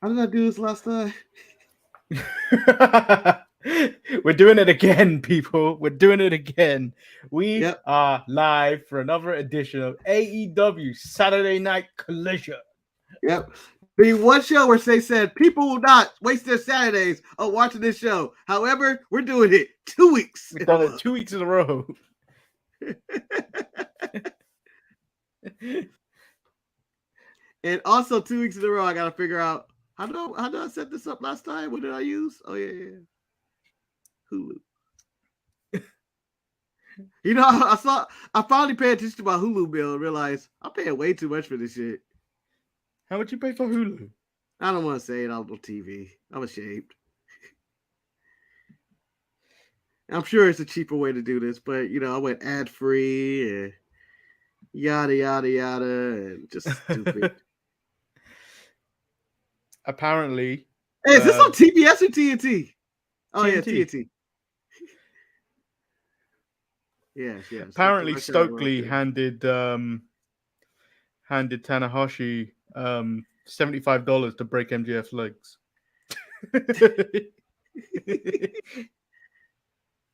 How did I do this last time? We're doing it again, people. We're doing it again. We Yep. are live for another edition of AEW Saturday Night Collision. Yep. The one show where they said people will not waste their Saturdays on watching this show. However, we're doing it 2 weeks We've in a done it row. 2 weeks in a row. And also 2 weeks in a row, I gotta figure out how did I set this up last time? What did I use? Oh yeah. Hulu. You know, I finally paid attention to my Hulu bill and realized I'm paying way too much for this shit. How much you pay for Hulu? I don't want to say it on TV. I'm ashamed. I'm sure it's a cheaper way to do this, but I went ad free and yada yada yada and just stupid. Apparently, Hey, is this on TBS or TNT? Oh TNT. yeah, TNT. Yes. Apparently, Stokely handed Tanahashi $75 to break MJF's legs.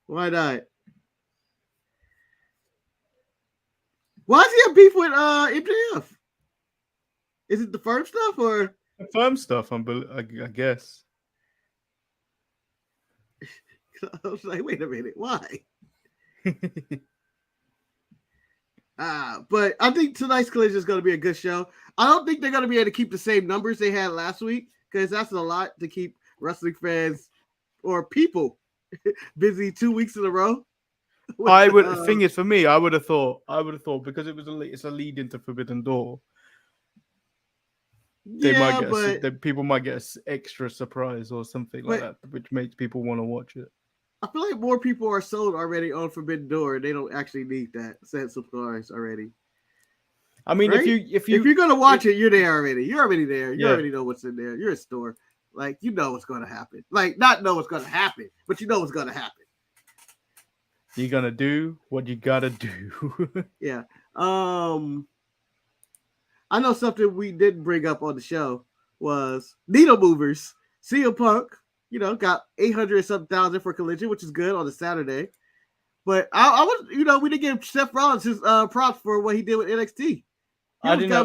Why not? Why does he have beef with MJF? Is it the firm stuff or firm stuff? I guess. I was like, wait a minute, why? But I think tonight's collision is going to be a good show. I don't think they're going to be able to keep the same numbers they had last week because that's a lot to keep wrestling fans or people busy 2 weeks in a row. I would. The thing is, for me, I would have thought because it's a lead into Forbidden Door. People might get an extra surprise or something like that, which makes people want to watch it. I feel like more people are sold already on Forbidden Door. They don't actually need that sense of surprise already. I mean, right? if you're gonna watch it, you're there already. You're already there. You already know what's in there. You're a store. Like you know what's gonna happen. Like not know what's gonna happen, but you know what's gonna happen. You're gonna do what you gotta do. Yeah. I know something we didn't bring up on the show was needle movers. CM Punk, got 800 something thousand for Collision, which is good on a Saturday. But I was, we didn't give Seth Rollins his props for what he did with NXT. I didn't know.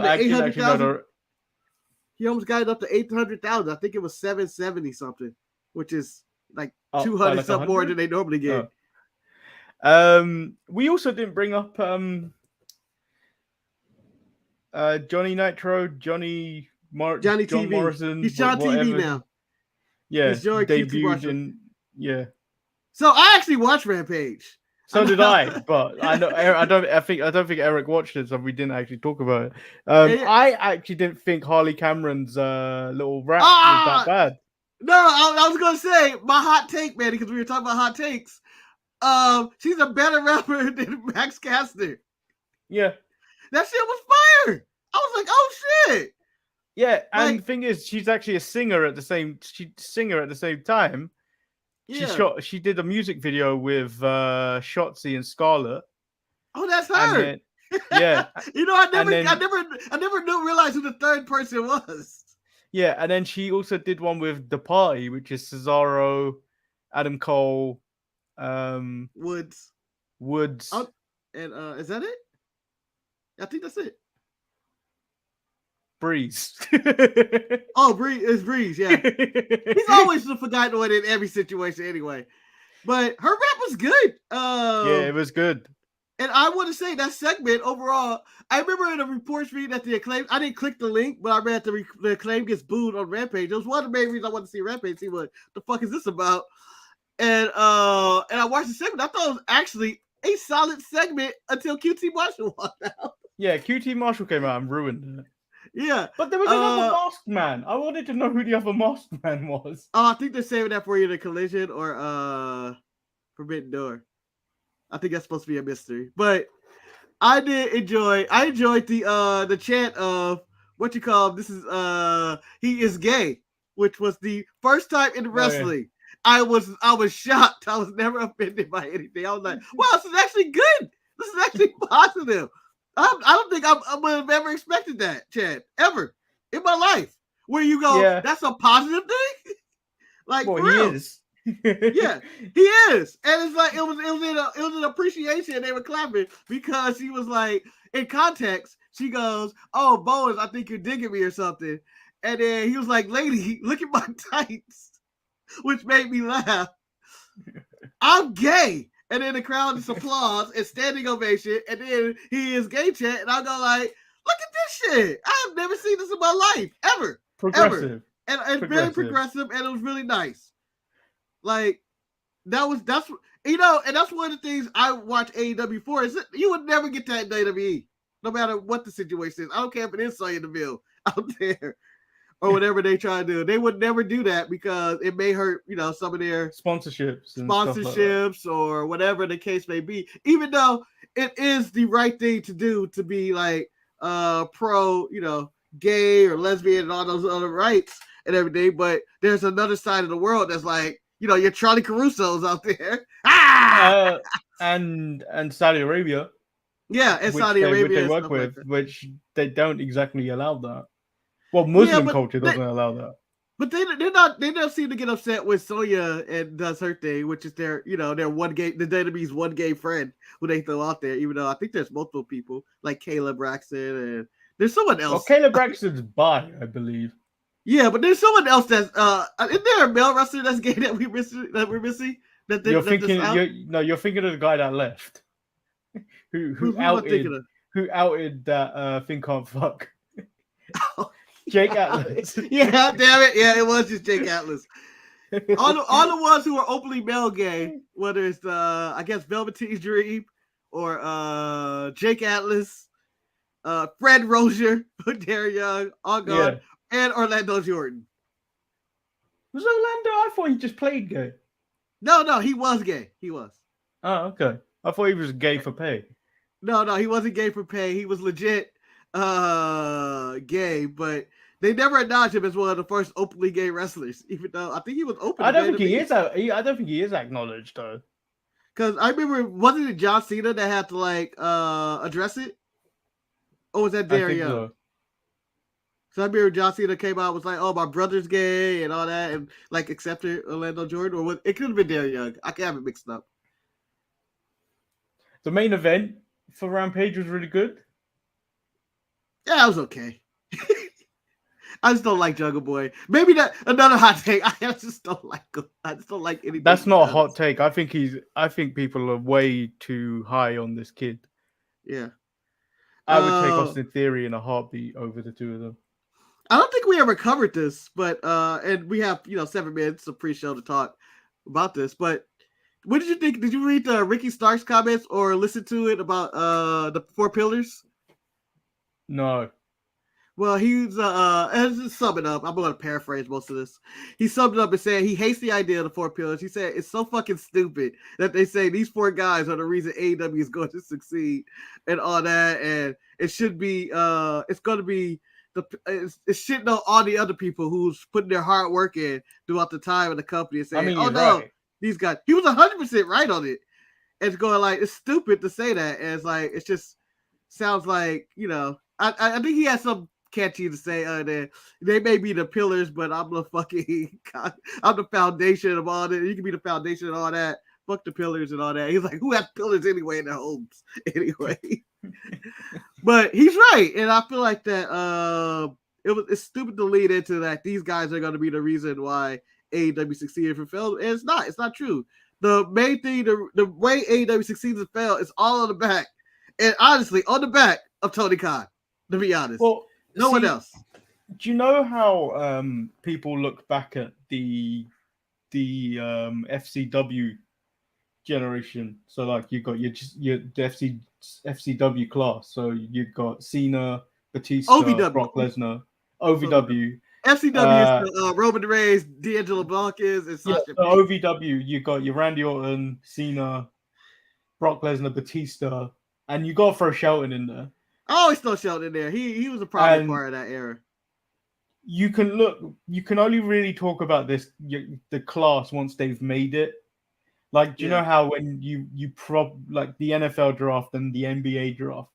He almost got it up to 800,000. I think it was 770 something, which is like 200 something more than they normally get. We also didn't bring up Johnny Nitro, Johnny TV. Morrison. He's John TV now. Yeah, he's debuted in So I actually watched Rampage. So did I, but I don't think Eric watched it, so we didn't actually talk about it. I actually didn't think Harley Cameron's little rap was that bad. No, I was gonna say my hot take, man, because we were talking about hot takes. She's a better rapper than Max Caster. Yeah, that shit was fire. I was like, oh shit. Yeah, and the thing is, she's actually a singer at the same time. Yeah. She did a music video with Shotzi and Scarlett. Oh, that's her. Then, yeah. I never realized who the third person was. Yeah, and then she also did one with The Party, which is Cesaro, Adam Cole, Woods. And is that it? I think that's it. Breeze. Breeze. It's Breeze, yeah. He's always the forgotten one in every situation anyway. But her rap was good. Yeah, it was good. And I want to say that segment overall, I remember in the reports reading that the Acclaim, I didn't click the link, but I read the Acclaim gets booed on Rampage. It was one of the main reasons I wanted to see Rampage, see what the fuck is this about. And I watched the segment. I thought it was actually a solid segment until QT Marshall walked out. Yeah, QT Marshall came out and ruined it. Yeah. But there was another masked man. I wanted to know who the other masked man was. Oh, I think they're saving that for either Collision or Forbidden Door. I think that's supposed to be a mystery. But I enjoyed the chant of what you call this is he is gay, which was the first time in wrestling. Yeah. I was shocked. I was never offended by anything. I was like, wow, this is actually good. This is actually positive. I don't think I would have ever expected that, Chad, ever in my life. where you go, Yeah. that's a positive thing. Like Well, for he real. is. Yeah, he is, and it's like it was an appreciation. They were clapping because he was like, in context, she goes, "Oh, Boaz, I think you're digging me or something," and then he was like, "Lady, look at my tights," which made me laugh. I'm gay, and then the crowd just applause and standing ovation, and then he is gay chat, and I go like, "Look at this shit! I have never seen this in my life ever, Progressive. and very progressive, and it was really nice." Like that's and that's one of the things I watch AEW for is you would never get that in WWE, no matter what the situation is. I don't care if it is Sonya Deville out there or whatever they try to do. They would never do that because it may hurt, some of their Sponsorships and stuff like that. or whatever the case may be. Even though it is the right thing to do to be like pro, gay or lesbian and all those other rights and everything, but there's another side of the world that's like, your Charlie Caruso's out there. And Saudi Arabia, Yeah, and which Saudi they Arabia and work stuff like with, that. which they don't exactly allow that. Well, Yeah, Muslim culture doesn't allow that. But they don't seem to get upset when Sonya and does her thing, which is their one gay, the WWE's one gay friend who they throw out there. Even though I think there's multiple people like Kayla Braxton and there's someone else. Well, Kayla Braxton's bi, I believe. Yeah, but there's someone else that's isn't there a male wrestler that's gay that we're missing? You're thinking of the guy that left, who outed that Finn can't fuck. Jake Atlas. Yeah, damn it. Yeah, it was just Jake Atlas. all the ones who are openly male gay, whether it's I guess Velveteen's Dream or Jake Atlas, Fred Rozier, Darren Young, all gone, and Orlando Jordan. Was Orlando? I thought he just played gay. No, he was gay. He was. Oh, okay. I thought he was gay for pay. No, he wasn't gay for pay. He was legit gay, but they never acknowledged him as one of the first openly gay wrestlers, even though I think he was open. I don't think he is. I don't think he is acknowledged though. Because I remember, wasn't it John Cena that had to like address it, or was that Darren Young? So I remember John Cena came out and was like, "Oh, my brother's gay" and all that, and like accepted Orlando Jordan, or it could have been Darren Young. I can have it mixed up. The main event for Rampage was really good. Yeah, it was okay. I just don't like Jungle Boy. Maybe that another hot take. I just don't like him. I just don't like anything. That's not a hot take. I think people are way too high on this kid. Yeah. I would take Austin Theory in a heartbeat over the two of them. I don't think we ever covered this, but and we have 7 minutes of pre-show to talk about this. But what did you think? Did you read Ricky Stark's comments or listen to it about the 4 pillars? No. Well, he's just sum it up. I'm going to paraphrase most of this. He summed it up and said he hates the idea of the 4 pillars. He said it's so fucking stupid that they say these 4 guys are the reason AEW is going to succeed and all that, and it should be it's going to be it shitting on all the other people who's putting their hard work in throughout the time of the company and saying, right. These guys. He was 100% right on it. And it's going like it's stupid to say that, and it's like it just sounds like I think he has some catchy to say that they may be the pillars, but I'm the fucking I'm the foundation of all that. You can be the foundation and all that. Fuck the pillars and all that. He's like, who has pillars anyway in their homes? Anyway. But he's right. And I feel like that it's stupid to lead into that these guys are gonna be the reason why AEW succeeded for failed. And it's not true. The main thing, the way AEW succeeds and fail is all on the back. And honestly, on the back of Tony Khan, to be honest. Well, no one else. Do you know how people look back at the FCW generation? So like you got your FCW class. So you've got Cena, Batista, OVW. Brock Lesnar, OVW. FCW is Roman Reigns, D'Angelo Broncos, and Sasha. So OVW, you got your Randy Orton, Cena, Brock Lesnar, Batista, and you got to throw Shelton in there. I always throw Shelton in there. He was a prominent part of that era. You can only really talk about the class once they've made it. Like, do you know how when you like the NFL draft and the NBA draft,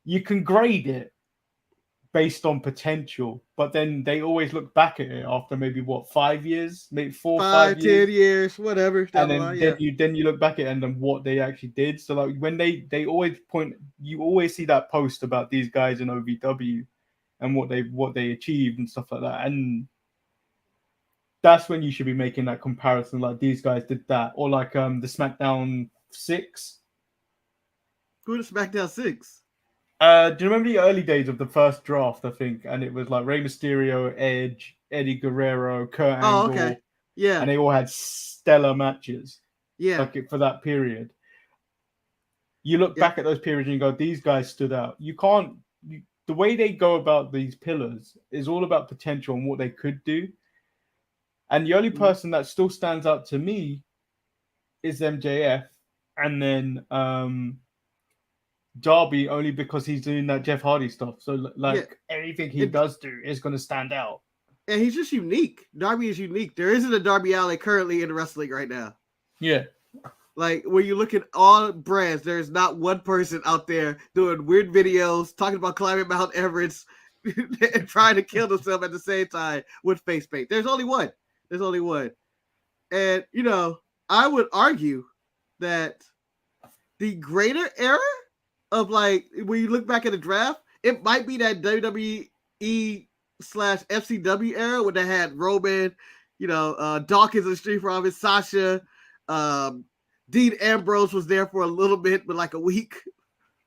you can grade it, based on potential, but then they always look back at it after maybe 5 years, maybe 4 or 5 years, 5, 10 years, whatever down and the line. then Yeah. you look back at it and then what they actually did. So like when they always point, you always see that post about these guys in OVW and what they achieved and stuff like that, and that's when you should be making that comparison. Like these guys did that, or like the SmackDown 6. Who the SmackDown 6? Do you remember the early days of the first draft? I think, and it was like Rey Mysterio, Edge, Eddie Guerrero, Kurt Oh, okay. Angle, Yeah. and they all had stellar matches. Yeah. Like for that period. You look back at those periods and you go, these guys stood out. You can't. The way they go about these pillars is all about potential and what they could do. And the only person that still stands out to me is MJF, and then Darby, only because he's doing that Jeff Hardy stuff. So like anything he does do is going to stand out. And he's just unique. Darby is unique. There isn't a Darby Allin currently in wrestling right now. Yeah. Like when you look at all brands, there's not one person out there doing weird videos, talking about climbing Mount Everest, and trying to kill themselves at the same time with face paint. There's only one. There's only one. And, you know, I would argue that the greater era of, like, when you look back at the draft, it might be that WWE/FCW era when they had Roman, you know, Dawkins and Street Profits, Sasha, Dean Ambrose was there for a little bit, but like a week.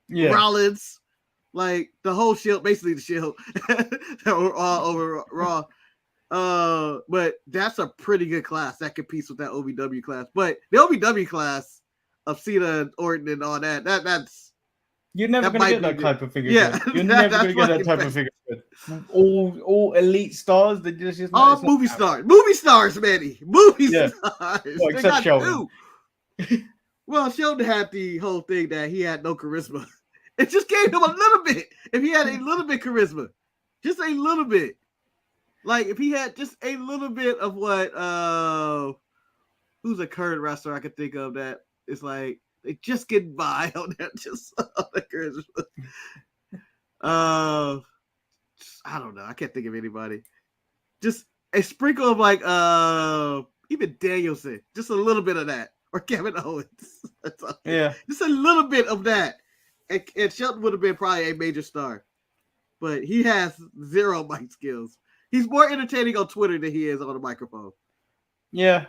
Yeah. Rollins, like the whole Shield, basically the Shield that were all over Raw. But that's a pretty good class that competes with that OVW class. But the OVW class of Cena and Orton and all that's you're never going to get that type of figure. Yeah, you're never going to get that type of figure. All elite stars, they just all movie stars. Movie stars, Manny. Movie stars. Well, except Sheldon. Well, Sheldon had the whole thing that he had no charisma. It just gave him a little bit. If he had a little bit charisma, just a little bit. Like if he had just a little bit of what who's a current wrestler I could think of that is like they just get by on that just on the charisma. I don't know. I can't think of anybody. Just a sprinkle of like even Danielson, just a little bit of that, or Kevin Owens. That's all. Yeah, just a little bit of that, and Shelton would have been probably a major star, but he has zero mic skills. He's more entertaining on Twitter than he is on the microphone. Yeah,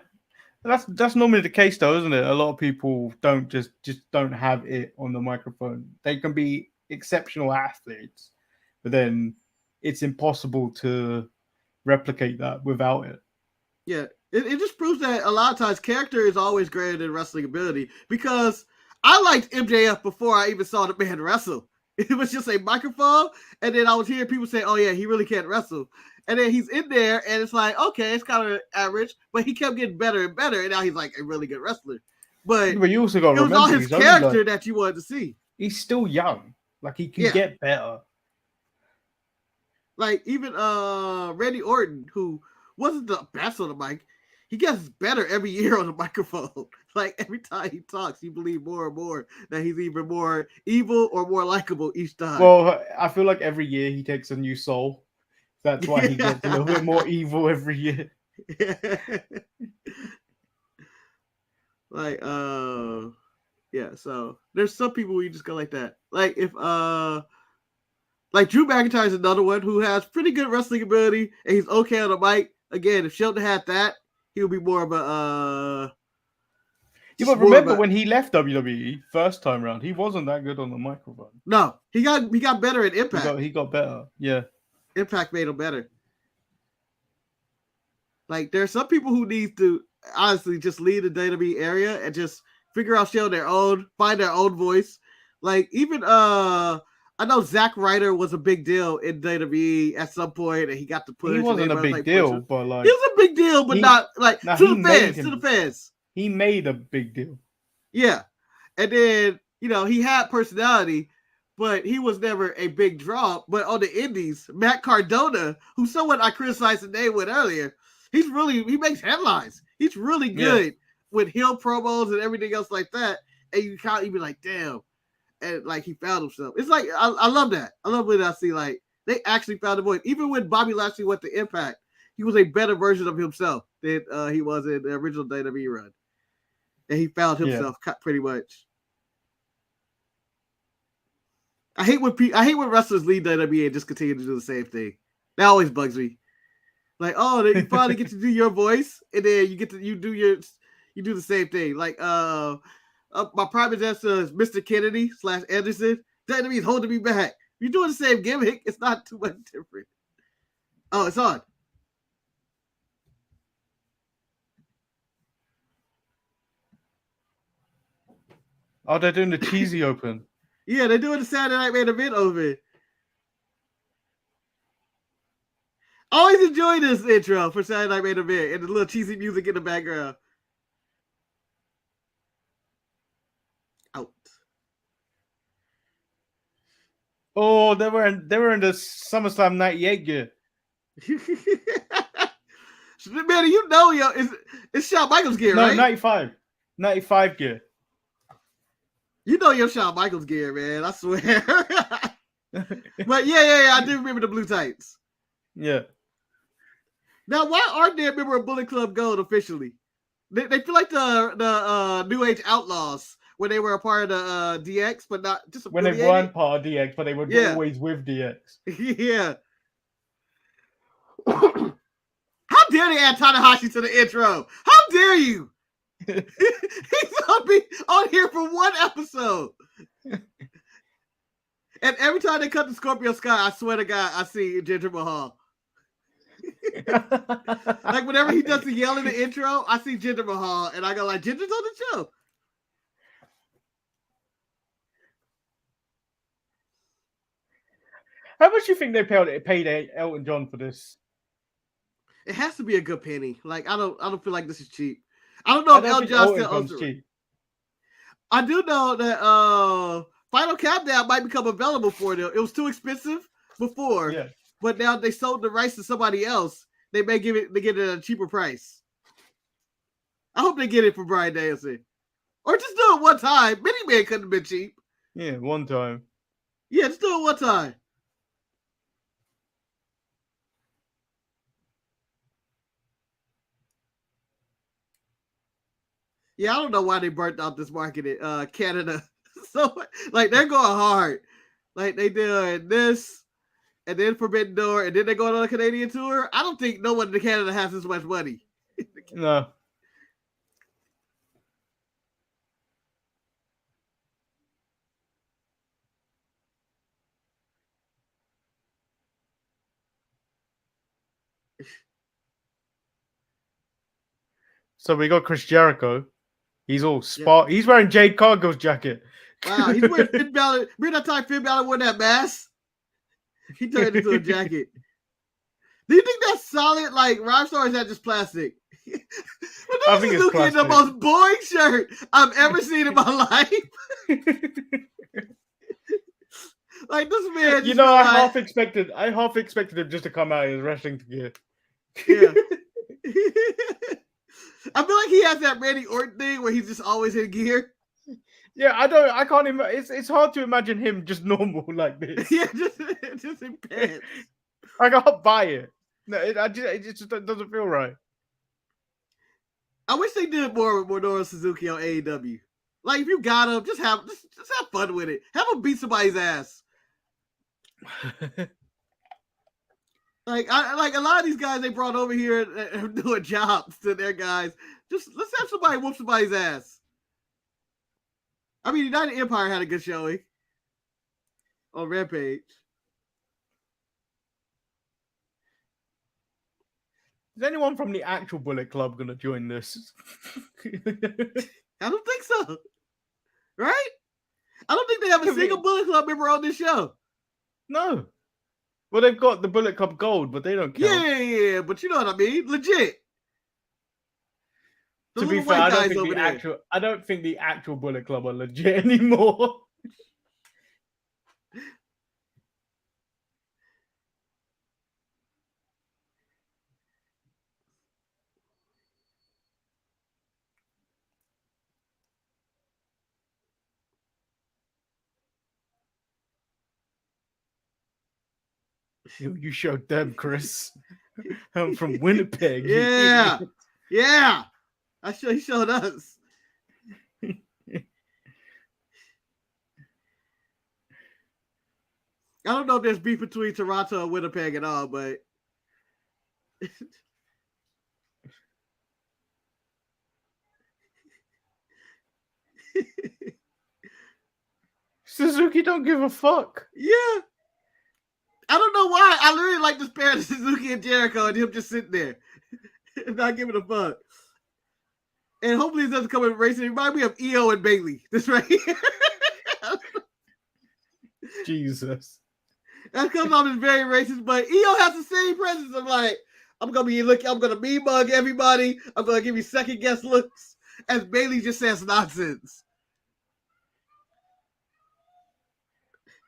that's normally the case, though, isn't it? A lot of people don't just don't have it on the microphone. They can be exceptional athletes, but then it's impossible to replicate that without it. Yeah, it just proves that a lot of times character is always greater than wrestling ability, because I liked MJF before I even saw the man wrestle. It was just a microphone, and then I was hearing people say, oh yeah, he really can't wrestle. And then he's in there, and it's like, okay, it's kind of average, but he kept getting better and better, and now he's like a really good wrestler. But you also got to remember, it was all his character that you wanted to see. He's still young. Like, he can get better. Like, even Randy Orton, who wasn't the best on the mic, he gets better every year on the microphone. Like, every time he talks, you believe more and more that he's even more evil or more likable each time. Well, I feel like every year he takes a new soul. That's why he gets a little bit more evil every year. Like, yeah, so there's some people where you just go like that. Like, if, like Drew McIntyre is another one who has pretty good wrestling ability, and he's okay on the mic. Again, if Shelton had that, he would be more of a, You but remember when he left WWE first time around, he wasn't that good on the microphone. No, he got better at Impact. He got better, yeah. Impact made him better. Like, there's some people who need to honestly just leave the WWE area and just figure out shit on their own, find their own voice. Like, even I know Zack Ryder was a big deal in WWE at some point, and he got to push. He wasn't a big deal, but like he was a big deal, but not like to the fans. He made a big deal. Yeah, and then he had personality, but he was never a big draw. But on the indies, Matt Cardona, who's someone I criticized the name with earlier, he makes headlines. He's really good with heel promos and everything else like that. And you be like, damn. And like he found himself. It's like I love that. I love when I see like They actually found a voice. Even when Bobby Lashley went to Impact, he was a better version of himself than he was in the original WWE run. And he found Yeah. himself pretty much. I hate when wrestlers leave WWE and just continue to do the same thing. That always bugs me. Like, oh, you finally get to do your voice, and then you do the same thing. Like, my prime example is Mr. Kennedy / Anderson. WWE's holding me back. You're doing the same gimmick. It's not too much different. Oh, it's on. Oh, they're doing the cheesy open. Yeah, they're doing the Saturday Night Main Event over. Always enjoy this intro for Saturday Night Main Event and the little cheesy music in the background. Out. Oh, they were in the SummerSlam '98 gear. Man, you know, yo, it's Shawn Michaels gear, No, right? 95 gear. You know your Shawn Michaels gear, man. I swear. But yeah, I do remember the blue tights. Yeah. Now, why aren't they a member of Bullet Club Gold officially? They feel like the New Age Outlaws when they were a part of the DX, but not just When they weren't part of DX, but they were always with DX. Yeah. How dare they add Tanahashi to the intro? How dare you? He's on here for one episode. And every time they cut to Scorpio Sky, I swear to God, I see Jinder Mahal. Like whenever he does the yell in the intro, I see Jinder Mahal, and I go like, Jinder's on the show. How much do you think they paid Elton John for this? It has to be a good penny. Like I don't feel like this is cheap. I don't know if Elton John still owns it. I do know that Final Countdown might become available for them. It was too expensive before, but now they sold the rights to somebody else. They get it at a cheaper price. I hope they get it for Bryan Danielson. Or just do it one time. Mini Man couldn't have been cheap. Yeah, one time. Yeah, just do it one time. Yeah, I don't know why they burnt out this market in Canada. So, like, they're going hard. Like, they doing this, and then Forbidden Door, and then they're going on a Canadian tour. I don't think no one in Canada has this much money. No. So we got Chris Jericho. He's all spark. Yeah. He's wearing Jade Cargill's jacket. Wow, he's wearing Finn Balor. Remember that time Finn Balor wore that mask? He turned it into a jacket. Do you think that's solid, like rock star, or is that just plastic? I think it's plastic. The most boring shirt I've ever seen in my life. Like this man. You know, I half expected him just to come out in his wrestling gear. Yeah. I feel like he has that Randy Orton thing where he's just always in gear. Yeah, I can't imagine. It's hard to imagine him just normal like this. Yeah, just in pants. I can't buy it. No, it just doesn't feel right. I wish they did more with Minoru Suzuki on AEW. Like if you got him, just have fun with it. Have him beat somebody's ass. Like a lot of these guys they brought over here and doing jobs to their guys. Just let's have somebody whoop somebody's ass. I mean, United Empire had a good showing on Rampage. Is anyone from the actual Bullet Club going to join this? I don't think so. Right? I don't think they have a single Bullet Club member on this show. No. Well, they've got the Bullet Club Gold, but they don't count. Yeah, but you know what I mean? Legit. To be fair, I don't think the actual Bullet Club are legit anymore. You showed them, Chris. I'm from Winnipeg. You Yeah. idiot. Yeah. He showed us. I don't know if there's beef between Toronto and Winnipeg at all, but Suzuki don't give a fuck. yeah. I don't know why. I literally like this pair of Suzuki and Jericho and him just sitting there and not giving a fuck. And hopefully it doesn't come in racing. It reminds me of EO and Bailey. This right here. Jesus. That comes off as very racist, but EO has the same presence of like, I'm gonna mean mug everybody. I'm gonna give you second guess looks. As Bailey just says nonsense.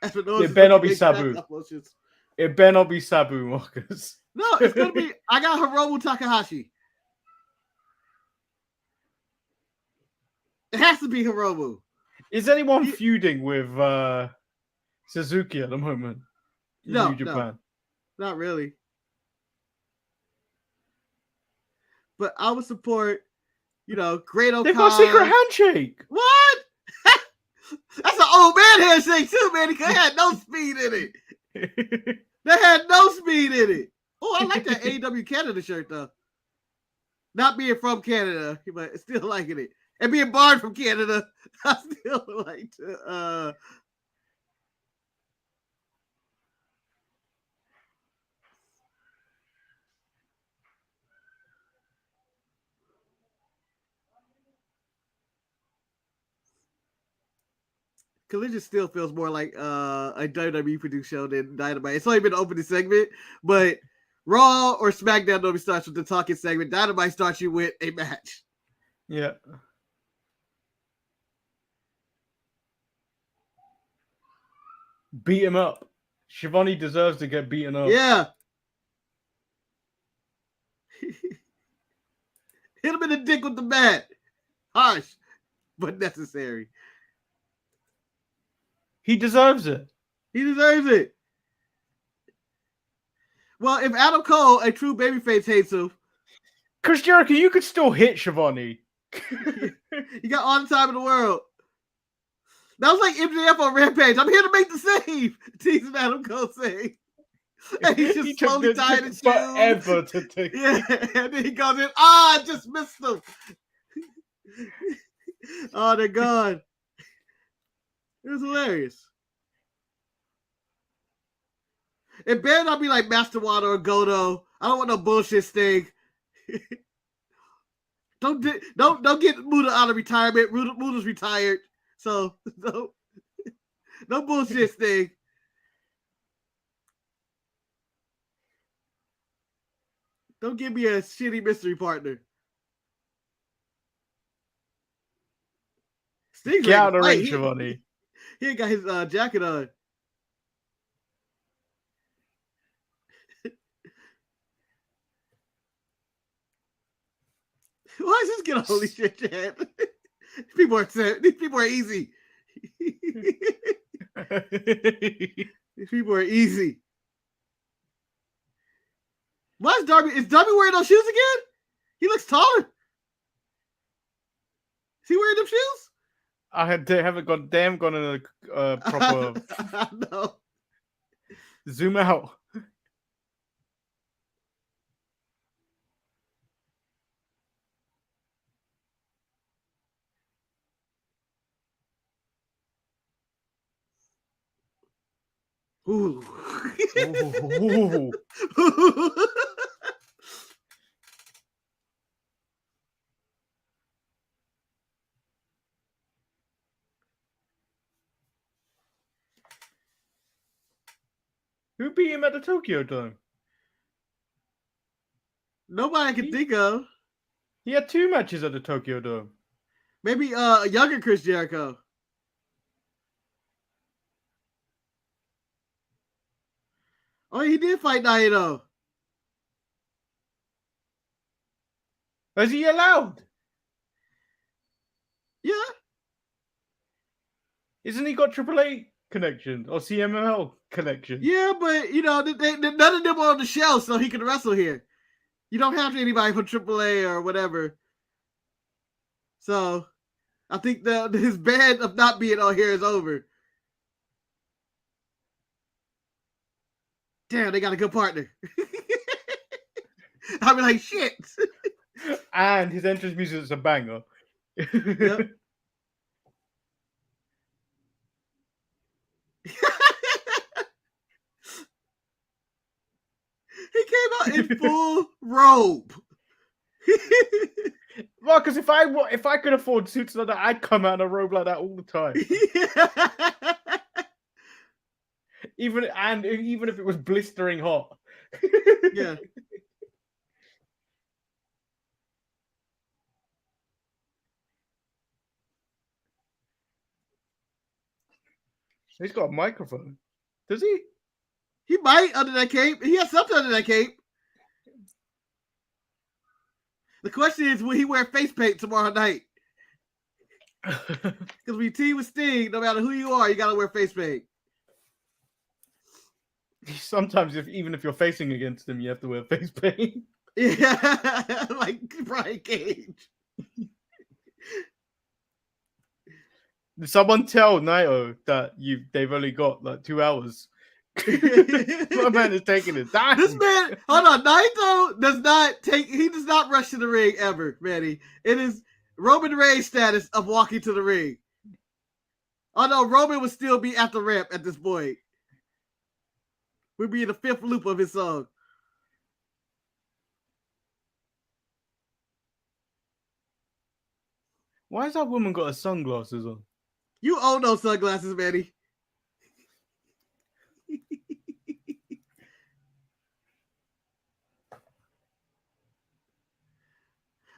It better not be Sabu. It better not be Sabu, Marcus. No, it's gonna be. I got Hiromu Takahashi. It has to be Hiromu. Is anyone feuding with Suzuki at the moment? No, New Japan. No, not really. But I would support, Great O'Con. They've got a secret handshake. What? That's an old man handshake too, man. It had no speed in it. They had no speed in it. Oh, I like that AEW Canada shirt though. Not being from Canada, but still liking it. And being barred from Canada, I still like to Collision still feels more like a WWE produced show than Dynamite. It's only been an opening segment, but Raw or SmackDown normally starts with the talking segment. Dynamite starts you with a match. Yeah. Beat him up. Shivani deserves to get beaten up. Yeah. Hit him in the dick with the bat. Harsh, but necessary. He deserves it. He deserves it. Well, if Adam Cole, a true babyface, hates him, Chris Jericho, you could still hit Shivani. you got all the time in the world. That was like MJF on Rampage. I'm here to make the save. Teasing Adam Cole saying. And he's just slowly tying his shoes. Forever to take. Yeah, and then he goes in. I just missed them. Oh, they're gone. It was hilarious. It better not be like Master Water or Goto. I don't want no bullshit Sting. Don't get Muda out of retirement. Muda's retired, so no bullshit Sting. Don't give me a shitty mystery partner. Sting's Get out of the fight. ring, Shivani. He ain't got his jacket on. Why is this get a holy shit chant? People are easy. These people are easy. Why is Darby wearing those shoes again? He looks taller. Is he wearing them shoes? They haven't gone in a proper. No. Zoom out. Ooh. Ooh. Who beat him at the Tokyo Dome? Nobody I can think of. He had 2 matches at the Tokyo Dome. Maybe younger Chris Jericho. Oh, he did fight Naito. Is he allowed? Yeah. Isn't he got Triple H connection or CMLL connection. Yeah, but none of them are on the show, so he can wrestle here. You don't have anybody from AAA or whatever. So I think his ban of not being on here is over. Damn, they got a good partner. I'll be like, shit. And his entrance music is a banger. Yep. He came out in full robe. Well, because if I could afford suits like that, I'd come out in a robe like that all the time. Even if it was blistering hot. Yeah. He's got a microphone. Does he? He might under that cape. He has something under that cape. The question is, will he wear face paint tomorrow night? Because when you team with Sting, no matter who you are, you gotta wear face paint. Sometimes, even if you're facing against him, you have to wear face paint. Yeah, like Brian Cage. Did someone tell Naito that they've only got like 2 hours? My man is taking his time. This man, hold on, Naito does not rush to the ring ever, Manny. It is Roman Reigns status of walking to the ring. Although Roman would still be at the ramp at this point. We'd be in the 5th loop of his song. Why has that woman got her sunglasses on? You own those sunglasses, Manny.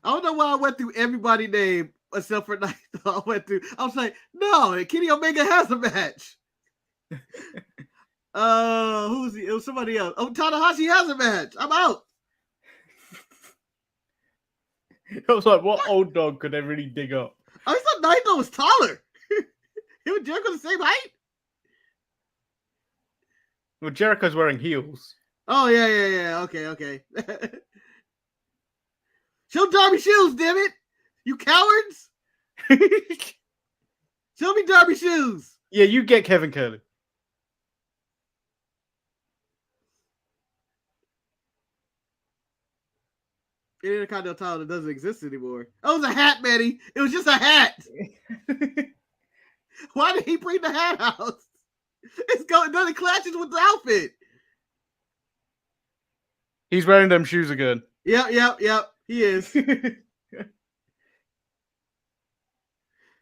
I don't know why I went through everybody's name except for Naito. I was like, no, Kenny Omega has a match. Who's he? It was somebody else. Oh, Tanahashi has a match. I'm out. I was like, what old dog could they really dig up? I thought Naito was taller. He was Jericho the same height? Well, Jericho's wearing heels. Oh, yeah. Okay. Show Darby shoes, damn it. You cowards. Show me Darby shoes. Yeah, you get Kevin Kelly. An Intercontinental title that doesn't exist anymore. Oh, it was a hat, Manny. It was just a hat. Why did he bring the hat out? It clashes with the outfit. He's wearing them shoes again. Yep. He is.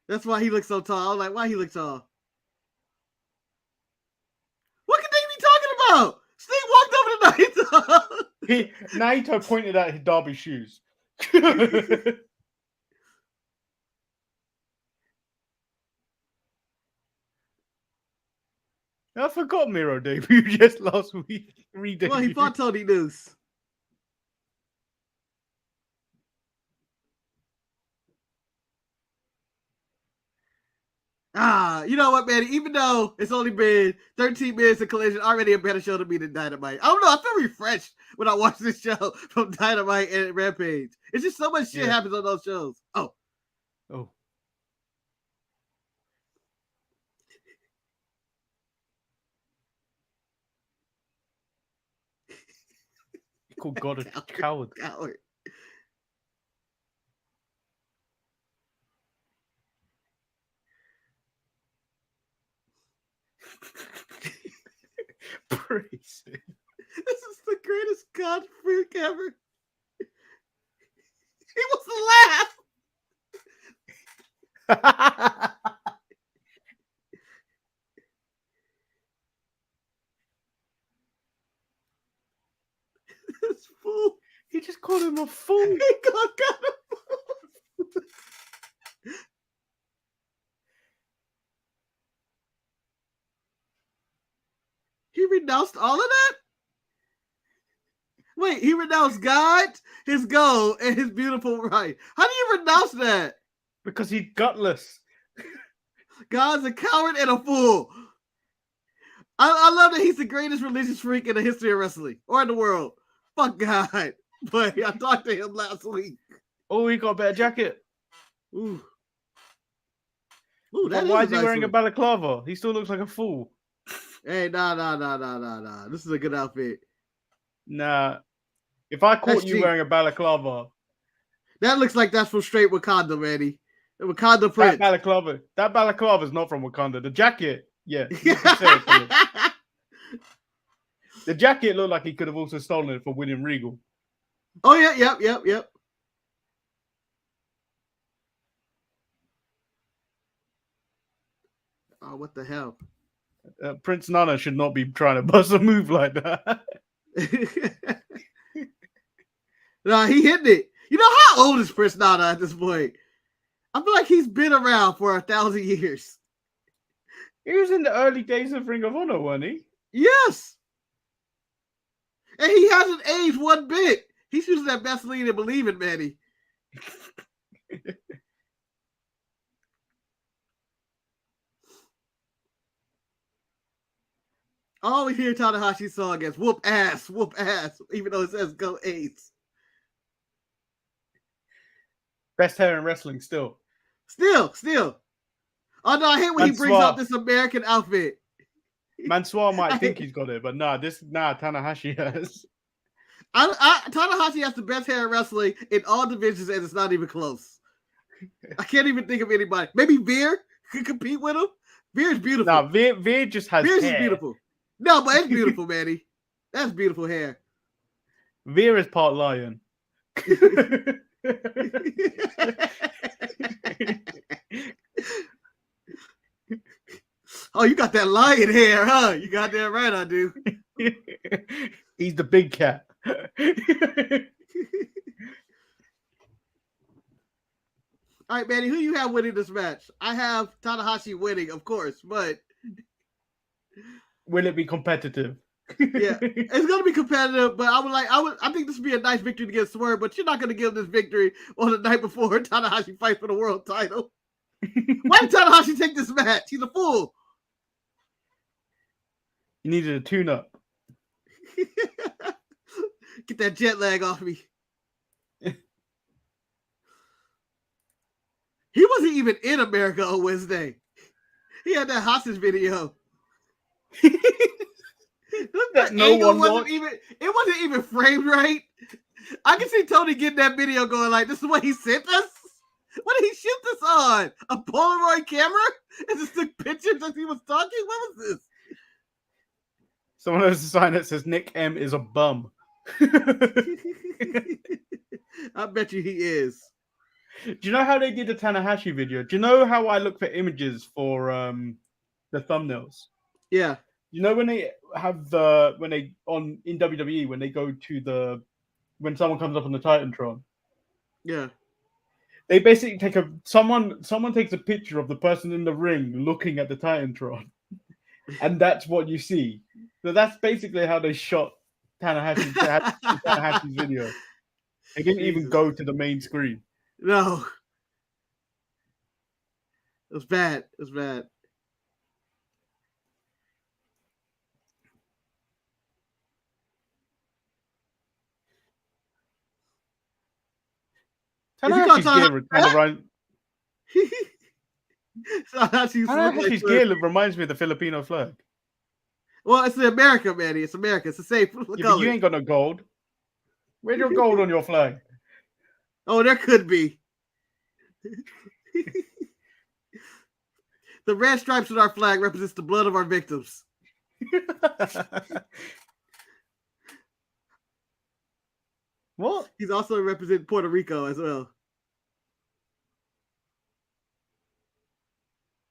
That's why he looks so tall. I was like, why he look tall? What could they be talking about? Steve walked over to Naito. Naito pointed at his Darby shoes. I forgot Miro debuted just last week. Well, he fought Tony Nese. You know what, man? Even though it's only been 13 minutes of Collision, already a better show to me than Dynamite. I don't know. I feel refreshed when I watch this show from Dynamite and Rampage. It's just so much shit happens on those shows. Oh. He called God a coward. Praise him. This is the greatest God freak ever. He wants to laugh. This fool. He just called him a fool. He called God a fool. He renounced all of that? Wait, he renounced God, his goal, and his beautiful right. How do you renounce that? Because he's gutless. God's a coward and a fool. I love that he's the greatest religious freak in the history of wrestling or in the world. Fuck God. But I talked to him last week. Oh, he got a better jacket. Ooh. Ooh, that But is why a is he nice wearing a one. balaclava? He still looks like a fool. Hey, nah. This is a good outfit. Nah. If I caught That's you cheap. wearing a balaclava, That looks like that's from straight Wakanda, Manny. The Wakanda that Prince. balaclava is not from Wakanda. The jacket, yeah, you can say it. Philip. The jacket looked like he could have also stolen it from William Regal. Oh, yeah, yep. Oh, what the hell? Prince Nana should not be trying to bust a move like that. Nah, he hitting it. You know, how old is Prince Nana at this point? I feel like he's been around for 1,000 years. He was in the early days of Ring of Honor, wasn't he? Yes. And he hasn't aged one bit. He's using that Vaseline and believe it, Manny. I always hear Tanahashi's song as whoop ass, even though it says go Ace. Best hair in wrestling still. Still. Oh no, I hate when he brings out this American outfit. Mansoor might think he's got it, but Tanahashi has. Tanahashi has the best hair in wrestling in all divisions, and it's not even close. I can't even think of anybody. Maybe Veer could compete with him. Veer's beautiful. No, Veer just has Veer's hair. Is beautiful. No, but it's beautiful, Manny. That's beautiful hair. Veer is part lion. Oh, you got that lion hair, huh? You got that right, I do. He's the big cat. All right, Manny, who you have winning this match? I have Tanahashi winning, of course, but will it be competitive? Yeah, it's gonna be competitive, but I think this would be a nice victory to get Swerve, but you're not gonna give this victory on the night before Tanahashi fights for the world title. Why did Tanahashi take this match? He's a fool. He needed a tune-up. Get that jet lag off me. He wasn't even in America on Wednesday. He had that hostage video. That no one watched. It wasn't even framed right. I can see Tony getting that video going like, this is what he sent us? What did he shoot this on? A Polaroid camera? And just took pictures as he was talking? What was this? Someone has a sign that says Nick M is a bum. I bet you he is. Do you know how they did the Tanahashi video? Do you know how I look for images for the thumbnails? Yeah. You know when they have in WWE when they go to when someone comes up on the Titantron. Yeah. They basically take someone takes a picture of the person in the ring looking at the Titantron. And that's what you see. So that's basically how they shot Tanahashi's video. They didn't even go to the main screen. No. It was bad. Tanahashi's gear kind of Tanahashi's gear reminds me of the Filipino flag. Well, it's America, Manny. It's America. It's the same color. But you ain't got no gold. Where's your gold on your flag? Oh, there could be. The red stripes on our flag represents the blood of our victims. What? He's also representing Puerto Rico as well.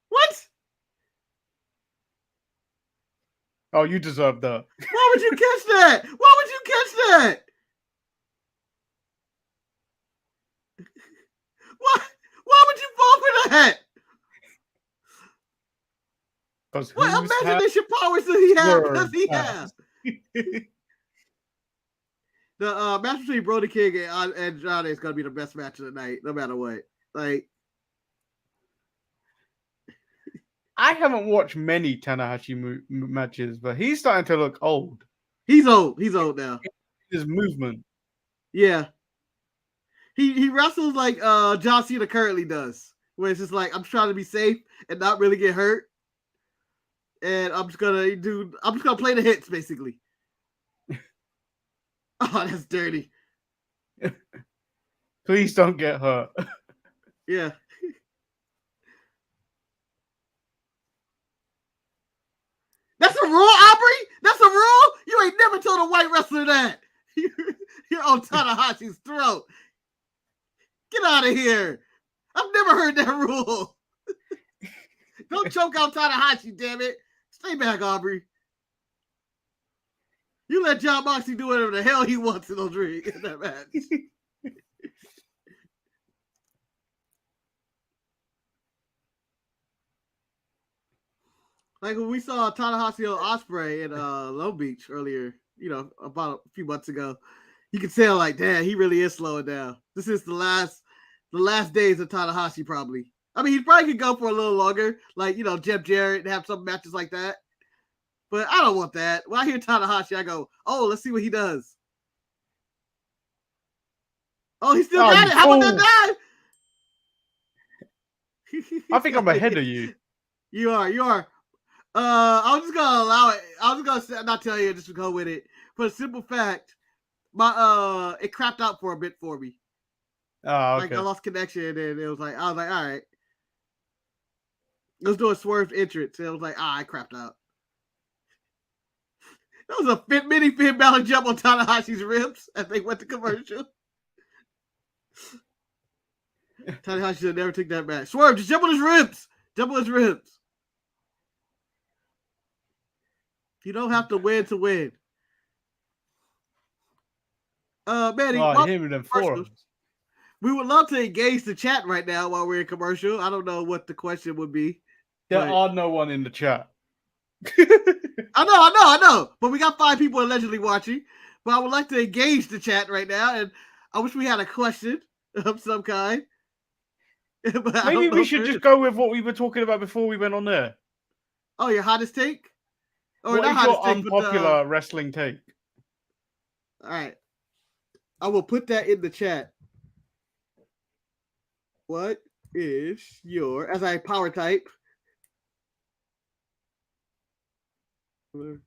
What? Oh, you deserve that. Why would you catch that? Why would you fall for that? What imagination powers does he have? The match between Brody King and Andrade is going to be the best match of the night, no matter what. Like, I haven't watched many Tanahashi matches, but he's starting to look old. He's old. He's old now. His movement. Yeah. He wrestles like John Cena currently does, where it's just like I'm trying to be safe and not really get hurt, and I'm just gonna play the hits basically. Oh, that's dirty. Please don't get hurt. Yeah. That's a rule, Aubrey? That's a rule? You ain't never told a white wrestler that. You're on Tanahashi's throat. Get out of here. I've never heard that rule. Don't choke out Tanahashi, damn it. Stay back, Aubrey. You let John Moxley do whatever the hell he wants in those rings in that match. Like when we saw Tanahashi Ospreay in Long Beach earlier, about a few months ago, you could tell like, damn, he really is slowing down. This is the last days of Tanahashi probably. I mean, he probably could go for a little longer, like Jeff Jarrett and have some matches like that. But I don't want that. When I hear Tanahashi, I go, oh, let's see what he does. Oh, he still got it. How about that dive? I think I'm ahead of you. You are. I was just gonna allow it. I was just gonna not tell you, just to go with it. For a simple fact, my it crapped out for a bit for me. Oh, okay. Like I lost connection, and it was like I was like, all right. Let's do a swerved entrance. And it was like, I crapped out. That was a mini Finn Balor jump on Tanahashi's ribs as they went to commercial. Tanahashi should never take that back. Swerve, just jump on his ribs. Jump on his ribs. You don't have to win to win. Manny, him and forums. We would love to engage the chat right now while we're in commercial. I don't know what the question would be. There are no one in the chat. I know. But we got 5 people allegedly watching. But I would like to engage the chat right now, and I wish we had a question of some kind. Maybe we should just go with what we were talking about before we went on there. Oh, your hottest take? Or what is your unpopular wrestling take? All right. I will put that in the chat. What is your, as I power type? I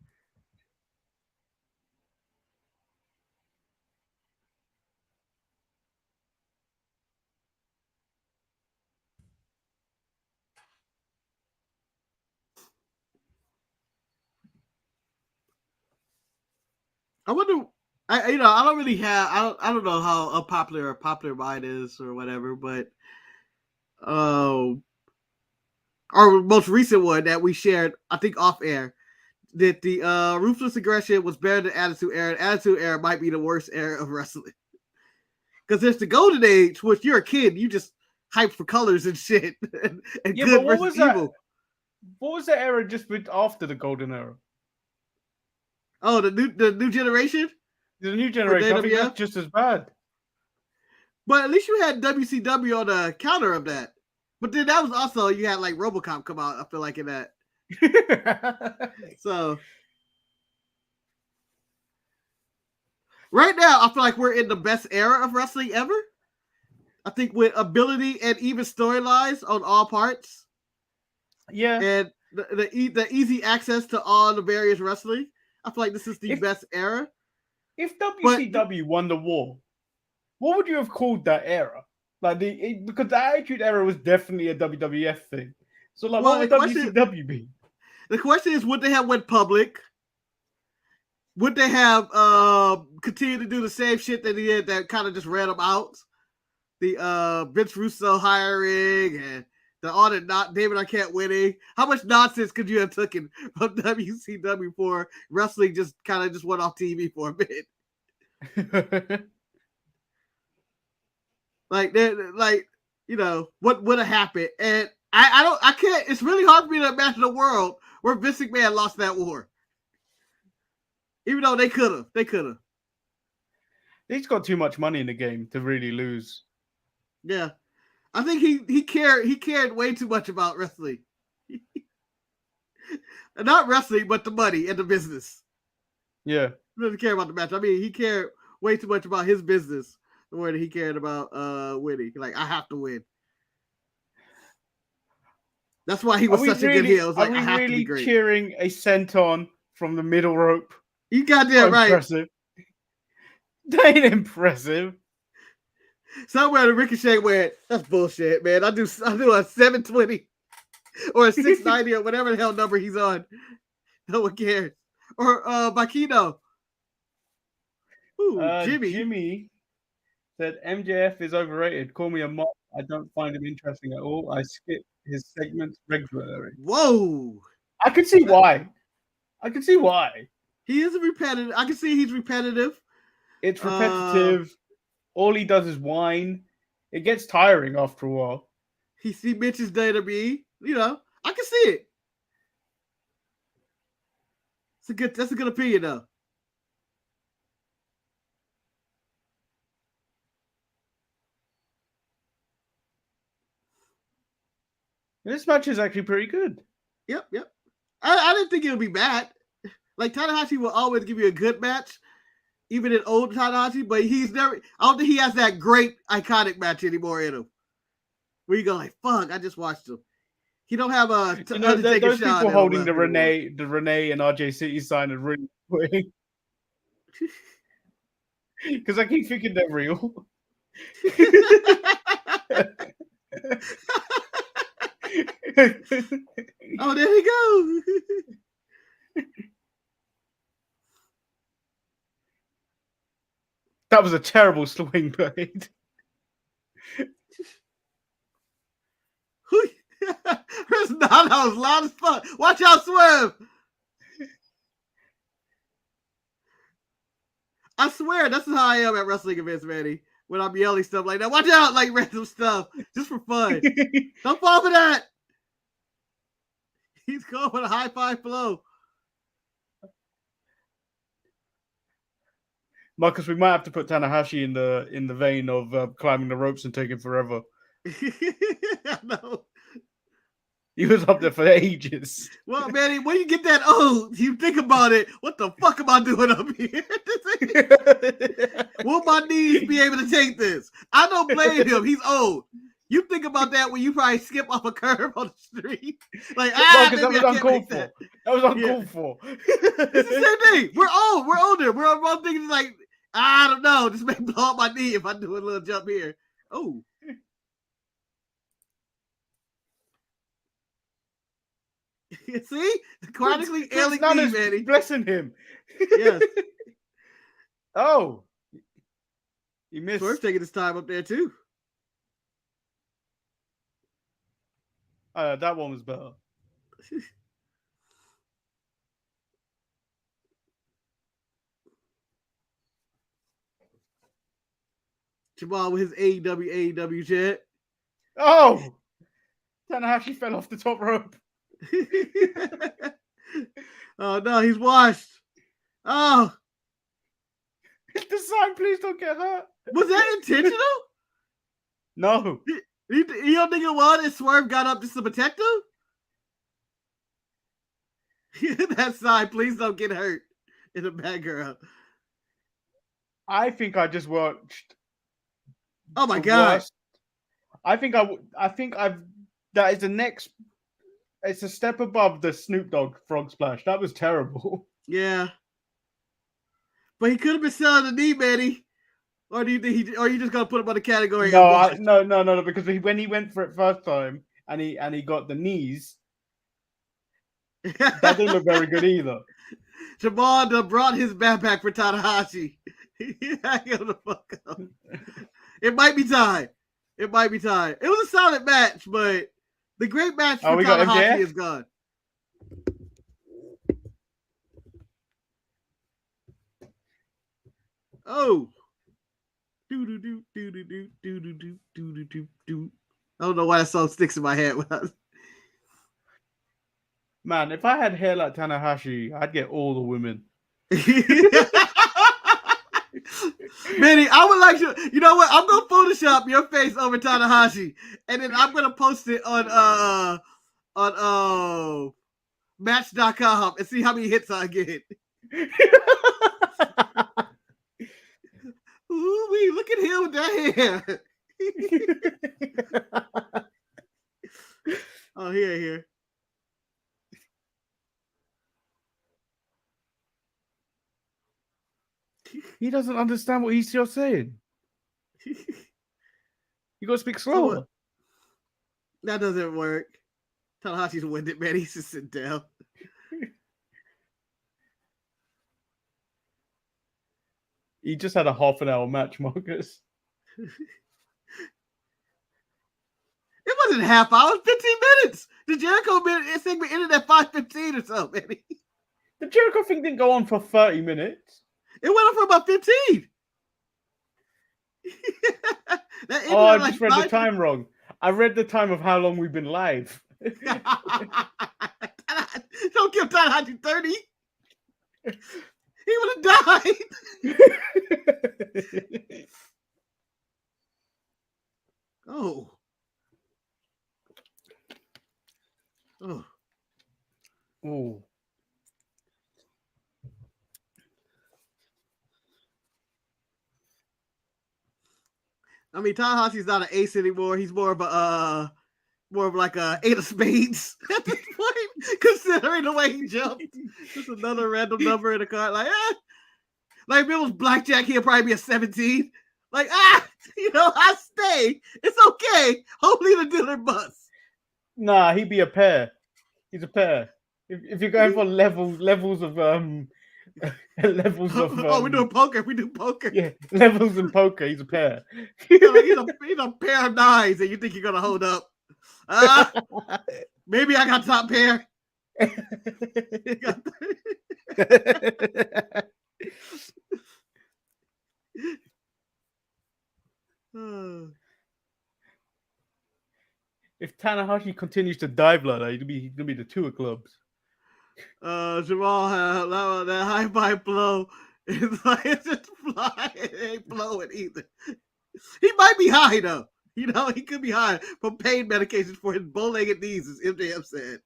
wonder. I don't really have. I don't know how unpopular or popular mine is or whatever, but our most recent one that we shared, I think off air, that the ruthless aggression was better than Attitude Era. And Attitude Era might be the worst era of wrestling because there's the Golden Age, which you're a kid, you just hype for colors and shit, and good versus evil. What was that era just after the Golden Era? Oh, the new generation. The new generation, I think that's just as bad. But at least you had WCW on the counter of that. But then that was also, you had like RoboCop come out, I feel like, in that. So, right now, I feel like we're in the best era of wrestling ever. I think with ability and even storylines on all parts. Yeah. And the easy access to all the various wrestling. I feel like this is the best era. If WCW won the war, what would you have called that era? Like because the Attitude Era was definitely a WWF thing. So like, what would WCW be? The question is, would they have went public? Would they have continued to do the same shit that they did that kind of just ran them out? The Vince Russo hiring and all the David Arquette winning. How much nonsense could you have taken from WCW for wrestling just kind of just went off TV for a bit? Like what would have happened? And I can't. It's really hard for me to imagine a world where Vince McMahon lost that war. Even though they could have. He's got too much money in the game to really lose. Yeah. I think he cared way too much about wrestling. Not wrestling, but the money and the business. Yeah. He doesn't care about the match. I mean, he cared way too much about his business more than he cared about winning. Like, I have to win. That's why he was such a good heel. It was like, I have to be great. Cheering a senton from the middle rope? You got that right. Impressive. That ain't impressive. Somewhere the Ricochet went, that's bullshit, man. I do a 720 or a 690 or whatever the hell number he's on. No one cares. Or Makino. Ooh, Jimmy said MJF is overrated. Call me a mob. I don't find him interesting at all. I skip his segments regularly. Whoa. I can see why. He is repetitive. I can see he's repetitive. It's repetitive. All he does is whine. It gets tiring after a while. He mentions WWE. You know, I can see it. That's a good opinion, though. This match is actually pretty good. Yep. I didn't think it would be bad. Like, Tanahashi will always give you a good match, even in old Tanahashi, but I don't think he has that great, iconic match anymore in him. Where you go like, fuck, I just watched him. He don't have a those people holding the Renee and RJ City sign are really quick. Because I keep thinking they're real. Oh, there we go. That was a terrible swing blade. Chris Nano's loud as fuck. Watch out, swerve. I swear, this is how I am at wrestling events, Manny. When I'm yelling stuff like that. Watch out, like random stuff. Just for fun. Don't fall for that. He's going with a high five flow. Marcus, we might have to put Tanahashi in the vein of climbing the ropes and taking forever. I know. He was up there for ages. Well, Manny, when you get that old, you think about it. What the fuck am I doing up here? Will my knees be able to take this? I don't blame him. He's old. You think about that when you probably skip off a curb on the street. Like, that was uncalled for. That was uncalled for. It's the same thing. We're old. We're older. We're all thinking like, I don't know. This may blow up my knee if I do a little jump here. Oh. See? The chronically ailing knee, Manny. Blessing him. Yes. Oh. He missed. Swerve's taking his time up there, too. That one was better. Jamal with his AEW chant. Oh! Tanahashi fell off the top rope. Oh, no, he's washed. Oh. The sign, please don't get hurt. Was that intentional? No. You don't think it was? And Swerve got up just to protect him? That sign, please don't get hurt in the background. I think I just watched. Oh my god! That is the next. It's a step above the Snoop Dogg frog splash. That was terrible. Yeah, but he could have been selling the knee, Manny. Or do you think or are you just gonna put him on the category? No. Because when he went for it first time and he got the knees, that didn't look very good either. Jamal brought his backpack for Tanahashi. The fuck up. It might be time. It was a solid match, but the great match for Tanahashi is gone. Oh. I don't know why that song sticks in my head. Man, if I had hair like Tanahashi, I'd get all the women. Manny, I would like to. You know what? I'm gonna Photoshop your face over Tanahashi, and then I'm gonna post it on Match.com and see how many hits I get. Ooh, wee, look at him with that hair. Oh, here. He doesn't understand what he's just saying. You gotta speak slower. So, that doesn't work. Tanahashi's winded, man. He's just sitting down. He just had a half an hour match, Marcus. It wasn't half hour, 15 minutes. The Jericho segment ended at 5:15 or so, man. The Jericho thing didn't go on for 30 minutes. It went on for about 15. I just read the time wrong. I read the time of how long we've been live. Don't give Tanahashi 30. He would have died. Oh. I mean, Tanahashi's not an ace anymore. He's more of like a 8 of spades at this point, considering the way he jumped. Just another random number in the card. Like if it was blackjack, he'll probably be a 17. Like, I stay. It's okay. Hopefully the dealer busts. Nah, he'd be a pair. He's a pair. If you're going for levels of levels of we're doing poker. We do poker. Yeah, levels in poker. He's a pair. He's a pair of nines, and you think you're gonna hold up? Maybe I got top pair. If Tanahashi continues to dive like that, he's gonna be the 2 of clubs. Jamal had that high five blow. It's like it's just flying. It ain't blowing either. He might be high though. He could be high from pain medications for his bow-legged knees, as MJF said.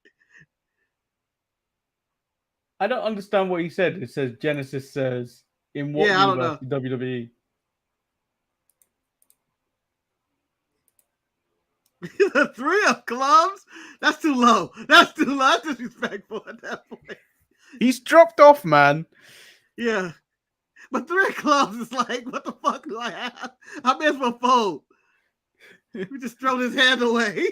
I don't understand what he said. It says Genesis says in what universe WWE? 3 of clubs? That's too low. That's disrespectful at that point. He's dropped off, man. Yeah. But 3 of clubs is like, what the fuck do I have? I may as well fold. We just throw his hand away.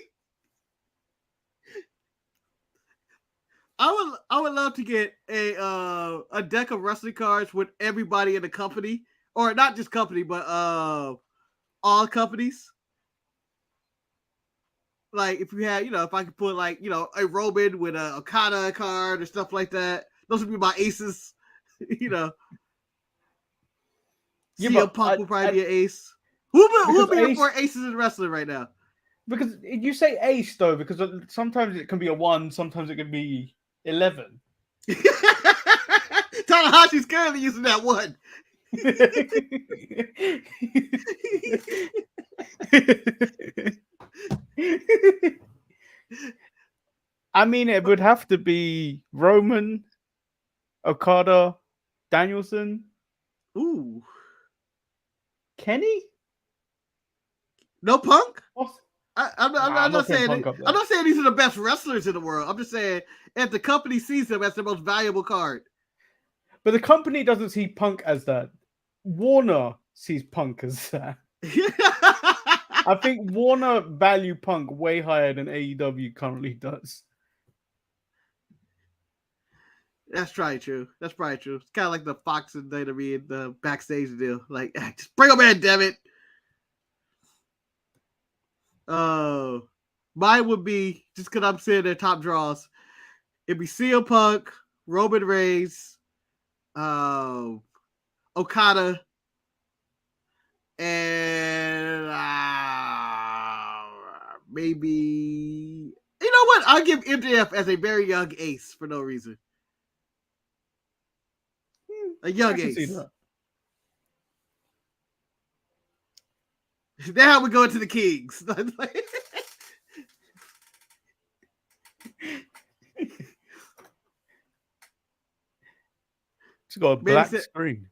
I would love to get a deck of wrestling cards with everybody in the company, or not just company, but all companies. Like if you had, if I could put like, a Roman with a Okada card or stuff like that. Those would be my aces. CM Punk will probably be an ace. Who would be your 4 aces in wrestling right now? Because you say ace though, because sometimes it can be a 1, sometimes it can be 11. Tanahashi's currently using that 1. I mean, it would have to be Roman, Okada, Danielson. Ooh. Kenny? No Punk? I'm not saying these are the best wrestlers in the world. I'm just saying if the company sees them as the most valuable card. But the company doesn't see Punk as that. Warner sees Punk as that. I think Warner value Punk way higher than AEW currently does. That's probably true. It's kind of like the Fox and WWE the backstage deal. Like, just bring them in, damn it. Mine would be, just because I'm saying their top draws, it'd be CM Punk, Roman Reigns, Okada, and maybe, you know what? I'll give MJF as a very young ace for no reason. A young ace. Now we go into the Kings. It's got a Manny black said, screen.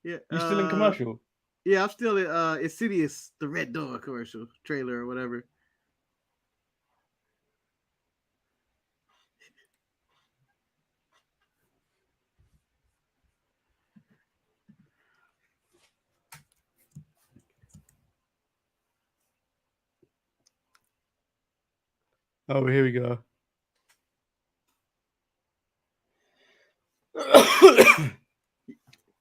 yeah, You still in commercial? Yeah, I'm still in Insidious, the Red Door commercial trailer or whatever. Oh, here we go.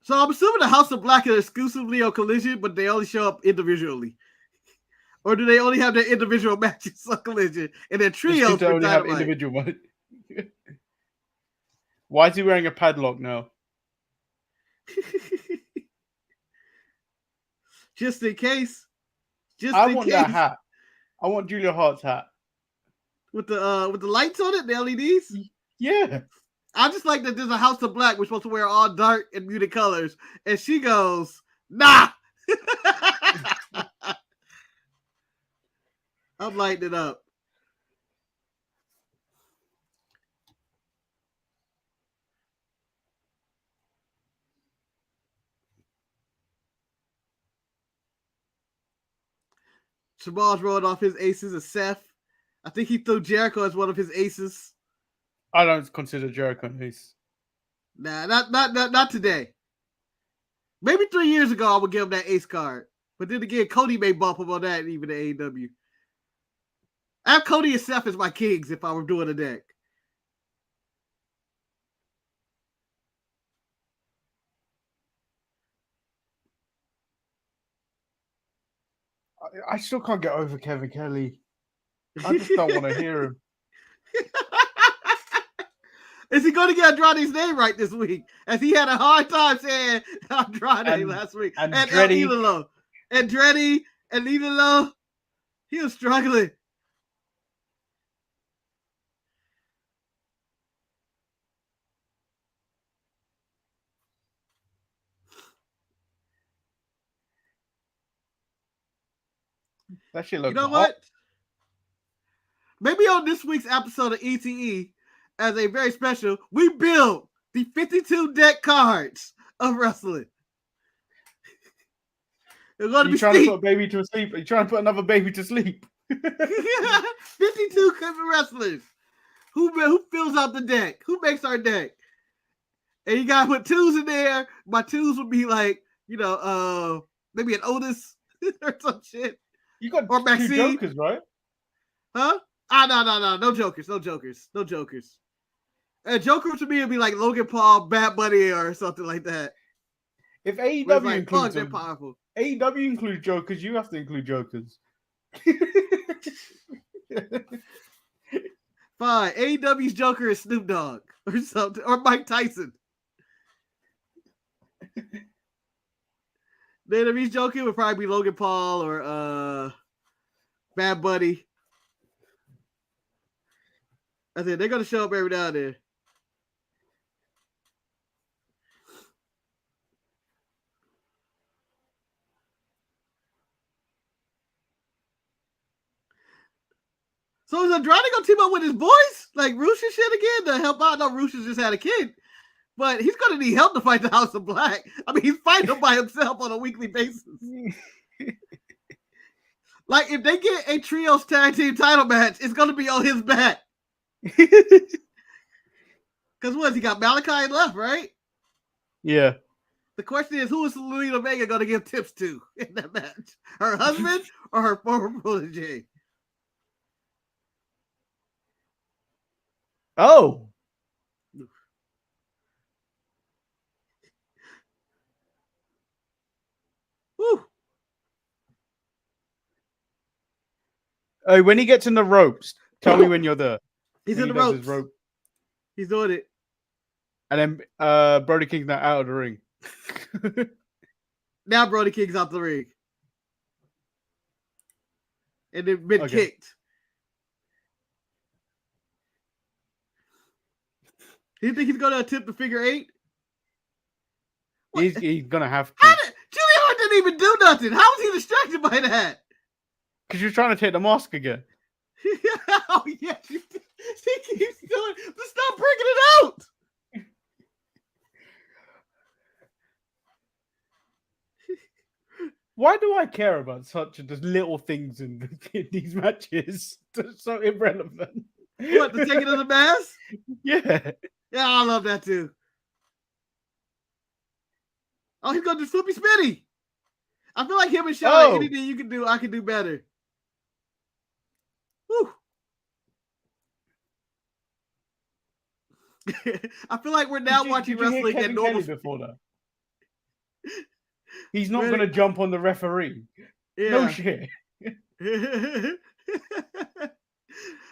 So I'm assuming the House of Black are exclusively on Collision, but they only show up individually. Or do they only have their individual matches on Collision and their This trios seems to for only have Dynamite? individual money. Why is he wearing a padlock now? Just in case. I want that hat. I want Julia Hart's hat. With the lights on it, the LEDs? Yeah. I just like that there's a House of Black. We're supposed to wear all dark and muted colors. And she goes, nah. I'm lighting it up. Jamal's rolling off his aces of Seth. I think he threw Jericho as one of his aces. I don't consider Jericho an ace. Nah, not today. Maybe 3 years ago I would give him that ace card. But then again, Cody may bump him on that even at AEW. I have Cody and Seth as my kings if I were doing a deck. I still can't get over Kevin Kelly. I just don't want to hear him. Is he going to get Andrade's name right this week? As he had a hard time saying Andrade last week. And Elilo. Andretti and Elilo. He was struggling. That shit looks You know hot. what? Maybe on this week's episode of ETE, as a very special, we build the 52 deck cards of wrestling. It's going to be trying to put a baby to sleep? Are you trying to put another baby to sleep? 52 wrestlers. Who fills out the deck? Who makes our deck? And you gotta put twos in there. My twos would be like, maybe an Otis or some shit. You got or Maxine. 2 jokers, right? Huh? No jokers. And Joker to me would be like Logan Paul, Bad Bunny, or something like that. If AEW like, includes they're powerful. AEW includes jokers, you have to include jokers. Fine. AEW's Joker is Snoop Dogg or something, or Mike Tyson. WWE's Joker would probably be Logan Paul or Bad Bunny. I said they're gonna show up every now and then. So is Andrade gonna team up with his boys like Rush and shit again to help out? No, Rush just had a kid, but he's gonna need help to fight the House of Black. I mean, he's fighting them by himself on a weekly basis. Like if they get a trios tag team title match, it's gonna be on his back. Because what, he got Malachi left, right? Yeah. The question is, who is Selena Vega going to give tips to in that match? Her husband or her former protege? Oh. Woo. Oh, when he gets in the ropes, tell me when you're there. He's when in the ropes. Rope. He's doing it. And then Brody King's now out of the ring. Now Brody King's out the ring. And they've been kicked. Do you think he's going to attempt the figure 8? He's going to have to. Julia Hart didn't even do nothing. How was he distracted by that? Because you're trying to take the mask again. Oh, yeah. She keeps doing it. But stop bringing it out. Why do I care about such just little things in these matches? They're so irrelevant. What, the taking of the mask? Yeah. Yeah, I love that too. Oh, he's gonna do Flippy Spinny. I feel like him and Sean, anything you can do, I can do better. Whew. I feel like we're now watching wrestling at normal speed. Before that. He's not going to jump on the referee. Yeah. No shit.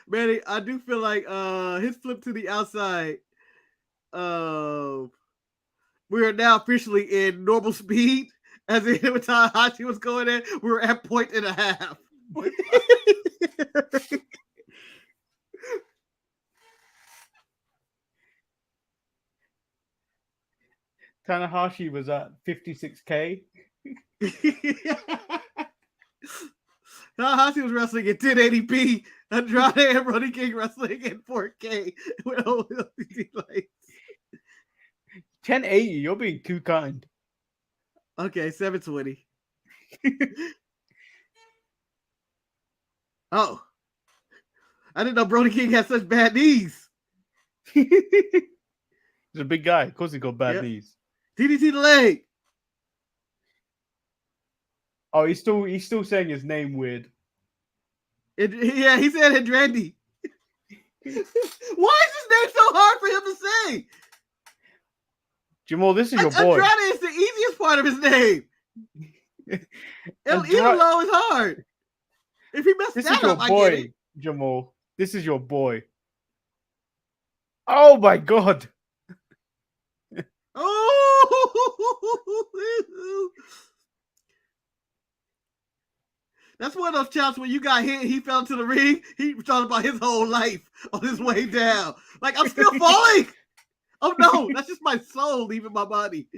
Manny, I do feel like his flip to the outside. We are now officially in normal speed. As in every time Hachi was going in, we were at 1.5. Tanahashi was at 56K. Tanahashi was wrestling at 1080p. Andrade and Roddy King wrestling at 4K with OLED lights. 1080, you're being too kind. Okay, 720. Oh. I didn't know Brody King had such bad knees. He's a big guy. Of course he got bad knees. DDT the leg. Oh, he's still saying his name weird. Yeah, he said Andrandy. Why is his name so hard for him to say? Jamal, this is your boy. Andrade is the easiest part of his name. Idolo is hard. If he messed that up, I get it. Jamal, this is your boy. Oh my god. Oh, that's one of those chops when you got hit, he fell into the ring. He thought about his whole life on his way down. Like, I'm still falling. Oh no, that's just my soul leaving my body.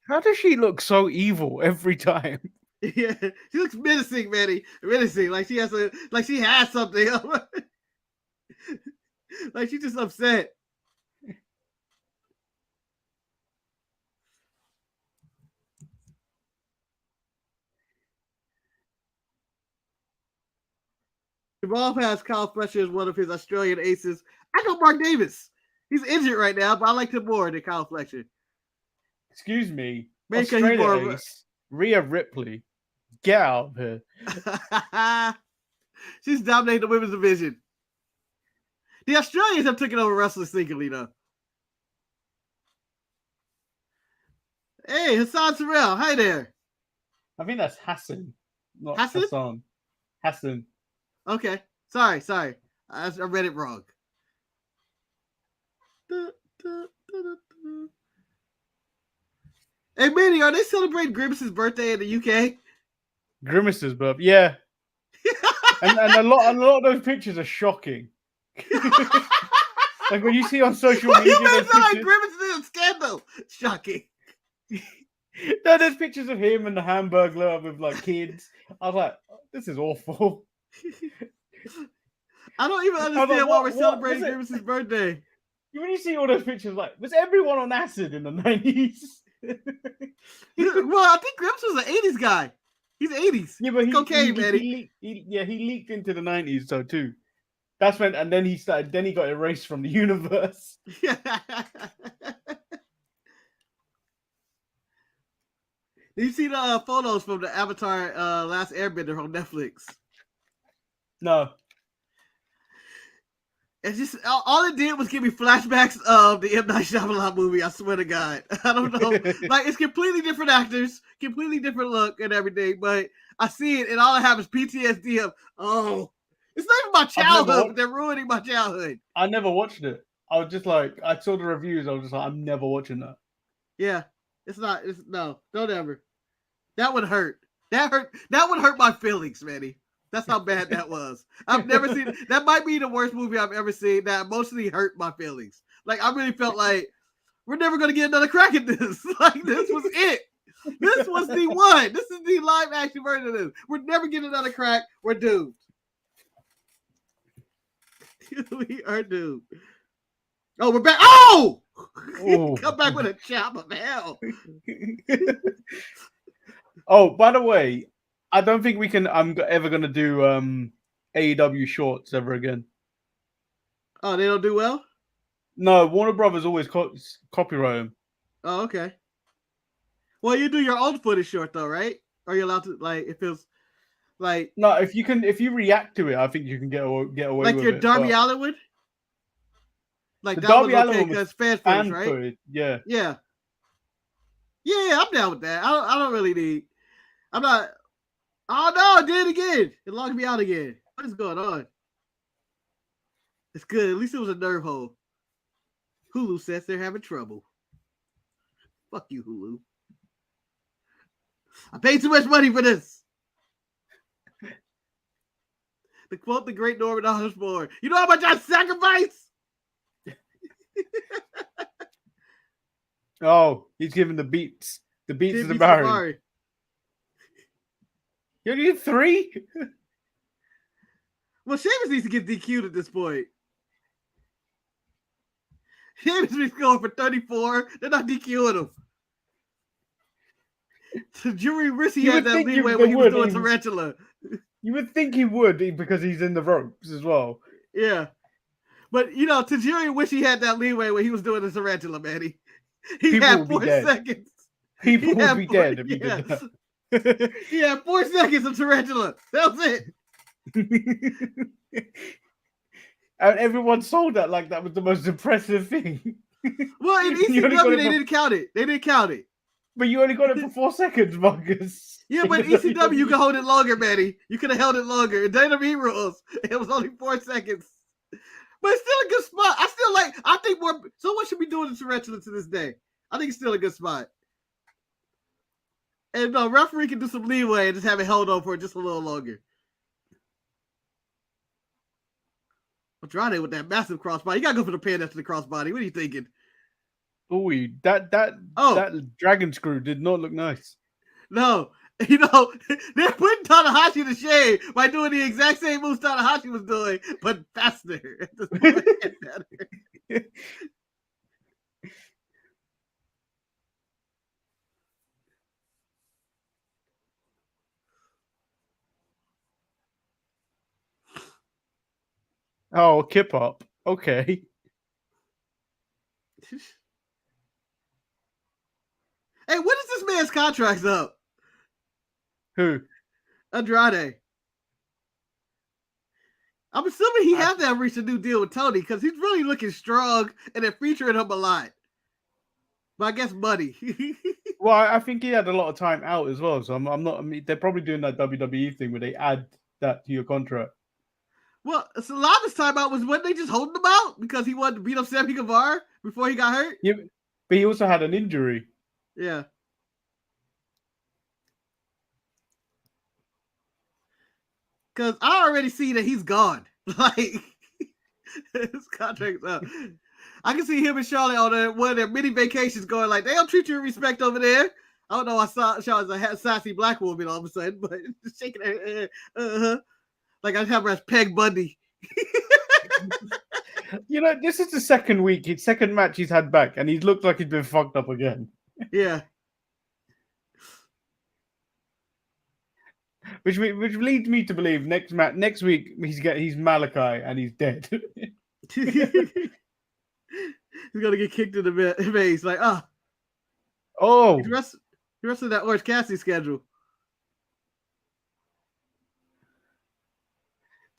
How does she look so evil every time? Yeah, she looks menacing, Manny. Menacing, like she has something. Like she's just upset. Jamal has Kyle Fletcher as one of his Australian aces. I go Mark Davis. He's injured right now, but I like him more than Kyle Fletcher. Excuse me. Maybe Australia ace, Rhea Ripley. Get out of here. She's dominating the women's division. The Australians have taken over wrestling sneakily, though. Hey, Hassan Terrell. Hi there. I think that's Hassan. Not Hassan. Hassan. Okay. Sorry. I read it wrong. Hey, Manny, are they celebrating Grimace's birthday in the UK? Grimace's birthday, yeah. and a lot of those pictures are shocking. Like when you see on social media, you made sound like Grimace is a scandal. Shocking. No, there's pictures of him and the Hamburglar with like kids. I was like, this is awful. I don't even understand why we're celebrating Grimace's birthday. When you see all those pictures, like, was everyone on acid in the 90s? Well, I think Grimace was an 80s guy. He's 80s. Yeah, but cocaine, man. He leaked into the 90s, so too. That's when, and then he got erased from the universe. Did you see the photos from the Avatar Last Airbender on Netflix? No. It's just all it did was give me flashbacks of the M. Night Shyamalan movie. I swear to God, I don't know. Like, it's completely different actors, completely different look and everything. But I see it, and all I have is PTSD of it's not even my childhood. But they're ruining my childhood. I never watched it. I was just like, I saw the reviews. I was just like, I'm never watching that. Yeah, it's not. No, don't ever. That would hurt. That would hurt my feelings, Manny. That's how bad that was. I've never seen that. Might be the worst movie I've ever seen. That emotionally hurt my feelings. Like, I really felt like we're never gonna get another crack at this. Like, this was it. This was the one. This is the live action version of this. We're never getting another crack. We're doomed. We are doomed. Oh, we're back. Oh! Oh. Come back with a chop of hell. Oh, by the way, I don't think we can. I'm ever gonna do AEW shorts ever again. Oh, they don't do well? No, Warner Brothers always copyright them. Oh, okay. Well, you do your own footage short though, right? Are you allowed to like if it's like No, if you react to it, I think you can get away like with your it. Darby but Allin would? Like the that Darby one's Allin okay one was because fan footage, fan right? footage. Yeah. Yeah. Yeah, I'm down with that. I don't really need. I'm not. Oh no, I did it again. It logged me out again. What is going on? It's good. At least it was a nerve hole. Hulu says they're having trouble. Fuck you, Hulu. I paid too much money for this. To quote the great Norman Osborn, you know how much I sacrifice? Oh, he's giving the beats. The beats Did of the beat Barry. Sabari. You only did 3? Well, Sheamus needs to get DQ'd at this point. Sheamus is going for 34. They're not DQing him. The jury wish he You had would that think leeway they when he was would, doing even- Tarantula. You would think he would because he's in the ropes as well. Yeah. But, you know, Tajiri wish he had that leeway when he was doing the Tarantula, man. He People had would be 4 dead. seconds. People had would be 4 dead if he did that. He had 4 seconds of Tarantula. That was it. And everyone sold that like that was the most impressive thing. Well, in You only got ECW, it they for- didn't count it. They didn't count it. But you only got it for 4 seconds, Marcus. Yeah, but in ECW, you can hold it longer, Manny. You could have held it longer. In WWE rules, it was only 4 seconds. But it's still a good spot. I think someone should be doing the Tarantula to this day. I think it's still a good spot. And the referee can do some leeway and just have it held on for just a little longer. Andrade with that massive crossbody. You gotta go for the pin after the crossbody. What are you thinking? Ooh, that dragon screw did not look nice. No. You know, they're putting Tanahashi to shame by doing the exact same moves Tanahashi was doing, but faster. Oh, kip up. Okay. Hey, when is this man's contract up? Who? Andrade. I'm assuming he had to have reached a new deal with Tony because he's really looking strong and they're featuring him a lot. But I guess money. Well, I think he had a lot of time out as well. So I'm not. I mean, they're probably doing that WWE thing where they add that to your contract. Well, so a lot of his time out was when they just holding him out because he wanted to beat up Sammy Guevara before he got hurt. Yeah, but he also had an injury. Yeah. Because I already see that he's gone. Like, his contract's up. I can see him and Charlotte on one of their mini vacations going like, they don't treat you with respect over there. I don't know why Charlotte's a sassy black woman all of a sudden, but just shaking her head. Like I'd have her as Peg Bundy. You know, this is the second match he's had back, and he's looked like he's been fucked up again. Yeah. Which leads me to believe next week he's Malachi and he's dead. He's gonna get kicked in the face. Like, Oh, he wrestled that Orange Cassidy schedule.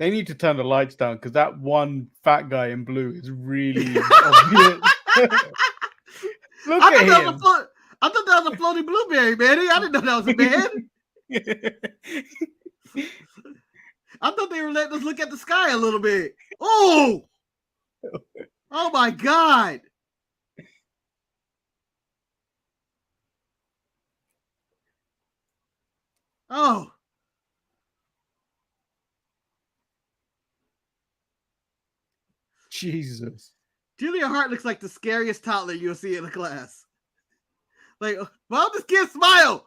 they need to turn the lights down because that one fat guy in blue is really obvious. Look at him. I thought that was a floating blueberry, Manny. I didn't know that was a man. I thought they were letting us look at the sky a little bit. Oh! Oh my God! Oh! Jesus. Julia Hart looks like the scariest toddler you'll see in a class. Like, why don't this kid smile?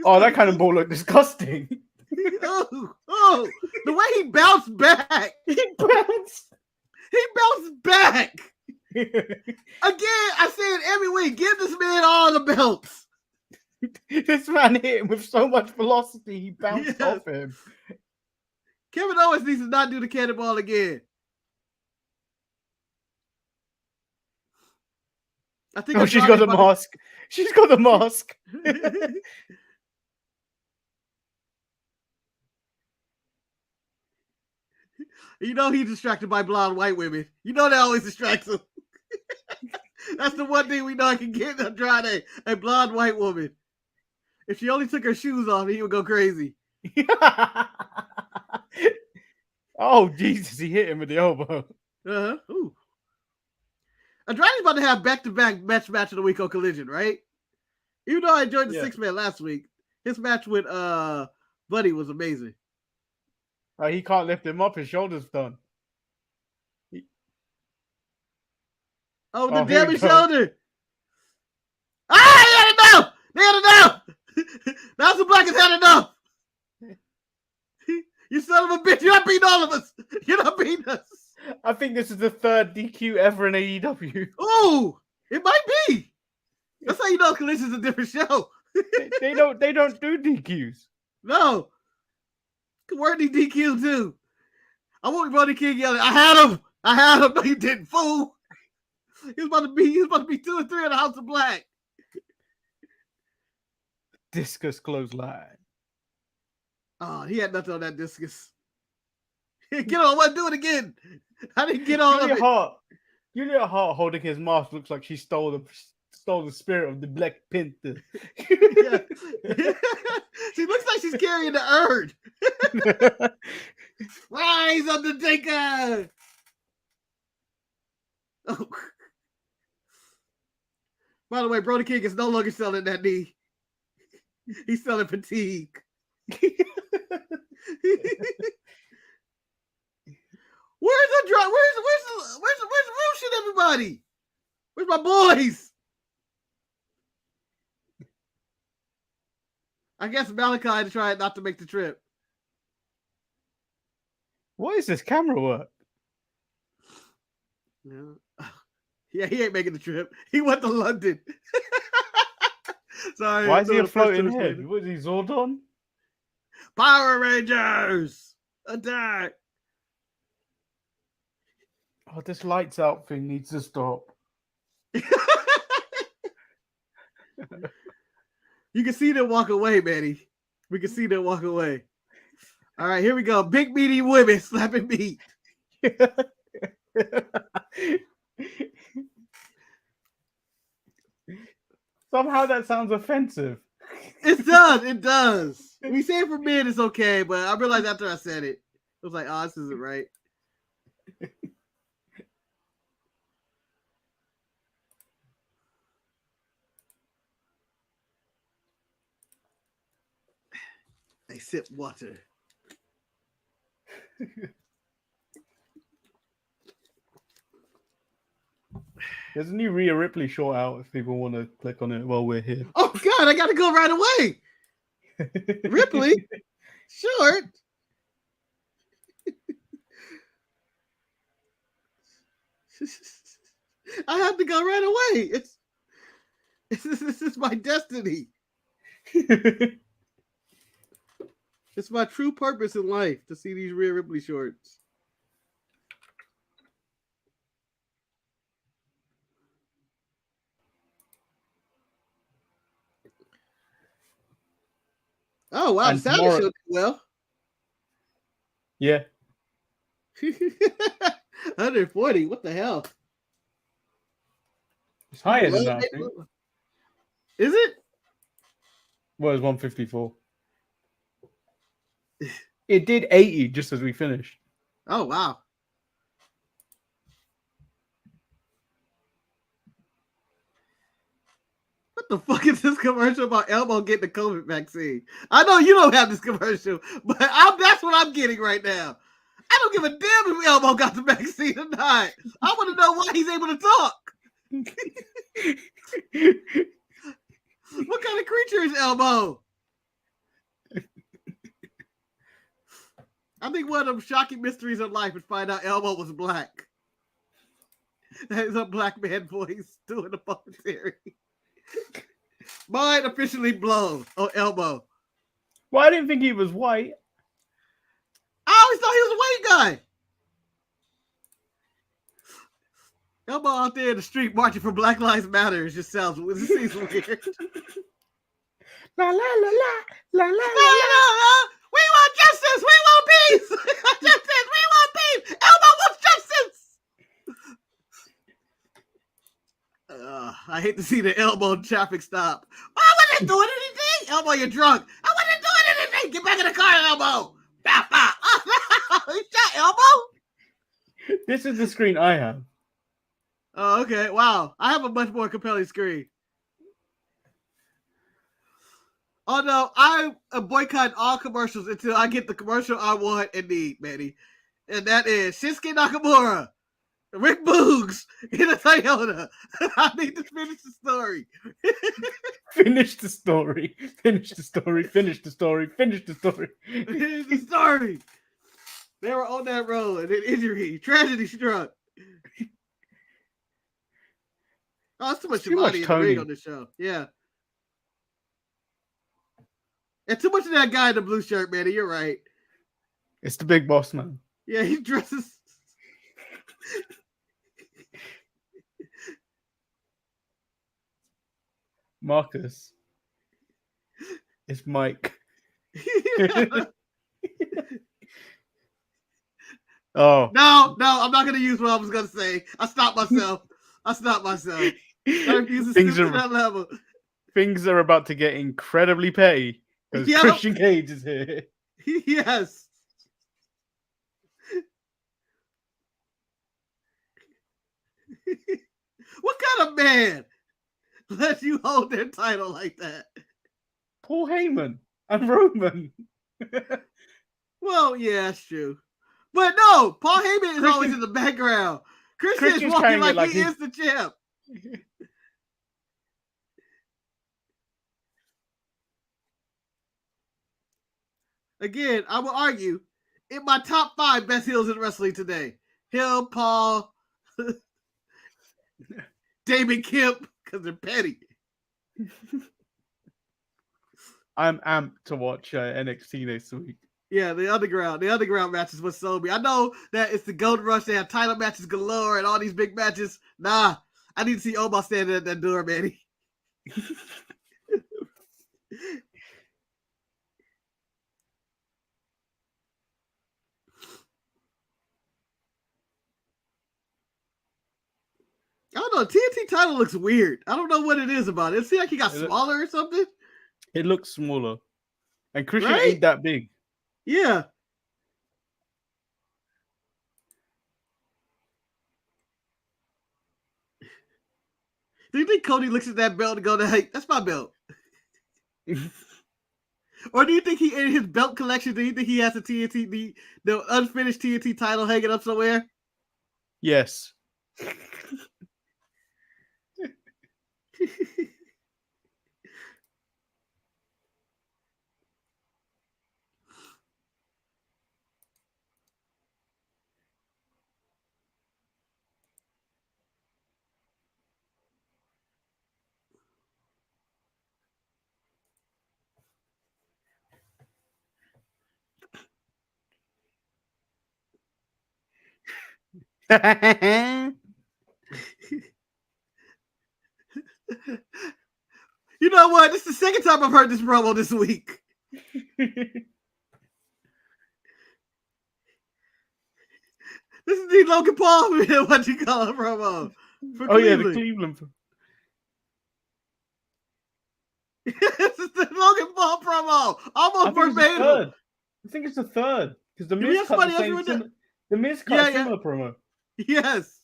Oh, that kind of ball looked disgusting. Oh, the way he bounced back. He bounced. He bounced back. I say it every week. Give this man all the belts. This man hit him with so much velocity, he bounced Yes. off him. Kevin Owens needs to not do the cannonball again. I think. Oh, she's got the mask. She's got the mask. You know he's distracted by blonde white women. You know that always distracts him. That's the one thing we know I can get in Andrade, a blonde white woman. If she only took her shoes off, he would go crazy. Oh, Jesus, he hit him with the elbow. Ooh. Andrade's about to have back-to-back match of the week on Collision, right? Even though I enjoyed the 6-man last week, his match with Buddy was amazing. He can't lift him up. His shoulder's done. The damage shoulder. Ah, he had enough. They had enough. Now the Black has had enough. You son of a bitch. You're not beating all of us. You're not beating us. I think this is the third DQ ever in AEW. Oh, it might be. That's how you know Collision's a different show. They don't do DQs. No. Worthy DQ too. I want Brody King yelling, I had him. No, you didn't, fool. He was about to be 2 and 3 in the House of Black. Discus clothesline. Oh, he had nothing on that discus. Get on, what? Do it again. I didn't get on it. Julia Hart holding his mask looks like she stole the spirit of the Black Panther. She looks like she's carrying the urn. Rise, Undertaker! Oh. By the way, Brody King is no longer selling that knee. He's selling fatigue. Where's the drop? Where's Roosh and everybody? Where's my boys? I guess Malachi tried not to make the trip. What is this camera work? Yeah, he ain't making the trip. He went to London. Sorry. Why is he a floating head? What is he, Zordon? Power Rangers! Attack! Oh, this lights out thing needs to stop. You can see them walk away, Manny. We can see them walk away. All right, here we go. Big meaty women slapping meat. Somehow that sounds offensive. It does. It does. We say it for men, it's okay, but I realized after I said it, I was like, oh, this isn't right. I sip water. There's a new Rhea Ripley short out if people want to click on it while we're here. Oh, God, I got to go right away. Ripley? Short? I have to go right away. This is my destiny. It's my true purpose in life to see these Rhea Ripley shorts. Oh, wow. Saturday show did well. Yeah. 140. What the hell? It's higher than that, I think. Is it? Well, it's 154. It did 80 just as we finished. Oh, wow. What the fuck is this commercial about Elmo getting the COVID vaccine? I know you don't have this commercial, but that's what I'm getting right now. I don't give a damn if Elmo got the vaccine or not. I want to know why he's able to talk. What kind of creature is Elmo? I think one of them shocking mysteries of life is find out Elmo was black. That is a black man voice doing the commentary. Mind officially blown on Elbow. Well, I didn't think he was white. I always thought he was a white guy. Elbow out there in the street marching for Black Lives Matter just sounds. This seems weird. La la la la la la No, la. no, no. We want justice. We want peace. We want justice. We want peace. Elbow wants justice. I hate to see the Elbow traffic stop. I wasn't doing anything. Elbow, you're drunk. I wasn't doing anything. Get back in the car, Elbow. Bop, bop. You shot Elbow? This is the screen I have. Oh, okay. Wow. I have a much more compelling screen. Oh no, I boycott all commercials until I get the commercial I want and need, Manny. And that is Shinsuke Nakamura, Rick Boogs in a Toyota. I need to finish the story. Finish the story. Finish the story. Finish the story. Finish the story. Finish the story. They were on that road and then injury, tragedy struck. Oh, it's too much Shivani in the ring on this show. Yeah. And too much of that guy in the blue shirt, Manny. You're right. It's the big boss man. Yeah, he dresses. Marcus. It's Mike. Oh. No, I'm not going to use what I was going to say. I stopped myself. I refuse to stoop to that level. Things are about to get incredibly petty because Christian Cage is here. Yes. What kind of man let you hold their title like that? Paul Heyman and Roman. Well, yeah, that's true. But no, Paul Heyman is always in the background. Christian's walking like he is the champ. Again, I will argue in my top 5 best heels in wrestling today. Hill, Paul, Damon Kemp, because they're petty. I'm amped to watch NXT next week. Yeah, the underground matches what sold me. I know that it's the Gold Rush. They have title matches galore and all these big matches. Nah, I need to see Omar standing at that door, Manny. I don't know. TNT title looks weird. I don't know what it is about it. It seems like he got smaller or something. It looks smaller. And Christian ain't that big. Yeah. Do you think Cody looks at that belt and go, hey, that's my belt? Or do you think he, in his belt collection, do you think he has the TNT, the unfinished TNT title hanging up somewhere? Yes. You know what? This is the second time I've heard this promo this week. This is the Logan Paul, what you call a promo. For Cleveland. Yeah, the Cleveland. This is the Logan Paul promo. Almost verbatim. I think it's the third. Because the Miz cut the same. The Miz cut a similar promo. Yes.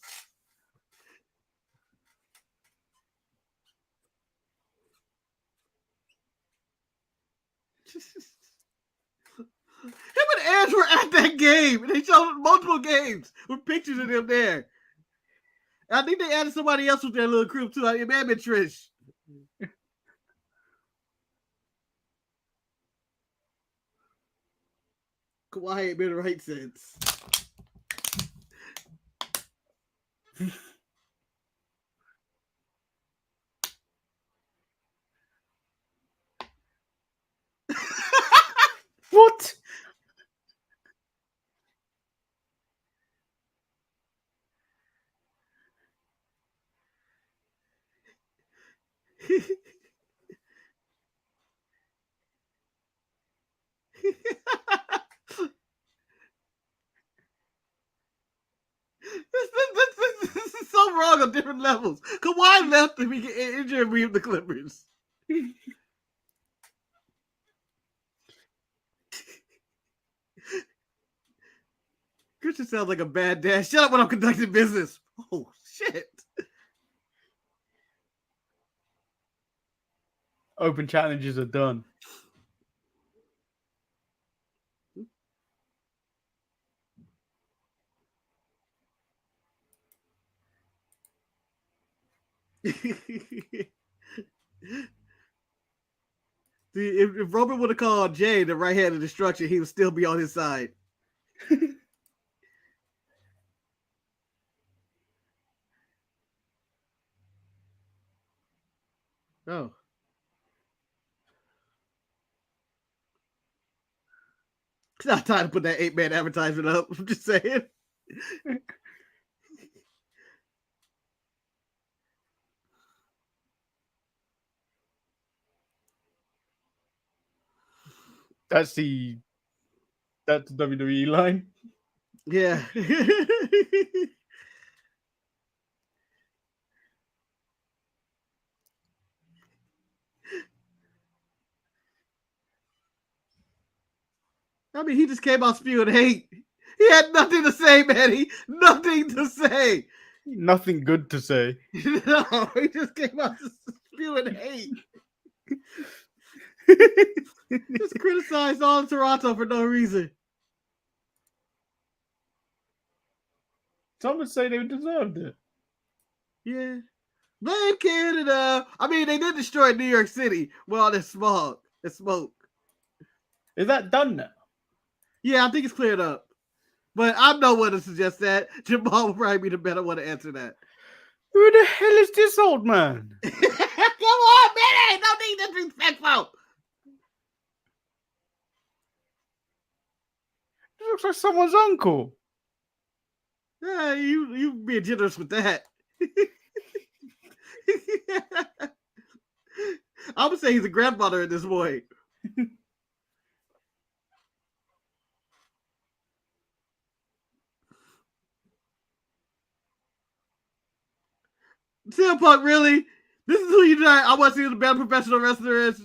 Him and Edge were at that game, and they showed multiple games with pictures of them there. And I think they added somebody else with their little crew too. It may have been Trish. Kawhi ain't been right since. This is so wrong on different levels. Kawhi left and we get injured and leave the Clippers. Christian sounds like a bad dad. Shut up when I'm conducting business. Oh, shit. Open challenges are done. See, if Roman would have called Jay the right hand of destruction, he would still be on his side. Oh. It's not time to put that 8-man advertisement up. I'm just saying. That's the WWE line. Yeah. I mean, he just came out spewing hate. He had nothing to say, Manny. Nothing to say. Nothing good to say. No, he just came out spewing hate. Just criticized all of Toronto for no reason. Some would say they deserved it. Yeah. Blame Canada. I mean, they did destroy New York City with all this smog and smoke. Is that done now? Yeah, I think it's cleared up. But I'm no one to suggest that. Jamal will probably be the better one to answer that. Who the hell is this old man? Come on, Manny! Don't be disrespectful. He looks like someone's uncle. Yeah, you being generous with that. I would say he's a grandfather at this point. CM Punk, really? This is who you try. I want to see who the better professional wrestler is.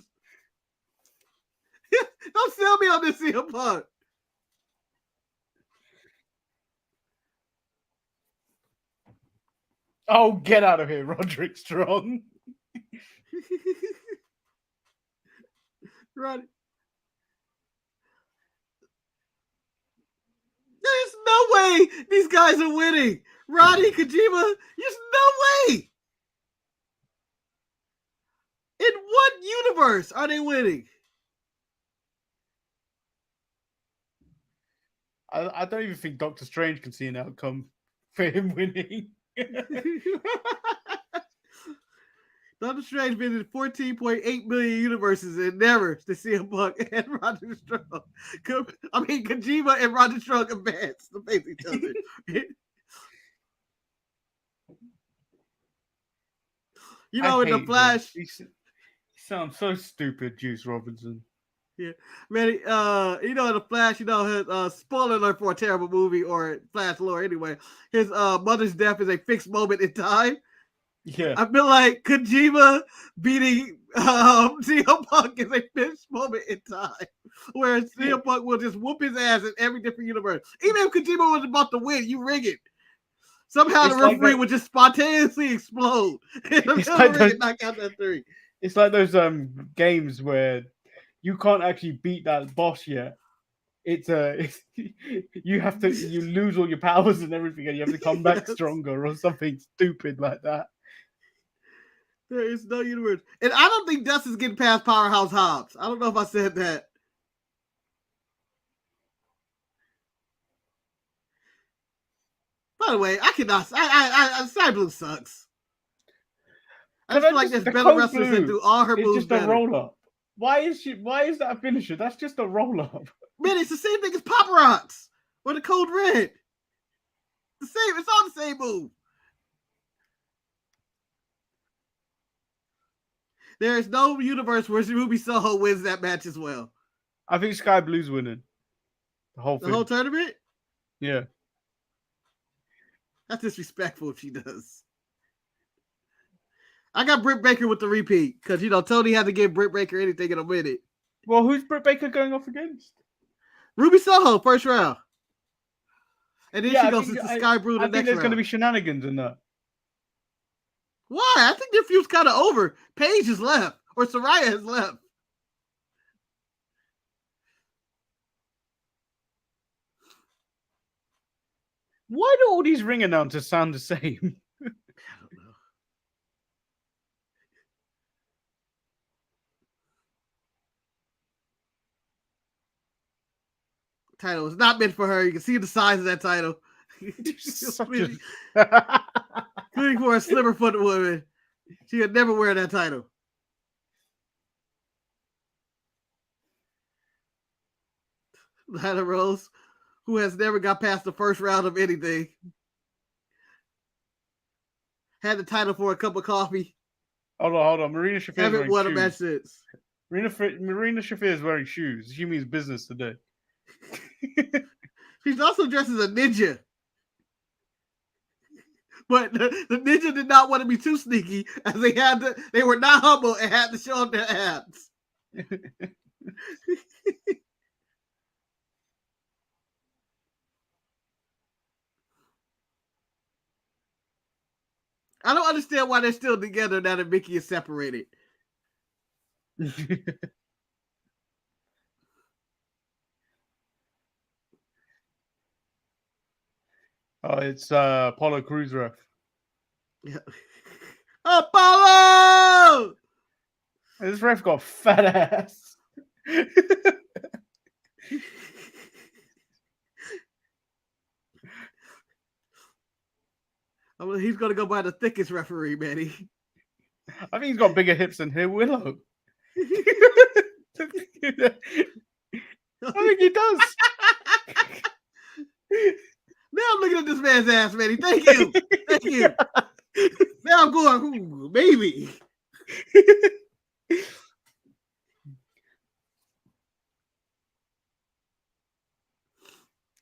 Don't sell me on this CM Punk. Oh, get out of here, Roderick Strong. Roddy. There's no way these guys are winning. Roddy, Kojima, there's no way. In what universe are they winning? I don't even think Doctor Strange can see an outcome for him winning. Doctor Strange been in 14.8 million universes and never to see a Punk and Roger Strong. I mean, Kojima and Roger Strong advance to face each other. You know, in the Flash. He sounds so stupid, Juice Robinson. Yeah, man. You know, in the Flash, you know, his spoiler alert for a terrible movie or Flash lore anyway. His mother's death is a fixed moment in time. Yeah, I feel like Kojima beating CM Punk is a fixed moment in time, where CM Punk will just whoop his ass in every different universe. Even if Kojima was about to win, you rig it. Somehow the referee would just spontaneously explode. It's like those, knock out that 3. It's like those games where you can't actually beat that boss yet. It's you lose all your powers and everything, and you have to come back stronger or something stupid like that. There is no universe, and I don't think Dustin's getting past Powerhouse Hobbs. I don't know if I said that. By the way, I cannot. Sky Blue sucks. I just feel like there's better wrestlers that do all her moves just better. A roll up. Why is that a finisher? That's just a roll up. Man, it's the same thing as Pop Rocks or the Code Red. The same. It's all the same move. There is no universe where Ruby Soho wins that match as well. I think Sky Blue's winning the whole The thing. whole tournament? Yeah. That's disrespectful if she does. I got Britt Baker with the repeat because Tony had to give Britt Baker anything in a minute. Well, who's Britt Baker going off against? Ruby Soho, first round. And then Yeah, she goes into Sky Blue the I next think there's going to round. be shenanigans in that. Why? I think their feud's kind of over. Paige has left, or Saraya has left. Why do all these ring announcers sound the same? I don't know. Title was not meant for her. You can see the size of that title. Including for a slimmer footed woman. She would never wear that title. Lana Rose, who has never got past the first round of anything. Had the title for a cup of coffee. Hold on. Marina Shafir is Haven't wearing won a match shoes. since. Marina Shafir is wearing shoes. She means business today. She's also dressed as a ninja. But the ninja did not want to be too sneaky, as they were not humble and had to show up their abs. I don't understand why they're still together now that Mickey is separated. Oh, it's Apollo Crews ref. Yeah. Apollo! This ref got fat ass. He's going to go by the thickest referee, Manny. I think he's got bigger hips than Willow. I think he does. Now I'm looking at this man's ass, Manny. Thank you. Thank you. Now I'm going, ooh, maybe.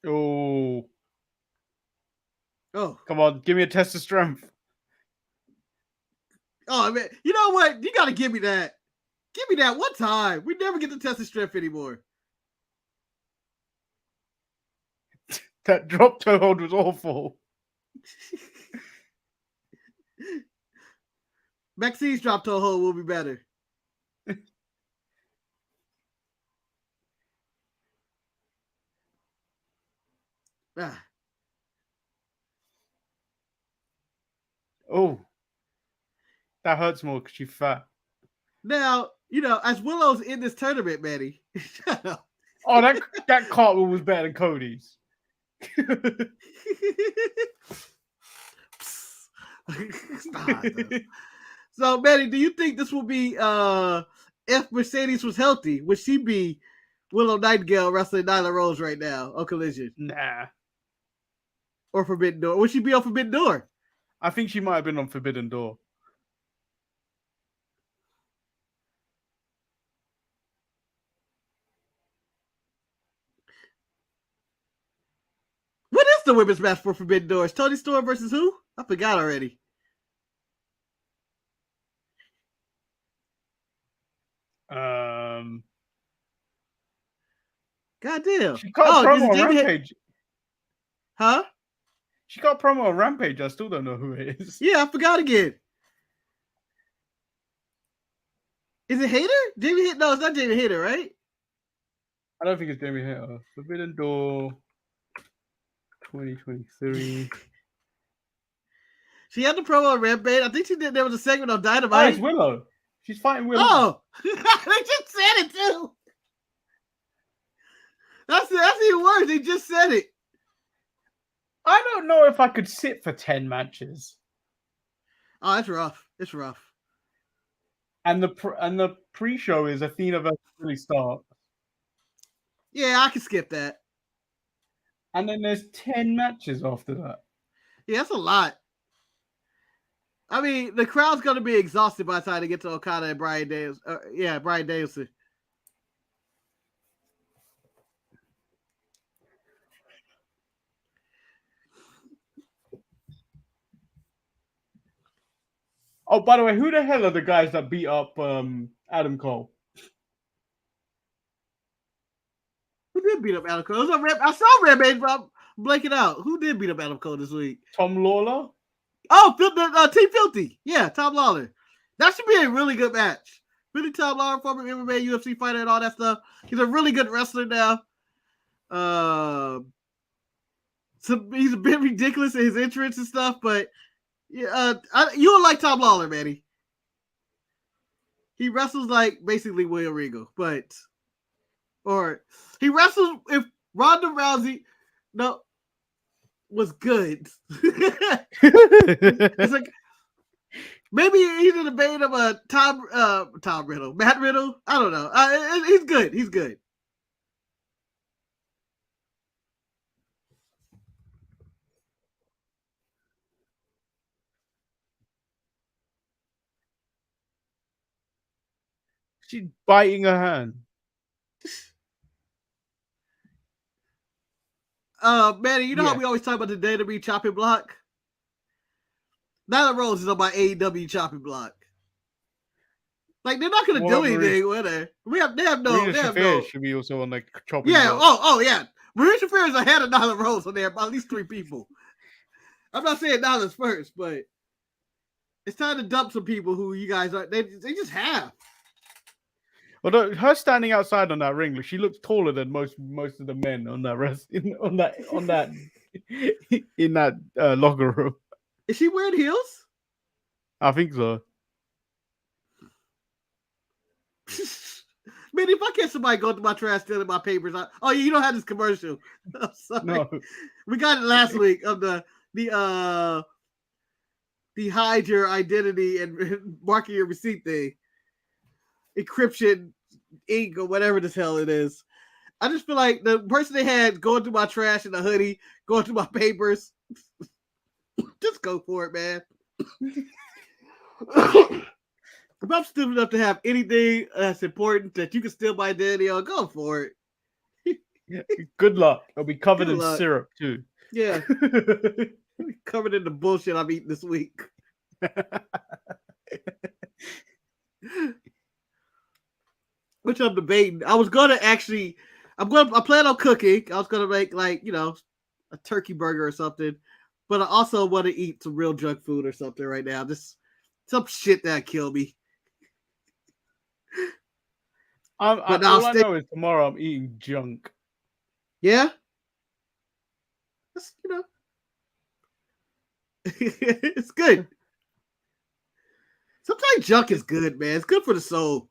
Oh. Oh. Come on, give me a test of strength. Oh, man. You know what? You got to give me that. Give me that one time. We never get to test the strength anymore. That drop toe hold was awful. Maxine's drop toe hold will be better. Oh. That hurts more because you're fat. Now, as Willow's in this tournament, Manny. Shut up. Oh, that cartwheel was better than Cody's. Stop. So, Manny, do you think this will be if Mercedes was healthy? Would she be Willow Nightingale wrestling Nyla Rose right now on Collision? Nah. Or Forbidden Door? Would she be on Forbidden Door? I think she might have been on Forbidden Door. What is the women's match for Forbidden Doors? Toni Storm versus who? I forgot already. Goddamn. She got a promo on Jamie Rampage. Huh? She got a promo on Rampage. I still don't know who it is. Yeah, I forgot again. Is it Hayter? Jamie Hayter? No, it's not Jamie Hayter, right? I don't think it's Jamie Hayter. Forbidden Door 2023. She had the promo on Rampage. I think she did. There was a segment on Dynamite. Oh, it's Willow. She's fighting Willow. Oh, they just said it too. That's even worse. They just said it. I don't know if I could sit for 10 matches. Oh, it's rough. It's rough. And the pre-show is Athena versus Billy Stark. Yeah, I can skip that. And then there's 10 matches after that. Yeah, that's a lot. I mean, the crowd's gonna be exhausted by the time they get to Okada and Bryan Danielson. Bryan Danielson. Oh, by the way, who the hell are the guys that beat up Adam Cole? Who did beat up Adam Cole? I saw Rampage, but I'm blanking out. Who did beat up Adam Cole this week? Tom Lawler? Oh, Team Filthy. Yeah, Tom Lawler. That should be a really good match. Really, Tom Lawler, former MMA, UFC fighter, and all that stuff. He's a really good wrestler now. So he's a bit ridiculous in his entrance and stuff, but yeah, you would like Tom Lawler, Manny. He wrestles like basically William Regal, or he wrestles if Ronda Rousey was good. It's like maybe he's in the vein of a Tom Riddle, Matt Riddle. I don't know. He's good. He's good. She's biting her hand. Manny, you know how we always talk about the WWE chopping block? Nyla Rose is on my AEW chopping block. Like they're not gonna do anything with her. They have no. Should be also on the chopping block. Oh yeah. Marisha Fair is ahead of Nyla Rose on there by at least 3 people. I'm not saying Nyla's first, but it's time to dump some people who you guys are. They just have. Although her standing outside on that ring, she looks taller than most of the men on that in that locker room. Is she wearing heels? I think so. Man, if I catch somebody going through my trash stealing my papers, you don't have this commercial. I'm sorry. No. We got it last week of the hide your identity and marking your receipt thing. Encryption ink or whatever the hell it is. I just feel like the person they had going through my trash in a hoodie, going through my papers. Just go for it, man. If I'm stupid enough to have anything that's important that you can steal my identity on, go for it. Good luck. It'll be covered in syrup too. Yeah. Covered in the bullshit I'm eating this week. Which I'm debating. I plan on cooking. I was gonna make a turkey burger or something, but I also want to eat some real junk food or something right now. Just some shit that kill me. All I know is tomorrow I'm eating junk. Yeah? That's, it's good. Sometimes junk is good, man. It's good for the soul.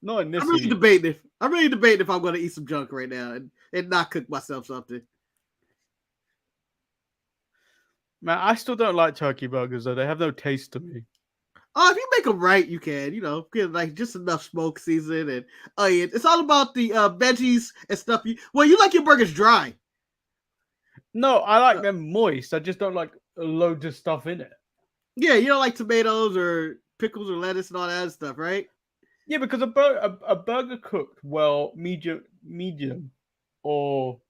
No, in this I'm really debating if I'm going to eat some junk right now and not cook myself something. Man, I still don't like turkey burgers, though. They have no taste to me. Oh, if you make them right, you can, get like just enough smoke season and it's all about the veggies and stuff. You like your burgers dry. No, I like them moist. I just don't like loads of stuff in it. Yeah, you don't like tomatoes or pickles or lettuce and all that stuff, right? Yeah, because a burger cooked well, medium or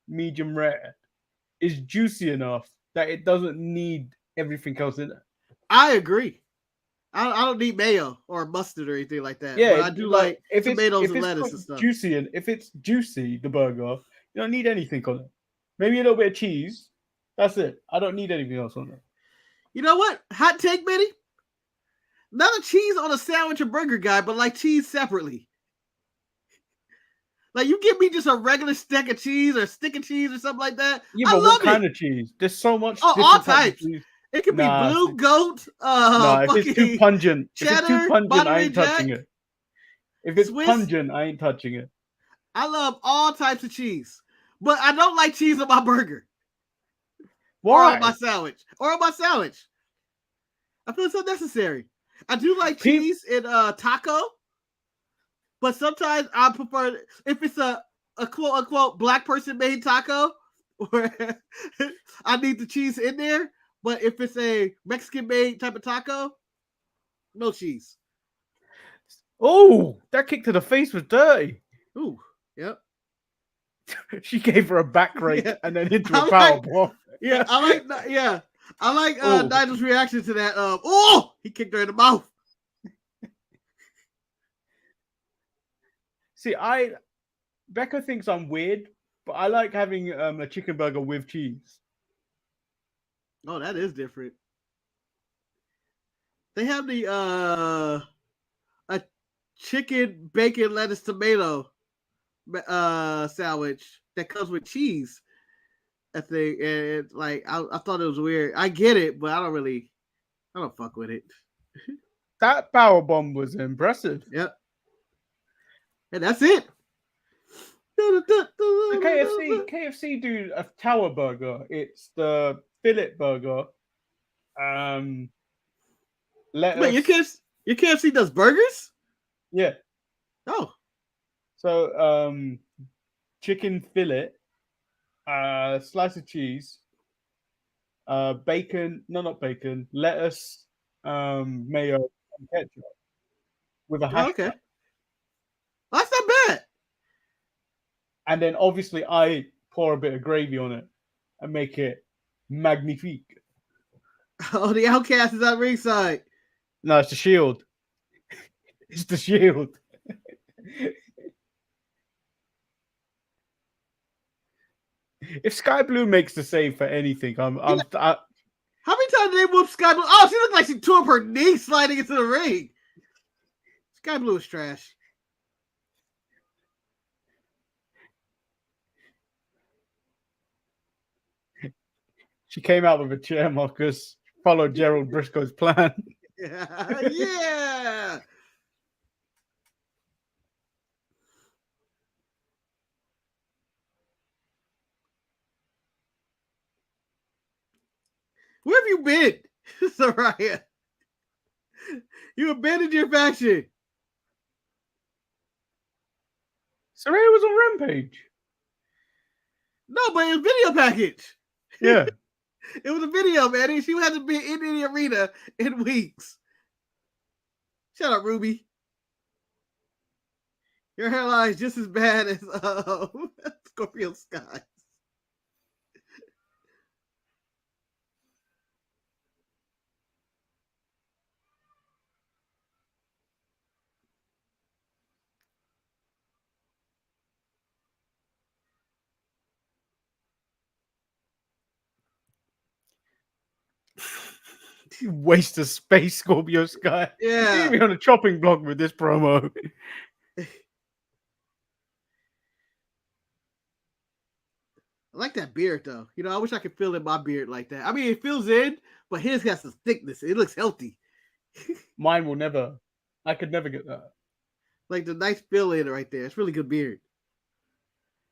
medium rare, is juicy enough that it doesn't need everything else in it. I agree. I don't need mayo or mustard or anything like that. Yeah, but I do like tomatoes and lettuce and stuff. Juicy, and if it's juicy, the burger, you don't need anything on it. Maybe a little bit of cheese. That's it. I don't need anything else on it. You know what? Hot take, Manny? Not a cheese on a sandwich or burger guy, but like cheese separately. Like you give me just a regular stick of cheese or stick of cheese or something like that. Yeah, but what kind of cheese? There's so much. All types. It can be blue goat. If it's too pungent, cheddar, I ain't touching it. If it's pungent, I ain't touching it. I love all types of cheese, but I don't like cheese on my burger. Why? Or on my sandwich. I feel it's unnecessary. I do like cheese in taco, but sometimes I prefer if it's a quote unquote black person made taco, where I need the cheese in there. But if it's a Mexican made type of taco, no cheese. Oh, that kick to the face was dirty. Ooh, yep. She gave her a back rake Yeah. and then into a I power like, bomb. yeah, I like, yeah, I like Oh, Nigel's reaction to that. Oh, he kicked her in the mouth. see, Becca thinks I'm weird, but I like having a chicken burger with cheese. Oh, that is different. They have the a chicken bacon lettuce tomato sandwich that comes with cheese. I think, and like I thought it was weird. I get it, but I don't fuck with it. That power bomb was impressive. Yep, and that's it. The KFC do a tower burger. It's the fillet burger. Um, Wait, lettuce. your KFC does burgers? Yeah. Oh, So chicken fillet, slice of cheese, bacon. No, not bacon. Lettuce, mayo, and ketchup with a hash okay. brown. That's not bad. And then obviously I pour a bit of gravy on it and make it magnifique. Oh, the outcast is on ringside. No, it's the Shield. It's the Shield. If Sky Blue makes the save for anything, How many times did they whoop Sky Blue? Oh, she looked like she tore up her knee sliding into the ring. Sky Blue is trash. she came out with a chair, Marcus. Followed Gerald Briscoe's plan. Yeah. Where have you been, Soraya? You abandoned your faction. Saraya was on Rampage. No, but it was video package. Yeah. It was a video, Manny. She hasn't been in the arena in weeks. Shut up, Ruby. Your hairline is just as bad as Scorpio Sky. Waste of space, Scorpio Sky. Yeah. You're gonna be on a chopping block with this promo. I like that beard though. You know, I wish I could fill in my beard like that. I mean, it fills in, but his got some thickness. It looks healthy. Mine will never. I could never get that. Like the nice fill in right there. It's really good beard.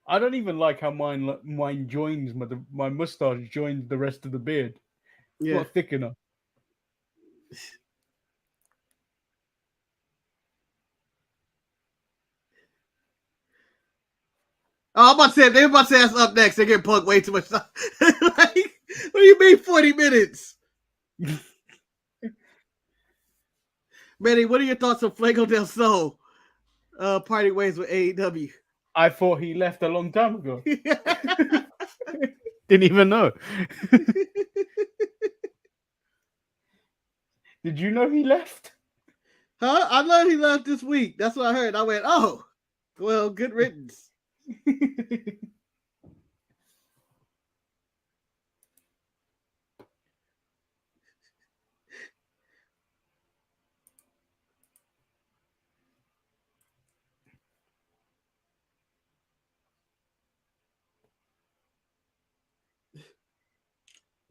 I don't even like how mine joins my mustache joins the rest of the beard. Yeah. Not thick enough. Oh, I'm about to say they're about to say us up next. They're getting plugged way too much time. Like, what do you mean 40 minutes? Manny, what are your thoughts on Fuego del Sol parting ways with AEW? I thought he left a long time ago. Didn't even know. Did you know he left? Huh? I learned he left this week. That's what I heard. I went, oh, well, good riddance.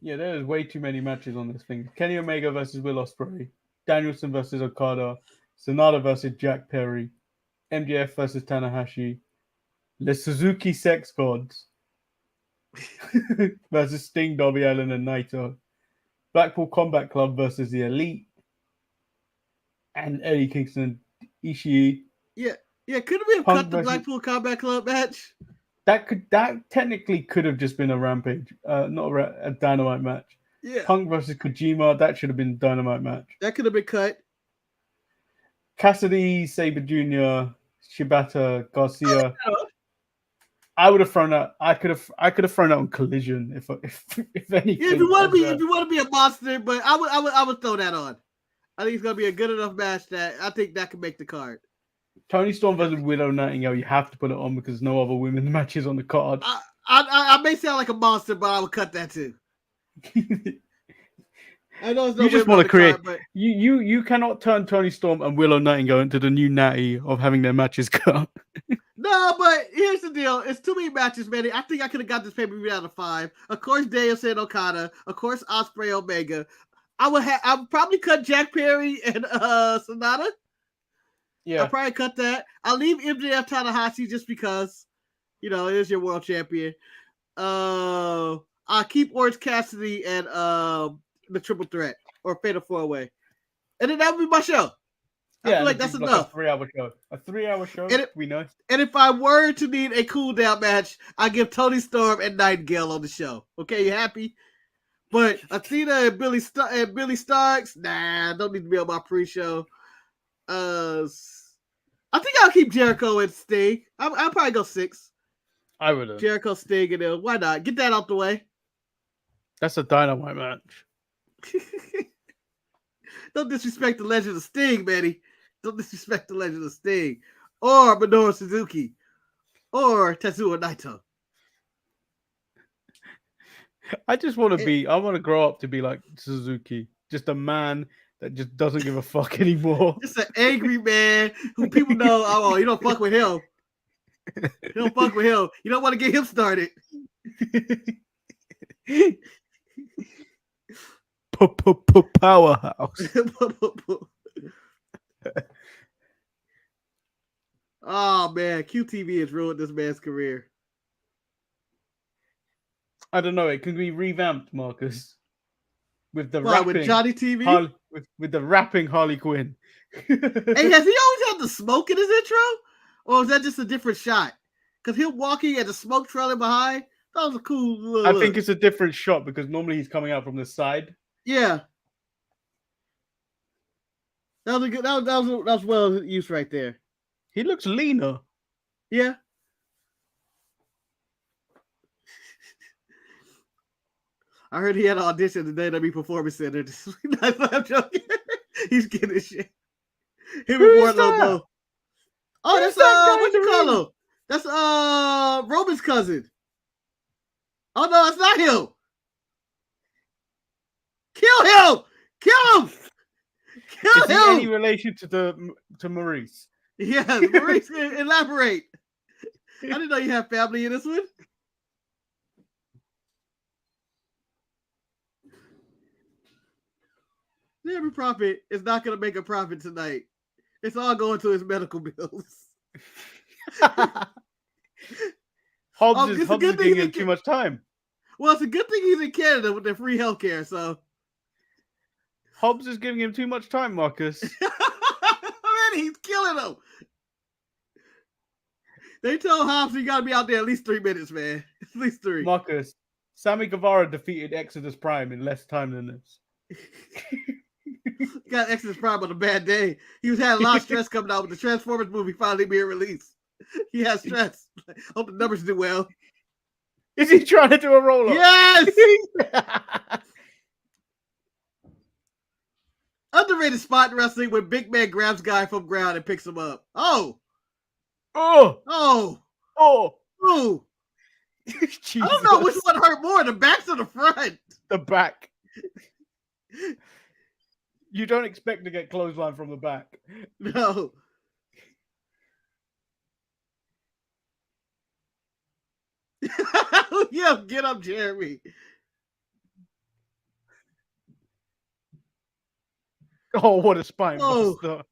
Yeah, there's way too many matches on this thing. Kenny Omega versus Will Ospreay, Danielson versus Okada, Sonata versus Jack Perry, MJF versus Tanahashi, the Suzuki Sex Gods versus Sting, Darby Allin, and Naito, Blackpool Combat Club versus the Elite, and Eddie Kingston, Ishii. Yeah. Couldn't we have cut the Blackpool Combat Club match? That technically could have just been a Rampage, not a Dynamite match. Yeah, Punk versus Kojima, that should have been a Dynamite match. that could have been cut. Cassidy, Sabre Jr., Shibata, Garcia. I would have thrown that. I could have thrown that on Collision if anything. Yeah, if you want to be a monster, but I would throw that on. I think it's gonna be a good enough match that I think that could make the card. Tony Storm versus Widow Nightingale, you have to put it on because no other women's matches on the card. I may sound like a monster, but I would cut that too. I know it's no you just want to create. Card, but you cannot turn Tony Storm and Willow Nightingale into the new Natty of having their matches cut. No, but here's the deal. It's too many matches, Manny. I think I could have got this pay-per-view out of 5. Of course, Danielson Okada. Of course, Ospreay Omega. I would probably cut Jack Perry and Sonata. Yeah. I'll probably cut that. I'll leave MJF Tanahashi just because, it is your world champion. I'll keep Orange Cassidy and the Triple Threat or Fatal 4-Way. And then that would be my show. I feel like that's enough. A 3-hour show. A 3-hour show, we know. And if I were to need a cool-down match, I give Tony Storm and Nightingale on the show. Okay, you happy? But Athena and Billy Starks, nah, don't need to be on my pre-show. I think I'll keep Jericho and Sting. I'll probably go 6. I would. Jericho, Sting, and why not? Get that out the way. That's a Dynamite match. Don't disrespect the legend of Sting, Manny. Don't disrespect the legend of Sting. Or Minoru Suzuki. Or Tetsuya Naito. I just want to I want to grow up to be like Suzuki. Just a man that just doesn't give a fuck anymore. Just an angry man who people know, oh, you don't fuck with him. You don't fuck with him. You don't want to get him started. Powerhouse. Oh man, QTV has ruined this man's career. I don't know. It can be revamped, Marcus, with the rapping with Johnny TV, with the rapping Harley Quinn. Hey, has he always had the smoke in his intro, or is that just a different shot? Because him walking and the smoke trailing behind, that was a cool look. I think it's a different shot because normally he's coming out from the side. Yeah, that was a good. That was well used right there. He looks leaner. Yeah. I heard he had an audition at the WWE Performance Center. I'm joking. He's getting shit. Him and Wardlow. Oh, that's what you call him? That's Roman's cousin. Oh no, it's not him. Kill him! Kill him! Kill him! Is he any relation to Maurice? Yes, Maurice, elaborate. I didn't know you have family in this one. Every Prophet is not going to make a profit tonight. It's all going to his medical bills. Hobbs is giving him too much time. Well, it's a good thing he's in Canada with their free healthcare, so. Hobbs is giving him too much time, Marcus. Man, he's killing him. They told Hobbs he got to be out there at least 3 minutes, man. At least 3. Marcus, Sammy Guevara defeated Exodus Prime in less time than this. Got Exodus Prime on a bad day. He was having a lot of stress coming out with the Transformers movie finally being released. He has stress. Hope the numbers do well. Is he trying to do a roll-up? Yes! Underrated spot wrestling when Big Man grabs guy from ground and picks him up. Oh! Oh! Oh! Oh! Oh! I don't know which one hurt more, the back or the front. The back. You don't expect to get clothesline from the back. No. Yeah, get up, Jeremy. Oh, what a spine buster.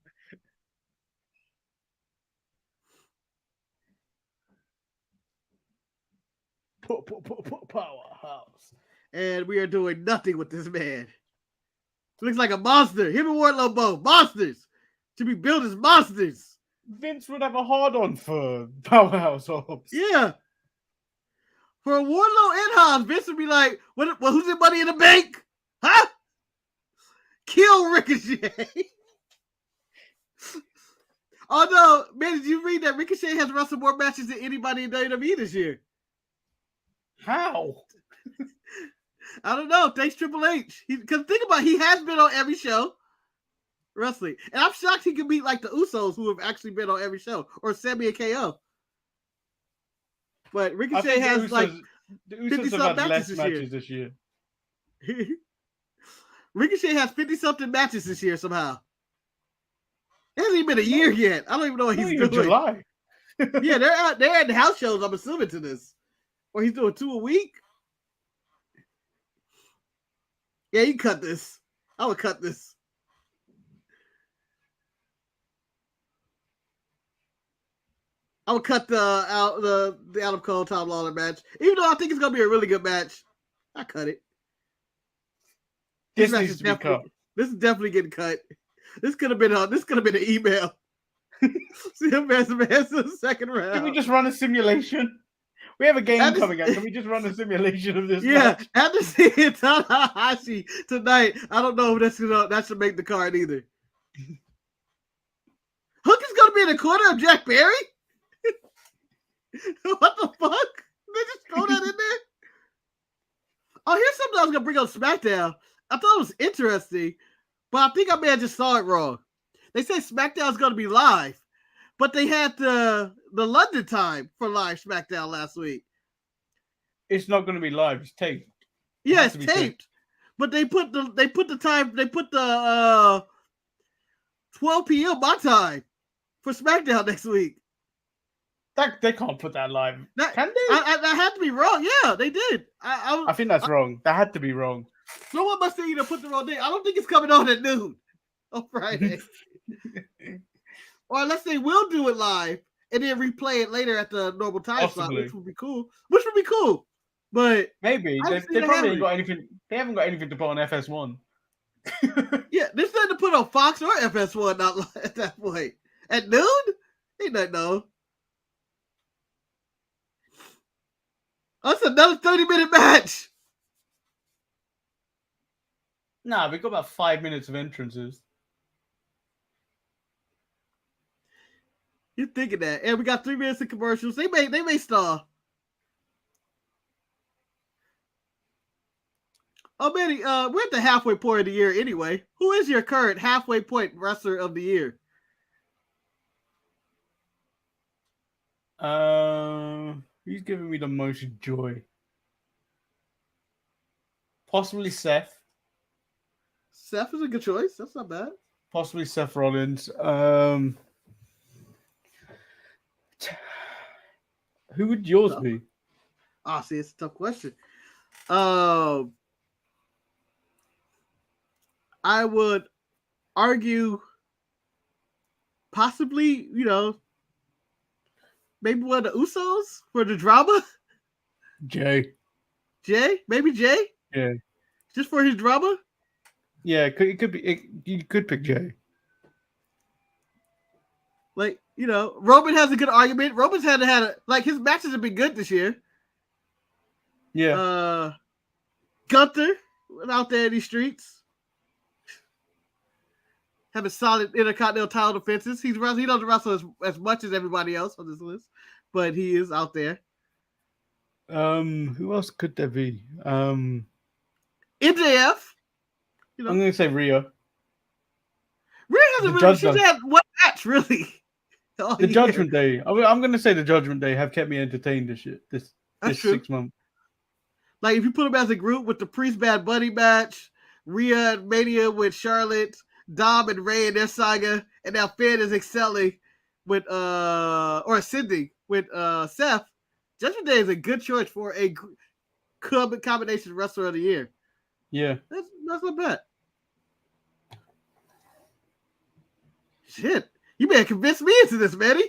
Powerhouse. And we are doing nothing with this man. Looks like a monster. Him and Wardlow both. Monsters. To be built as monsters. Vince would have a hard-on for Powerhouse Hobbs. Yeah. For Wardlow and Hobbs, Vince would be like, who's the money in the bank? Huh? Kill Ricochet. Although, man, did you read that Ricochet has wrestled more matches than anybody in WWE this year? How? I don't know. Thanks Triple H. Because think about it, he has been on every show wrestling. And I'm shocked he could beat like the Usos, who have actually been on every show, or Sammy and KO. But Ricochet has the Usos have had less matches this year. Ricochet has 50-something matches this year somehow. It hasn't even been a year yet. I don't even know what he's doing. July. Yeah, they're at the house shows, I'm assuming, to this. Or he's doing 2 a week. Yeah, you cut this. I would cut this. I would cut the Adam Cole Tom Lawler match. Even though I think it's gonna be a really good match. I cut it. This needs to be cut. This is definitely getting cut. This could have been an email. See him as the second round. Can we just run a simulation? We have a game coming up. Can we just run a simulation of this? Yeah, match? after seeing Tanahashi tonight, I don't know if that should make the card either. Hook is gonna be in the corner of Jack Barry. What the fuck? They just throw that in there? Oh, here's something I was gonna bring on SmackDown. I thought it was interesting, but I think I may have just saw it wrong. They say SmackDown is gonna be live, but they had the London time for live SmackDown last week. It's not gonna be live. It's taped. Yeah, it's taped. But they put the time. They put the 12 p.m. my time for SmackDown next week. They can't put that live. Can they? That had to be wrong. Yeah, they did. I think that's wrong. That had to be wrong. Someone must have either put the wrong day. I don't think it's coming on at noon on Friday. Or unless they will do it live and then replay it later at the normal time slot, which would be cool. But maybe they probably ain't got anything. They haven't got anything to put on FS1. Yeah, there's nothing to put on Fox or FS1 not at that point. At noon? Ain't nothing no. That's another 30-minute match. Nah, we got about 5 minutes of entrances. You're thinking that. And we got 3 minutes of commercials. They may stall. Oh, Manny, we're at the halfway point of the year anyway. Who is your current halfway point wrestler of the year? Who's giving me the most joy? Possibly Seth. Seth is a good choice. That's not bad. Possibly Seth Rollins. Who would yours be? See, it's a tough question. I would argue possibly, maybe one of the Usos for the drama. Jay? Maybe Jay? Yeah. Just for his drama? Yeah, it could be. You could pick Jay. Like, Roman has a good argument. Roman's had his matches have been good this year. Yeah. Gunther out there in these streets. Having solid Intercontinental title defenses. He doesn't wrestle as much as everybody else on this list, but he is out there. Who else could there be? MJF. I'm going to say Rhea. Rhea hasn't really had one match, really. The Judgment Day. I'm going to say the Judgment Day have kept me entertained this 6 months. Like, if you put them as a group with the Priest Bad Bunny match, Rhea and Mania with Charlotte, Dom and Ray and their saga, and now Finn is excelling with or ascending with Seth. Judgment Day is a good choice for a combination wrestler of the year. Yeah, that's not bad. Shit, you may have convinced me into this, Manny.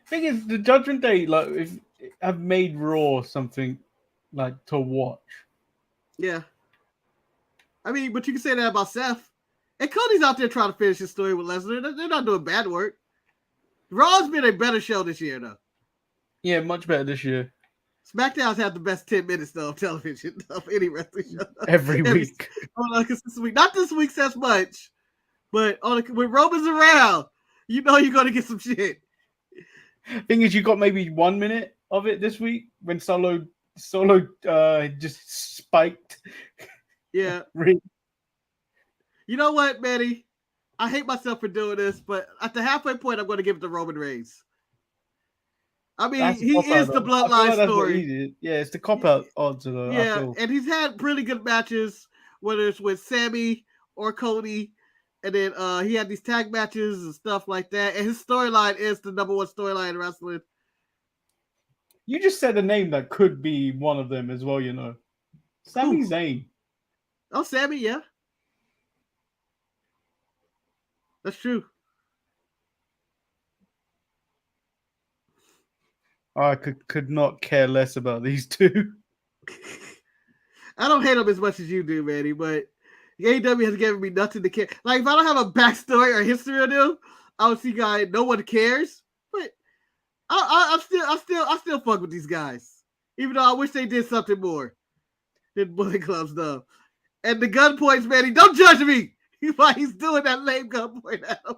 Thing is, the Judgment Day have made Raw something like to watch. Yeah, I mean, but you can say that about Seth. And Cody's out there trying to finish his story with Lesnar. They're not doing bad work. Raw's been a better show this year, though. Yeah, much better this year. SmackDown's had the best 10 minutes though of television of any wrestling show every week. on a consistent week. Not this week's as much, but when Roman's around, you know you're gonna get some shit. Thing is, you got maybe 1 minute of it this week when Solo just spiked. Yeah. Really? You know what, Manny? I hate myself for doing this, but at the halfway point, I'm going to give it to Roman Reigns. I mean, he is the bloodline story. Yeah, it's the cop out answer though. Yeah, and he's had really good matches, whether it's with Sammy or Cody, and then he had these tag matches and stuff like that. And his storyline is the number one storyline in wrestling. You just said a name that could be one of them as well, you know. Sami Zayn. Oh, Sammy, yeah. That's true. I could not care less about these two. I don't hate them as much as you do, Manny, but AEW has given me nothing to care. Like, if I don't have a backstory or history on them, I would see guys, no one cares. But I still fuck with these guys. Even though I wish they did something more than Bullet Club's though. And the gun points, Manny, don't judge me while he's doing that lame gun point at him.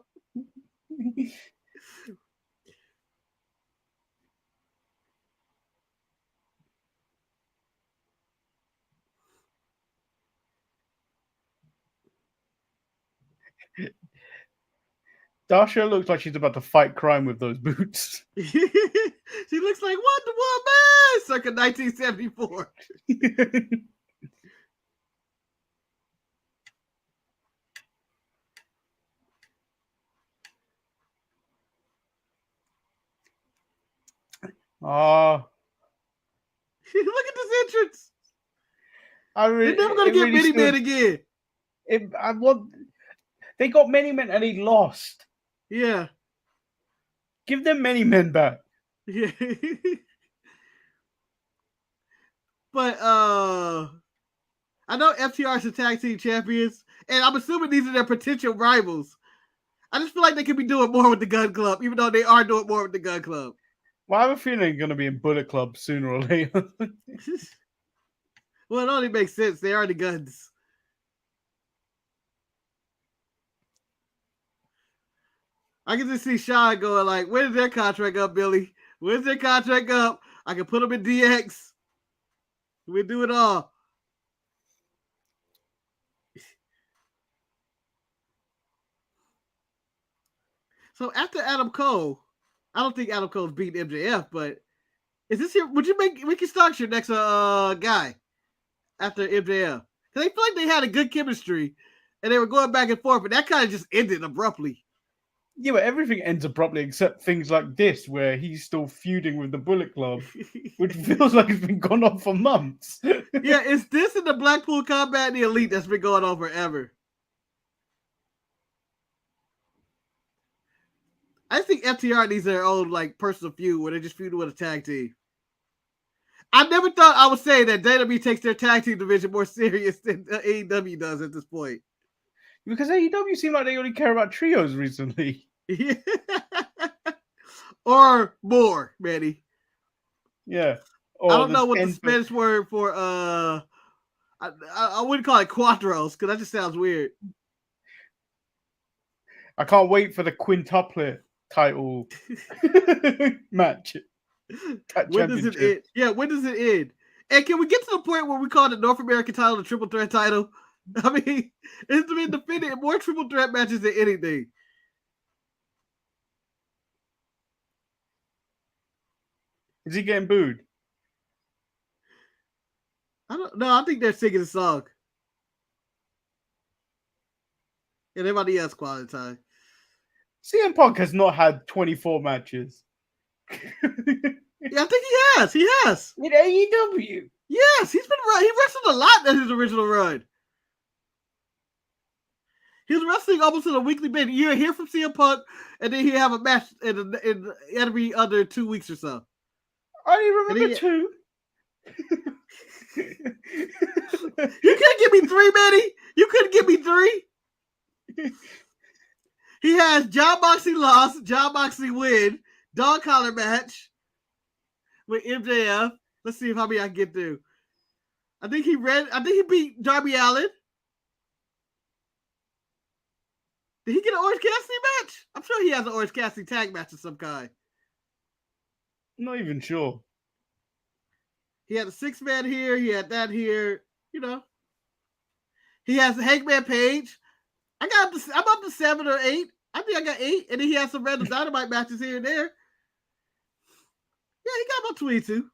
Dasha looks like she's about to fight crime with those boots. She looks like Wonder Woman, circa 1974. Oh, look at this entrance. They're never gonna get Mini Man again. They got Many Men and he lost. Yeah. Give them Many Men back. Yeah. But I know FTR is the tag team champions, and I'm assuming these are their potential rivals. I just feel like they could be doing more with the Gun Club, even though they are doing more with the Gun Club. Well, I have a feeling they're going to be in Bullet Club sooner or later. Well, it only makes sense. They are the Guns. I can just see Sean going like, when's their contract up, Billy? When's their contract up? I can put them in DX. We do it all. So after Adam Cole, I don't think Adam Cole's beat MJF, but is this your? Would you make Ricky Starks your next guy after MJF? Because they feel like they had a good chemistry, and they were going back and forth, but that kind of just ended abruptly. Yeah, but everything ends abruptly except things like this, where he's still feuding with the Bullet Club, which feels like it's been going on for months. Yeah, it's this and the Blackpool Combat and the Elite that's been going on forever. I think FTR needs their own like personal feud where they just feud with a tag team. I never thought I would say that WWE takes their tag team division more serious than AEW does at this point. Because AEW seem like they only care about trios recently. Yeah. Or more, Manny. Yeah. I don't know what the Spanish word for I wouldn't call it cuatros because that just sounds weird. I can't wait for the quintuplet title match. When does it end? Yeah, when does it end? And can we get to the point where we call the North American title the triple threat title? I mean, it's been defended in more triple threat matches than anything. Is he getting booed? I don't know. I think they're singing a song. Yeah, they're about to ask quality time. CM Punk has not had 24 matches. Yeah, I think he has. He has. In AEW. Yes, he wrestled a lot in his original run. He was wrestling almost on a weekly basis. You hear from CM Punk, and then he have a match in every other 2 weeks or so. I didn't remember two. You couldn't give me three, Manny. You couldn't give me three. He has John Moxley lost, John Moxley win, dog collar match with MJF. Let's see how many I can get through. I think he beat Darby Allin. Did he get an Orange Cassidy match? I'm sure he has an Orange Cassidy tag match of some kind. I'm not even sure. He had a 6-man here. He had that here. You know. He has Hangman Page. I'm up to 7 or 8. I think I got 8. And then he has some random Dynamite matches here and there. Yeah, he got about 22.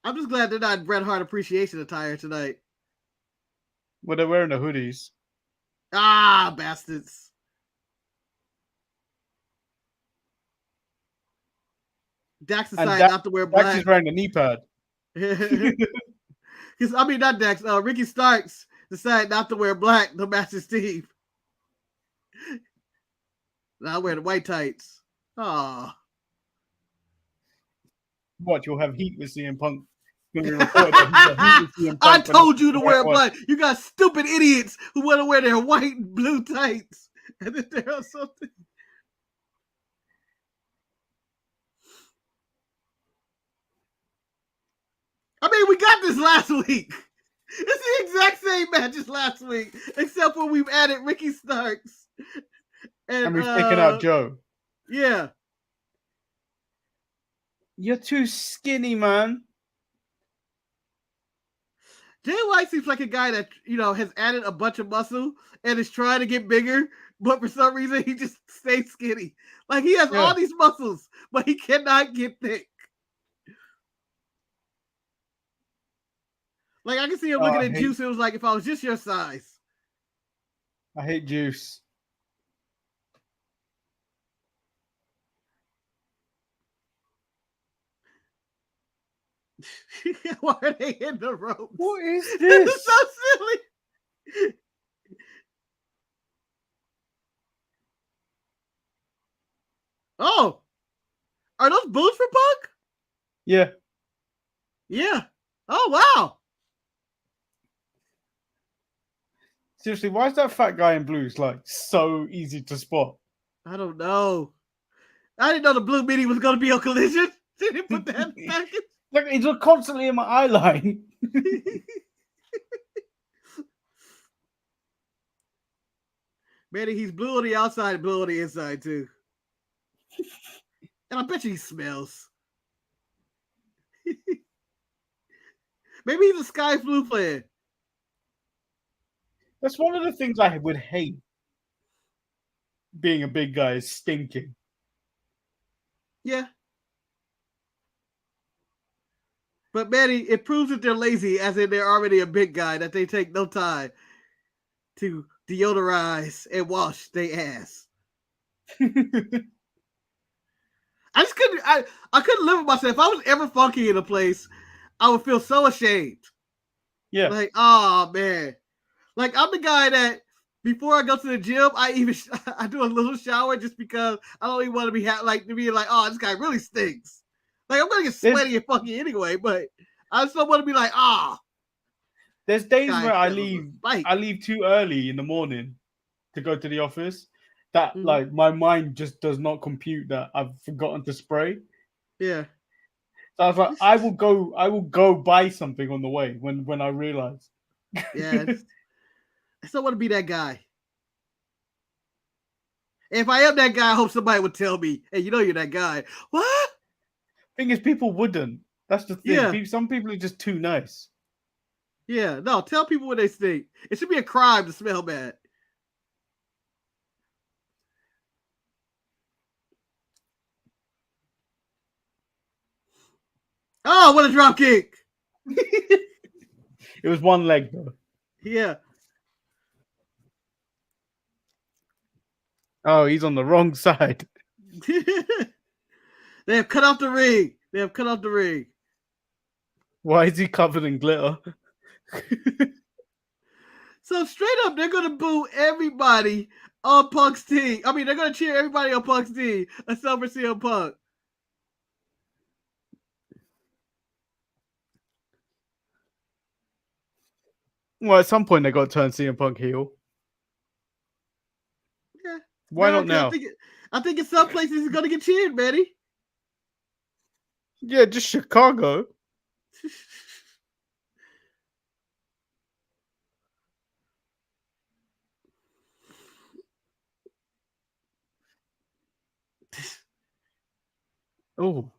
I'm just glad they're not in Bret Hart appreciation attire tonight. Well, they're wearing the hoodies. Ah, bastards. Dax decided not to wear black. Dax is wearing a knee pad. Because I mean, not Dax. Ricky Starks decided not to wear black to match his team. Now I wear the white tights. Oh. What, you'll have heat with CM Punk? I told you to wear black. You got stupid idiots who want to wear their white and blue tights. And then there are something. I mean, we got this last week. It's the exact same match as last week, except for we've added Ricky Starks. And we've taken out Joe. Yeah. You're too skinny, man. Jay White seems like a guy that, has added a bunch of muscle and is trying to get bigger, but for some reason he just stays skinny. Like he has all these muscles, but he cannot get thick. Like I can see him looking at Juice. It was like, if I was just your size. I hate Juice. Why are they in the ropes? What is this? This is so silly. Oh, are those boots for Punk? Yeah. Yeah. Oh, wow. Seriously, why is that fat guy in blue like so easy to spot? I don't know. I didn't know the blue meanie was going to be on Collision. They didn't put that back in. Like, he's constantly in my eye line. Manny, he's blue on the outside and blue on the inside, too. And I bet you he smells. Maybe he's a Sky Flu player. That's one of the things I would hate. Being a big guy is stinking. Yeah. But Manny, it proves that they're lazy, as in they're already a big guy, that they take no time to deodorize and wash their ass. I just couldn't. I couldn't live with myself. If I was ever funky in a place, I would feel so ashamed. Yeah. Like, oh man. Like I'm the guy that before I go to the gym, I do a little shower just because I don't even want to be to be like, oh, this guy really stinks. Like I'm gonna get sweaty and funky anyway, but I just don't want to be like, ah. There's days where I leave too early in the morning to go to the office. That like my mind just does not compute that I've forgotten to spray. Yeah. So I was like, I will go buy something on the way when I realize. Yeah. I still want to be that guy. If I am that guy, I hope somebody would tell me, hey, you're that guy. What? Thing is, people wouldn't. That's the thing. Yeah. Some people are just too nice. Yeah. No, tell people what they stink. It should be a crime to smell bad. Oh, what a drop kick. It was one leg, though. Yeah. Oh, he's on the wrong side. They have cut off the ring. Why is he covered in glitter? So straight up, they're going to boo everybody on Punk's team. I mean, they're going to cheer everybody on Punk's team except for CM Punk. Well, at some point they got to turn CM Punk heel. Yeah. Why not now? I think in some places he's gonna get cheered, Manny. Yeah, just Chicago. Oh,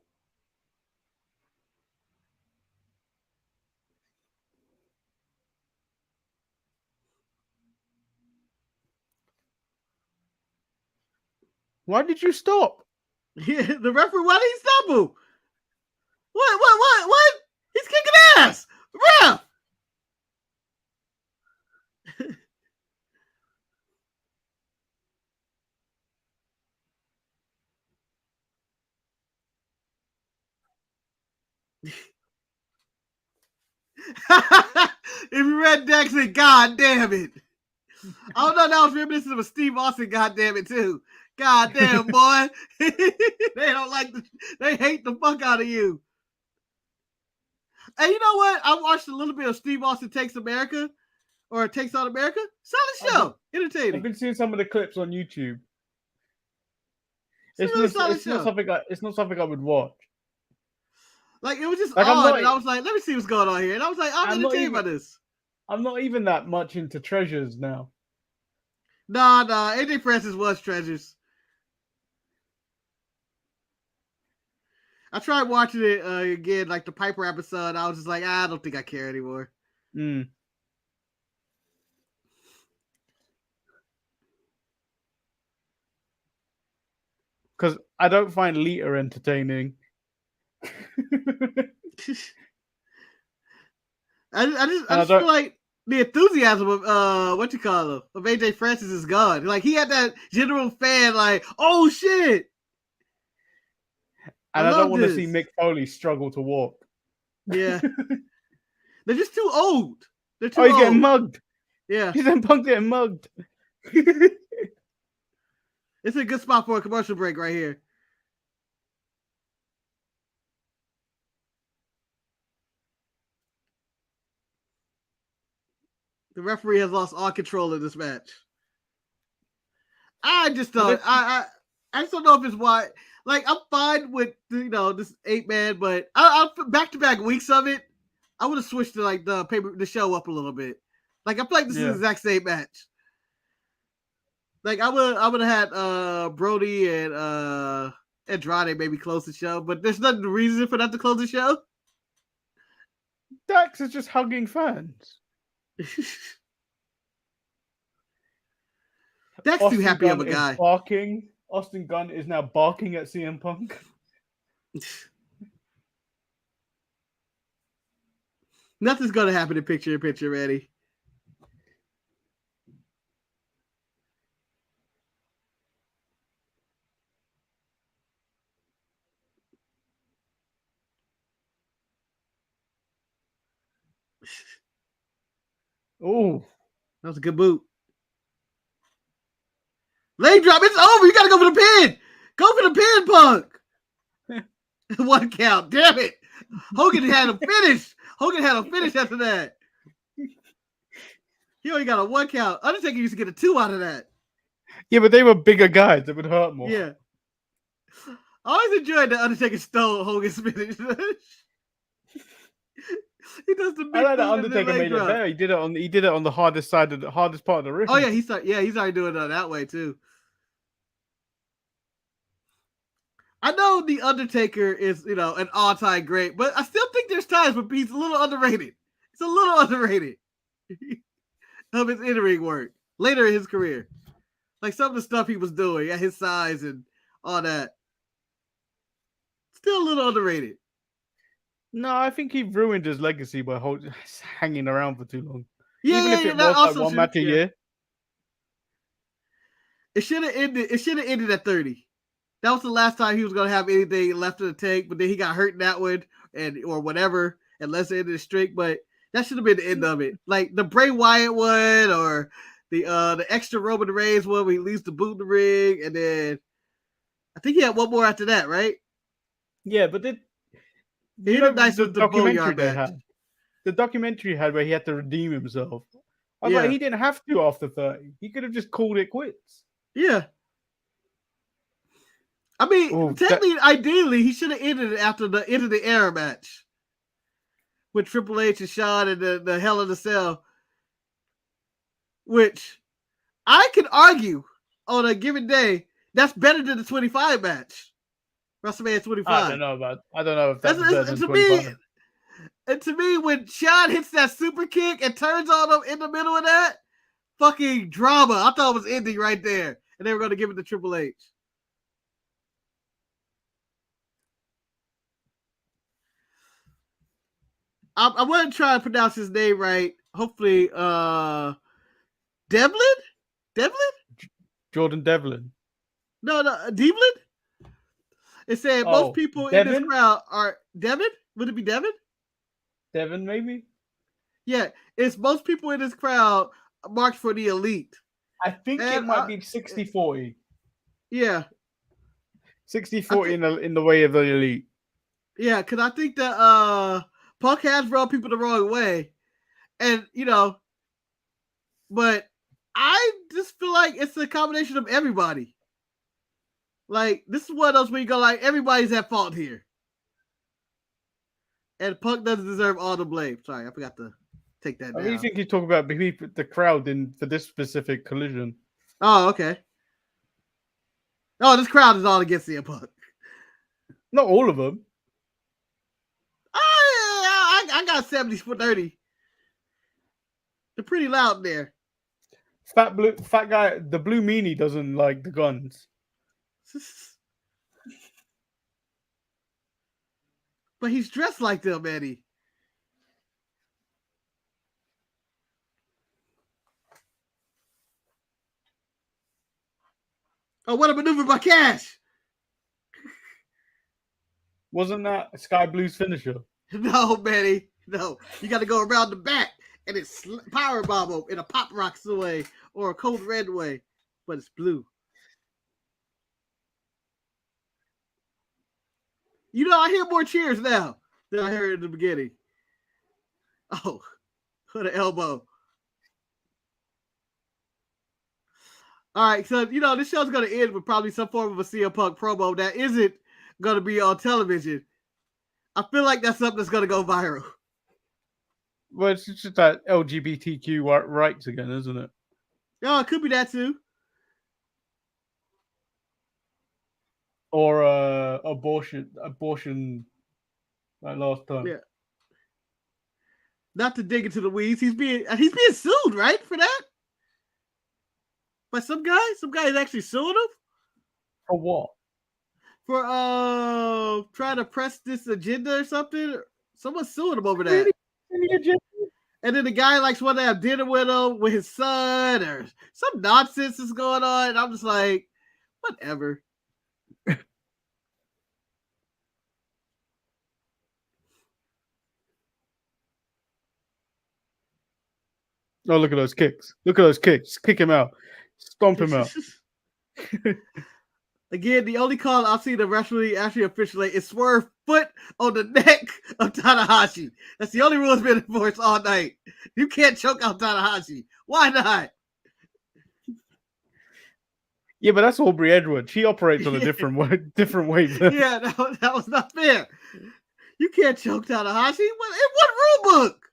why did you stop? Yeah, the referee, why did he stumble? What? He's kicking ass! Ref! If you read Dexter, god damn it. I don't know, that was reminiscent of a Steve Austin, god damn it, too. God damn, boy. They don't like they hate the fuck out of you. And you know what? I watched a little bit of Steve Austin Takes America or Takes on America. Solid I've been, show. Entertaining. I've been seeing some of the clips on YouTube. It's a really solid show. It's not something I would watch. Like, it was just Like I'm odd, not and I was like, let me see what's going on here. And I was like, I'm I'm not entertained by even this. I'm not even that much into treasures now. Nah. AJ Francis was treasures. I tried watching it again, like the Piper episode. I was just like, I don't think I care anymore. Mm. Because I don't find Lita entertaining. I just feel like the enthusiasm of what you call him of AJ Francis is gone. Like, he had that general fan, like, oh shit. I don't love want to this. see Mick Foley struggle to walk. Yeah. They're just too old. They're too Oh, he's old. getting mugged. Yeah. He's in Punk getting mugged. It's a good spot for a commercial break right here. The referee has lost all control of this match. I just don't. I just don't know if it's why. Like, I'm fine with this 8-man, but I back to back weeks of it. I would have switched to like the show up a little bit. Like, I feel like this is the exact same match. Like, I would have had Brody and Andrade maybe close the show, but there's nothing reason for that to close the show. Dax is just hugging fans. Dax too happy Gunn of a guy. Barking. Austin Gunn is now barking at CM Punk. Nothing's gonna happen in picture, Eddie. Oh, that was a good boot. Leg drop. It's over. You gotta go for the pin. Go for the pin, Punk. One count. Damn it. Hogan had a finish. Hogan had a finish after that. He only got a 1 count. Undertaker used to get a 2 out of that. Yeah, but they were bigger guys. That would hurt more. Yeah. I always enjoyed that Undertaker stole Hogan's finish. He does the big I like that Undertaker made it better. He did it on the hardest part of the ring. Oh yeah, he started doing it that way too. I know the Undertaker is, an all-time great, but I still think there's times where he's a little underrated. It's a little underrated of his in-ring work later in his career. Like some of the stuff he was doing at his size and all that. Still a little underrated. No, I think he ruined his legacy by hanging around for too long. Yeah, even if it was like one match a year. It should have ended at 30. That was the last time he was going to have anything left in the tank, but then he got hurt in that one or whatever, and let's end the streak. But that should have been the end of it. Like the Bray Wyatt one or the extra Roman Reigns one where he leaves the boot in the ring, and then I think he had one more after that, right? Yeah, but the documentary they had. The documentary had where he had to redeem himself. I was like, he didn't have to after 30. He could have just called it quits. Yeah. I mean, Oh, technically, ideally, he should have ended it after the end of the era match with Triple H and Shawn and the Hell in the Cell, which I can argue on a given day that's better than the 25 match, WrestleMania 25. I don't know if that's better than To me, 25. and to me, when Shawn hits that super kick and turns on him in the middle of that, fucking drama. I thought it was ending right there, and they were going to give it to Triple H. I want to try to pronounce his name right. Hopefully, Devlin? Jordan Devlin. No, Devlin? It said most people in this crowd are Devin. Would it be Devin? Devin, maybe? Yeah, it's most people in this crowd marked for the elite. I think it might be 60-40. Yeah. 60-40 in the way of the elite. Yeah, because I think that Punk has brought people the wrong way. And, but I just feel like it's a combination of everybody. Like, this is one of those where you go, like, everybody's at fault here. And Punk doesn't deserve all the blame. Sorry, I forgot to take that down. I really think you talk about the crowd for this specific collision. Oh, okay. Oh, this crowd is all against CM Punk. Not all of them. I got 70 for 30. They're pretty loud there. Fat guy, the blue meanie doesn't like the guns. But he's dressed like them, Manny. Oh, what a maneuver by Cash! Wasn't that Sky Blue's finisher? No, Manny. No. You got to go around the back and it's power bomb him in a Pop Rocks way or a Cold Red way, but it's blue. I hear more cheers now than I heard in the beginning. Oh, what an elbow. All right, so, this show's going to end with probably some form of a CM Punk promo that isn't going to be on television. I feel like that's something that's going to go viral. Well, it's just that LGBTQ rights again, isn't it? Oh, it could be that too. Or abortion like last time. Yeah. Not to dig into the weeds. He's being sued, right, for that? By some guy? Some guy is actually suing him? For what? For trying to press this agenda or something. Someone's suing him over that. Really? And then the guy likes want to have dinner with him with his son or some nonsense is going on. And I'm just like, whatever. Oh, look at those kicks. Look at those kicks. Kick him out. Stomp him out. Again, the only call I've seen the referee actually officially is swerve foot on the neck of Tanahashi. That's the only rule that's been enforced all night. You can't choke out Tanahashi. Why not? Yeah, but that's Aubrey Edwards. She operates on a different way. Yeah, that was not fair. You can't choke Tanahashi. In what rule book?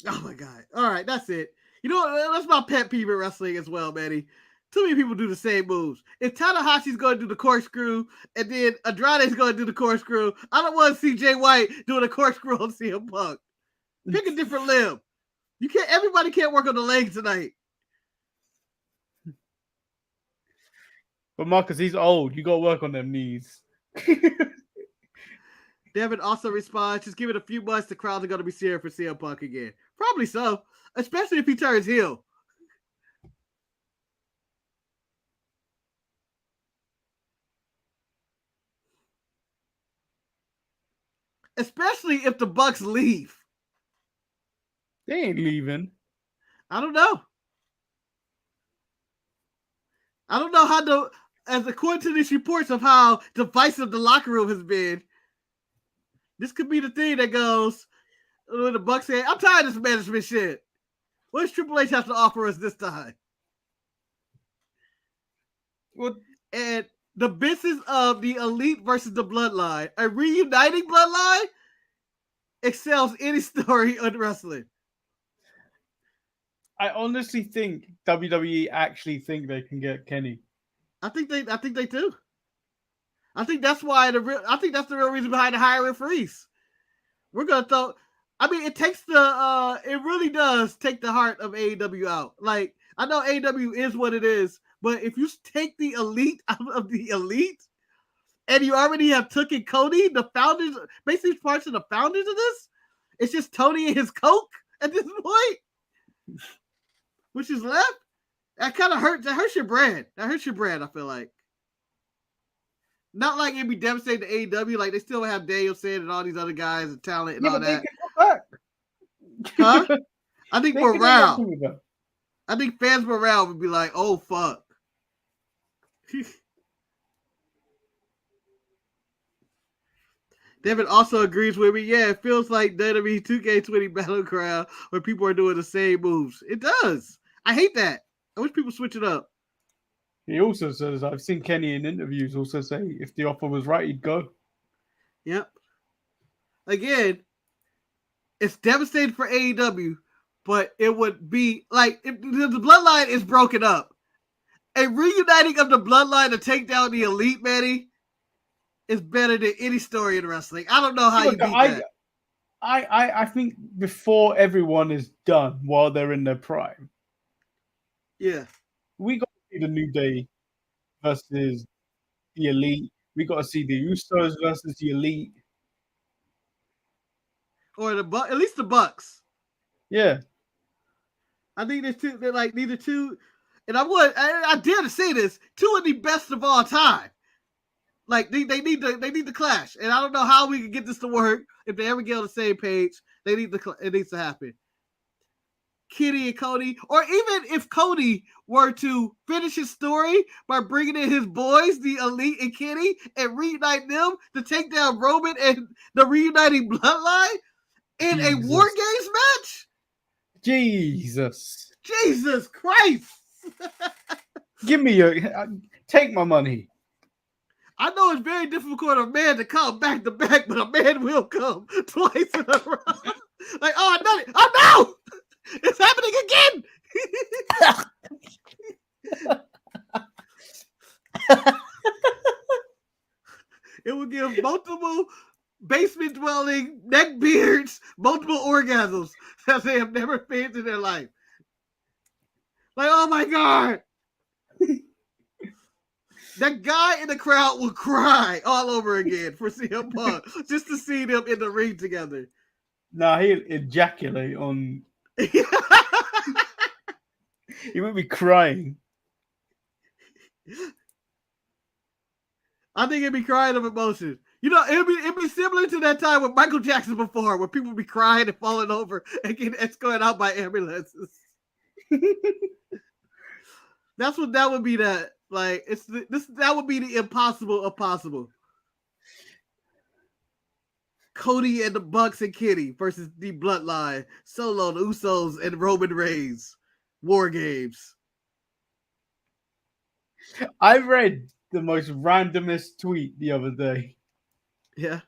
Oh my god. All right, that's it. You know what? That's my pet peeve in wrestling as well, Manny. Too many people do the same moves. If Tanahashi's going to do the corkscrew and then Andrade's going to do the corkscrew, I don't want to see Jay White doing a corkscrew on CM Punk. Pick a different limb. Everybody can't work on the legs tonight. But Marcus, he's old. You got to work on them knees. Devin also responds, just give it a few months, the crowds are going to be cheering for CM Punk again. Probably so, especially if he turns heel. Especially if the Bucks leave. They ain't leaving. I don't know. I don't know as according to these reports of how divisive the locker room has been, This could be the thing that goes when the Bucks say, "I'm tired of this management shit. What does Triple H have to offer us this time?" Well, And the business of the Elite versus the Bloodline, a reuniting Bloodline, excels any story on wrestling. I honestly think WWE actually think they can get Kenny. I think they do. I think that's why I think that's the real reason behind the hiring freeze. We're gonna throw. I mean, it takes it really does take the heart of AEW out. Like, I know AEW is what it is, but if you take the Elite out of the Elite, and you already have Took and Cody, the founders, basically parts of the founders of this, it's just Tony and his Coke at this point, which is left. That kind of hurts. That hurts your brand. That hurts your brand. I feel like. Not like it'd be devastating to AEW. Like, they still have Danielson and all these other guys and talent and all But they that. can come back. Huh? I think They can morale. come back. I think fans' morale would be like, "Oh fuck." Devin also agrees with me. Yeah, it feels like WWE 2K20 Battleground where people are doing the same moves. It does. I hate that. I wish people switch it up. He also says, I've seen Kenny in interviews also say if the offer was right, he'd go. Yep. Again, it's devastating for AEW, but it would be like if the bloodline is broken up. A reuniting of the bloodline to take down the Elite, Manny, is better than any story in wrestling. I don't know how you beat that. I think before everyone is done while they're in their prime. Yeah. We got to see the New Day versus the Elite. We got to see the Usos versus the Elite. Or at least the Bucks. Yeah. I think there's two. They're like neither two, and I dare to say this: two of the best of all time. Like they need to clash, and I don't know how we can get this to work if they ever get on the same page. It needs to happen. Kenny and Cody, or even if Cody were to finish his story by bringing in his boys, the Elite and Kenny, and reunite them to take down Roman and the reuniting bloodline in a War Games match. Jesus Christ. Give me take my money. I know it's very difficult for a man to come back to back, but a man will come twice in a row. Like, oh, I done it. Oh, no! It's happening again! It will give multiple basement-dwelling neckbeards multiple orgasms that they have never faced in their life. Like, oh my God! That guy in the crowd will cry all over again for CM Punk just to see them in the ring together. Nah, he'll ejaculate on. He won't be crying. I think he'd be crying of emotion. You know, it'd be similar to that time with Michael Jackson before, where people would be crying and falling over and getting escorted out by ambulances. That's what that would be. That like that would be the impossible of possible. Cody and the Bucks and Kenny versus the Bloodline, Solo, the Usos, and Roman Reigns. War Games. I read the most randomest tweet the other day. Yeah.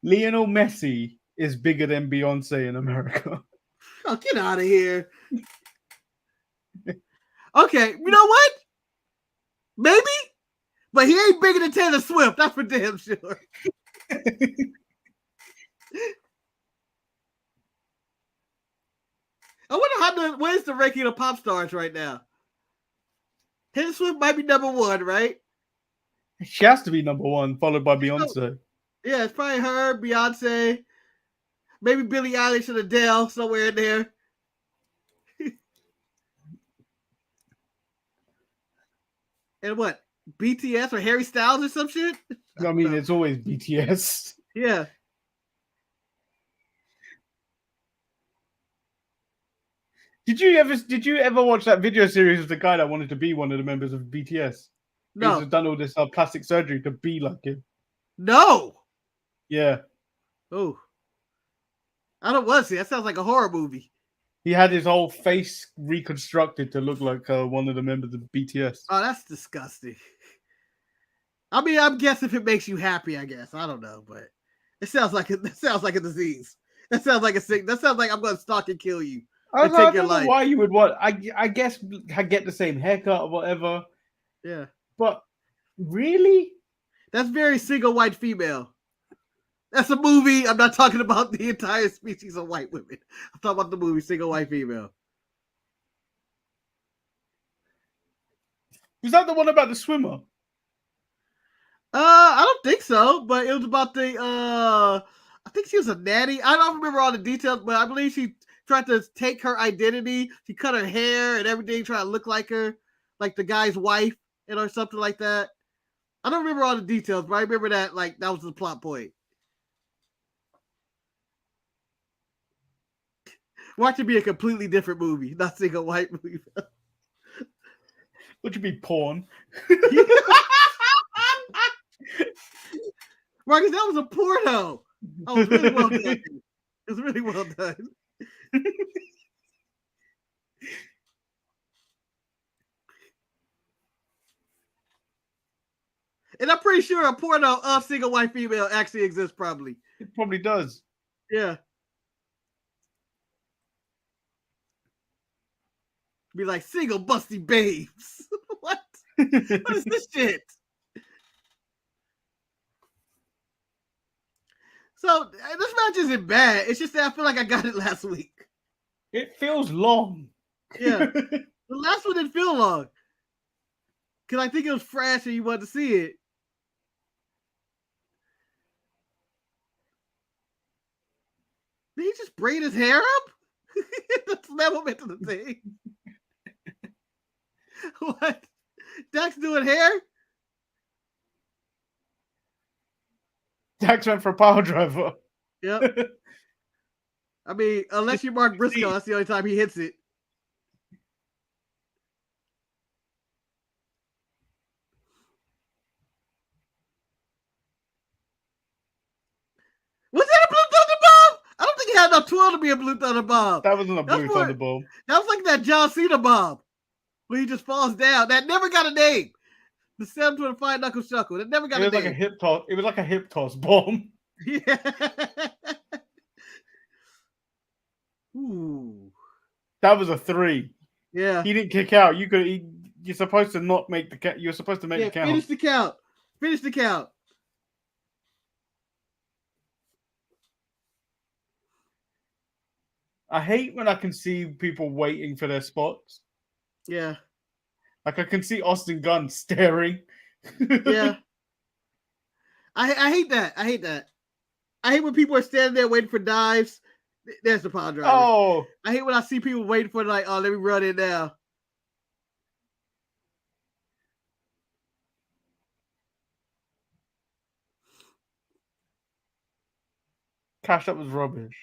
Lionel Messi is bigger than Beyonce in America. Oh, get out of here. Okay, you know what? Maybe, but he ain't bigger than Taylor Swift. That's for damn sure. I wonder where's the ranking of pop stars right now? Taylor Swift might be number one, right? She has to be number one, followed by Beyonce. Yeah, it's probably her, Beyonce, maybe Billie Eilish and Adele somewhere in there. And what? BTS or Harry Styles or some shit? I mean, it's always BTS. Yeah. Did you ever watch that video series of the guy that wanted to be one of the members of BTS? No. He's done all this plastic surgery to be like him. No. Yeah. Oh, I don't want to see. That sounds like a horror movie. He had his whole face reconstructed to look like one of the members of BTS. Oh, that's disgusting. I mean, I'm guessing if it makes you happy, I guess. I don't know, but it sounds like it sounds like a disease. That sounds like a sick. That sounds like I'm going to stalk and kill you and I take your don't know life. why you would want. I guess I get the same haircut or whatever, Yeah, but really, that's very single white female. That's a movie. I'm not talking about the entire species of white women. I'm talking about the movie Single White Female. was that the one about the swimmer? I don't think so, but it was about the I think she was a nanny. I don't remember all the details, but I believe she tried to take her identity. She cut her hair and everything, trying to look like her, like the guy's wife, or something like that. I don't remember all the details, but I remember that like that was the plot point. Watch it be a completely different movie, not Single White movie. Would you be porn? Marcus, that was a porno. Oh, it was really well done. It was really well done. And I'm pretty sure a porno of Single White Female actually exists, probably. It probably does. Yeah. Be like, single busty babes. What? What is this shit? So, this match isn't bad. It's just that I feel like I got it last week. It feels long. Yeah. The last one didn't feel long. Because I think it was fresh and you wanted to see it. Did he just braid his hair up? That's never meant to the thing. What? Dax doing hair? Dax went for a power driver. Yep. I mean, unless you mark Briscoe, that's the only time he hits it. Was that a Blue Thunder Bomb? I don't think he had enough twirl to be a Blue Thunder Bomb. That wasn't a Blue Thunder Bomb. That was like that John Cena bomb where he just falls down. That never got a name. The 725 Knuckle Shuckle. That never got a name. Like a hip toss. It was like a hip toss bomb. Yeah. Ooh. That was a 3. Yeah. He didn't kick out. You're supposed to not make the count. You're supposed to make the count. Finish the count. Finish the count. I hate when I can see people waiting for their spots. Yeah. Like I can see Austin Gunn staring. Yeah. I hate that. I hate that. I hate when people are standing there waiting for dives. There's the power driver. Oh. I hate when I see people waiting for like, oh, let me run it now. Cash, that was rubbish.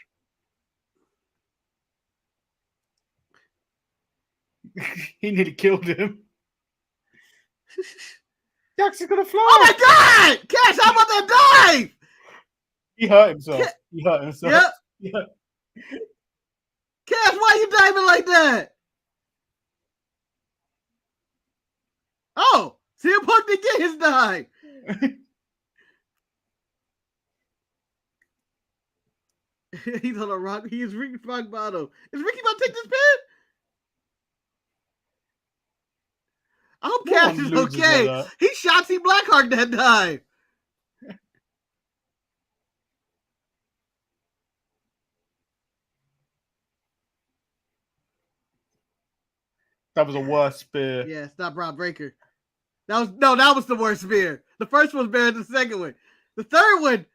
He nearly killed him. Dax is gonna fly. Oh my god! Cash, how about that dive? He hurt himself. He hurt himself. Yep. Yeah. Cash, why are you diving like that? Oh, CM Punk did get his dive. He's on a rock. He is Ricky rock bottom. Is Ricky about to take this pin? I hope Cash is okay. Like he shot T Blackheart that dive. That was a worse spear. Yeah, it's not Brown Breaker. That was the worst spear. The first one was better than the second one. The third one.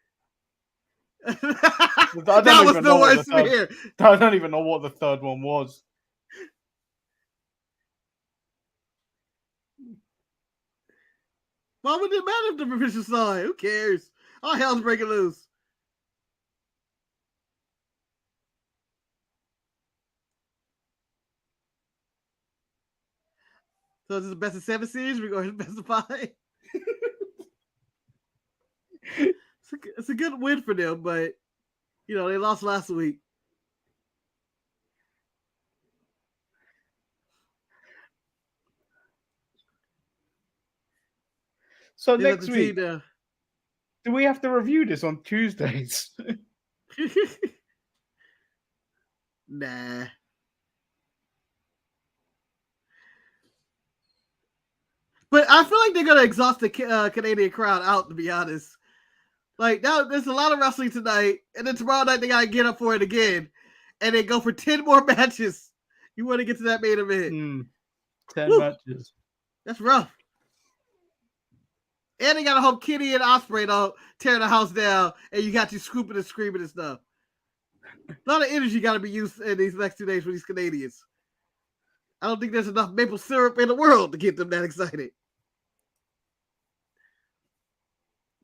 That was the worst spear. I don't even know what the third one was. Why would it matter if the provincial saw it? Who cares? All hell's breaking loose. So is this the best of 7 series? We're going to best of 5. It's a good win for them, but They lost last week. So They let next the team week, down. do we have to review this on Tuesdays? Nah. But I feel like they're gonna exhaust the Canadian crowd out. To be honest, like now there's a lot of wrestling tonight, and then tomorrow night they gotta get up for it again, and they go for 10 more matches. You want to get to that main event? 10 Woo, matches. that's rough. And they gotta hope Kenny and Osprey don't tear the house down, and you got you scooping and screaming and stuff. A lot of energy got to be used in these next 2 days for these Canadians. I don't think there's enough maple syrup in the world to get them that excited.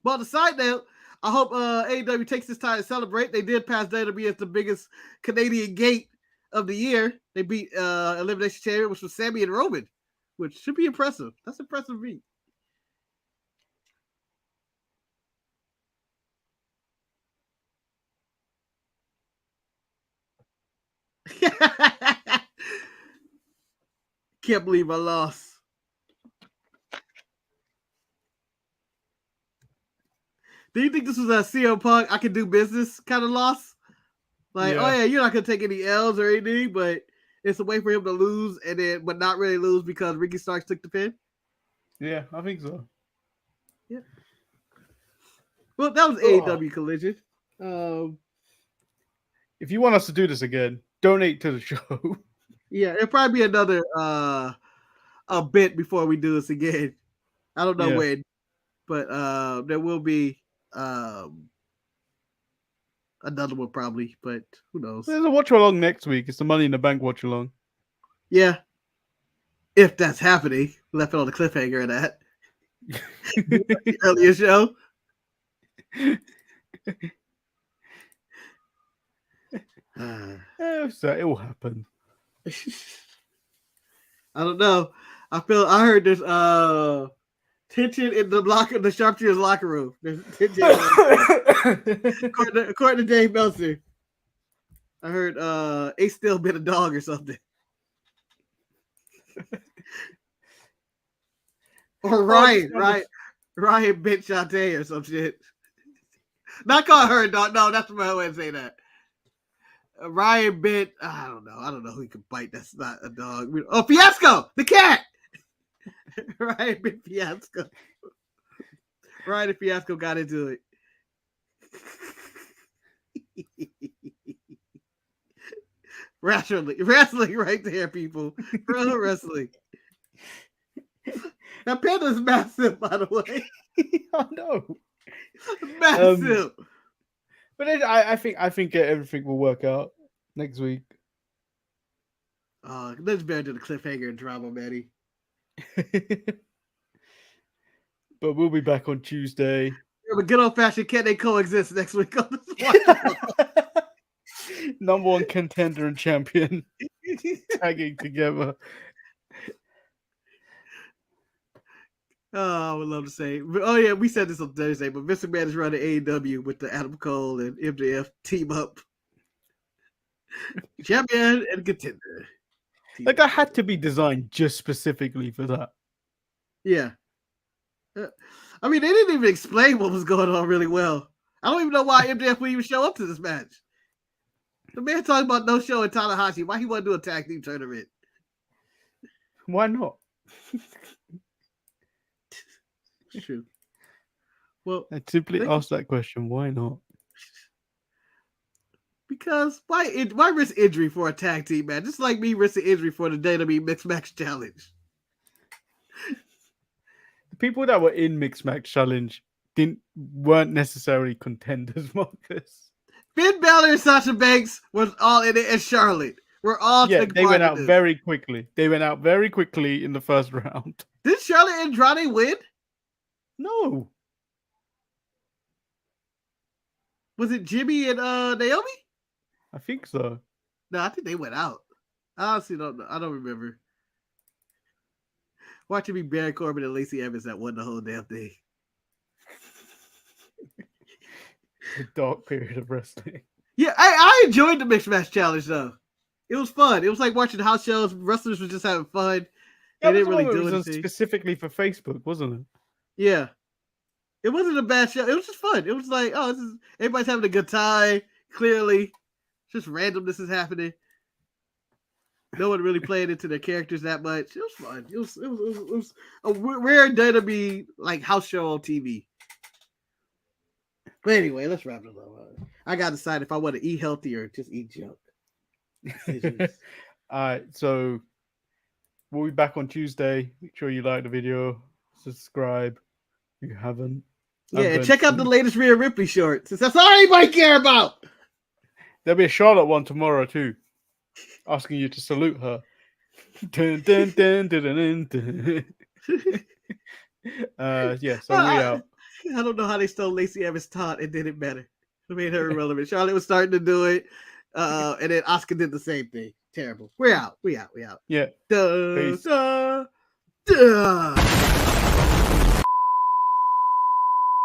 But on the side note, I hope AEW takes this time to celebrate. They did pass WWE as the biggest Canadian gate of the year. They beat Elimination Chamber, which was Sammy and Roman, which should be impressive. That's impressive feat. Can't believe I lost. Do you think this was a CM Punk I can do business kind of loss? Like, oh yeah, you're not gonna take any L's or anything, but it's a way for him to lose and then but not really lose because Ricky Starks took the pin. Yeah, I think so. Yeah. Well, that was AEW Collision. If you want us to do this again, donate to the show. Yeah, it'll probably be another a bit before we do this again. I don't know when, but there will be another one probably, but who knows? There's a watch along next week. It's the Money in the Bank watch along. Yeah, if that's happening, left it on the cliffhanger of that earlier show. So it will happen. I don't know. I heard there's tension in the sharpshooter's locker room. There's tension according to Dave Meltzer. I heard Ace still bit a dog or something. Or Ryan bit Shantae or some shit. Not call her a dog. No, that's my way to say that. Ryan bit. I don't know who he could bite. That's not a dog. Oh, Fiasco, the cat. Ryan bit Fiasco. Ryan and Fiasco got into it. Wrestling right there, people. Pro wrestling. Now, Panda's massive, by the way. I know. Massive. But I think everything will work out next week. Let's bear to the cliffhanger and drama, Manny. But we'll be back on Tuesday. Yeah, but good old fashioned can they coexist next week on this one? Number one contender and champion tagging together. Oh, I would love to say. Oh yeah, we said this on Thursday, but Vince McMahon is running AEW with the Adam Cole and MJF team up. Champion and contender. Like I had to be designed just specifically for that. Yeah. I mean, they didn't even explain what was going on really well. I don't even know why MJF would even show up to this match. The man talking about no show in Tanahashi. Why he want to do a tag team tournament? Why not? True. Well, I simply asked that question. Why not? Because why risk injury for a tag team match? Just like me risking injury for the WWE Mixed Match Challenge. The people that were in Mixed Match Challenge weren't necessarily contenders, Marcus. Finn Balor and Sasha Banks was all in it, and Charlotte. We're all they went out very quickly. They went out very quickly in the first round. Did Charlotte and Andrade win? No. Was it Jimmy and Naomi? I think so. No, I think they went out. I honestly don't know. I don't remember. Watching me Baron Corbin and Lacey Evans that won the whole damn thing. The dark period of wrestling. Yeah, I enjoyed the mixed match challenge though. It was fun. It was like watching house shows. Wrestlers were just having fun. They That was didn't the one really that do was on anything. specifically for Facebook, wasn't it? Yeah, it wasn't a bad show. It was just fun. It was like, oh, this is everybody's having a good time. Clearly, just randomness is happening. No one really playing into their characters that much. It was fun. It was a rare day to be like house show on TV. But anyway, let's wrap it up. I gotta decide if I want to eat healthy or just eat junk. All right, so we'll be back on Tuesday. Make sure you like the video, subscribe if you haven't. Yeah, and check out the latest Rhea Ripley shorts. That's all anybody care about. There'll be a Charlotte one tomorrow too, asking you to salute her. Dun, dun, dun, dun, dun, dun, dun. Yeah, so we out. I don't know how they stole Lacey Evans' taunt and did it better. It made her irrelevant. Charlotte was starting to do it, and then Asuka did the same thing. Terrible. We're out. We out. Yeah. Duh, Peace. duh, duh.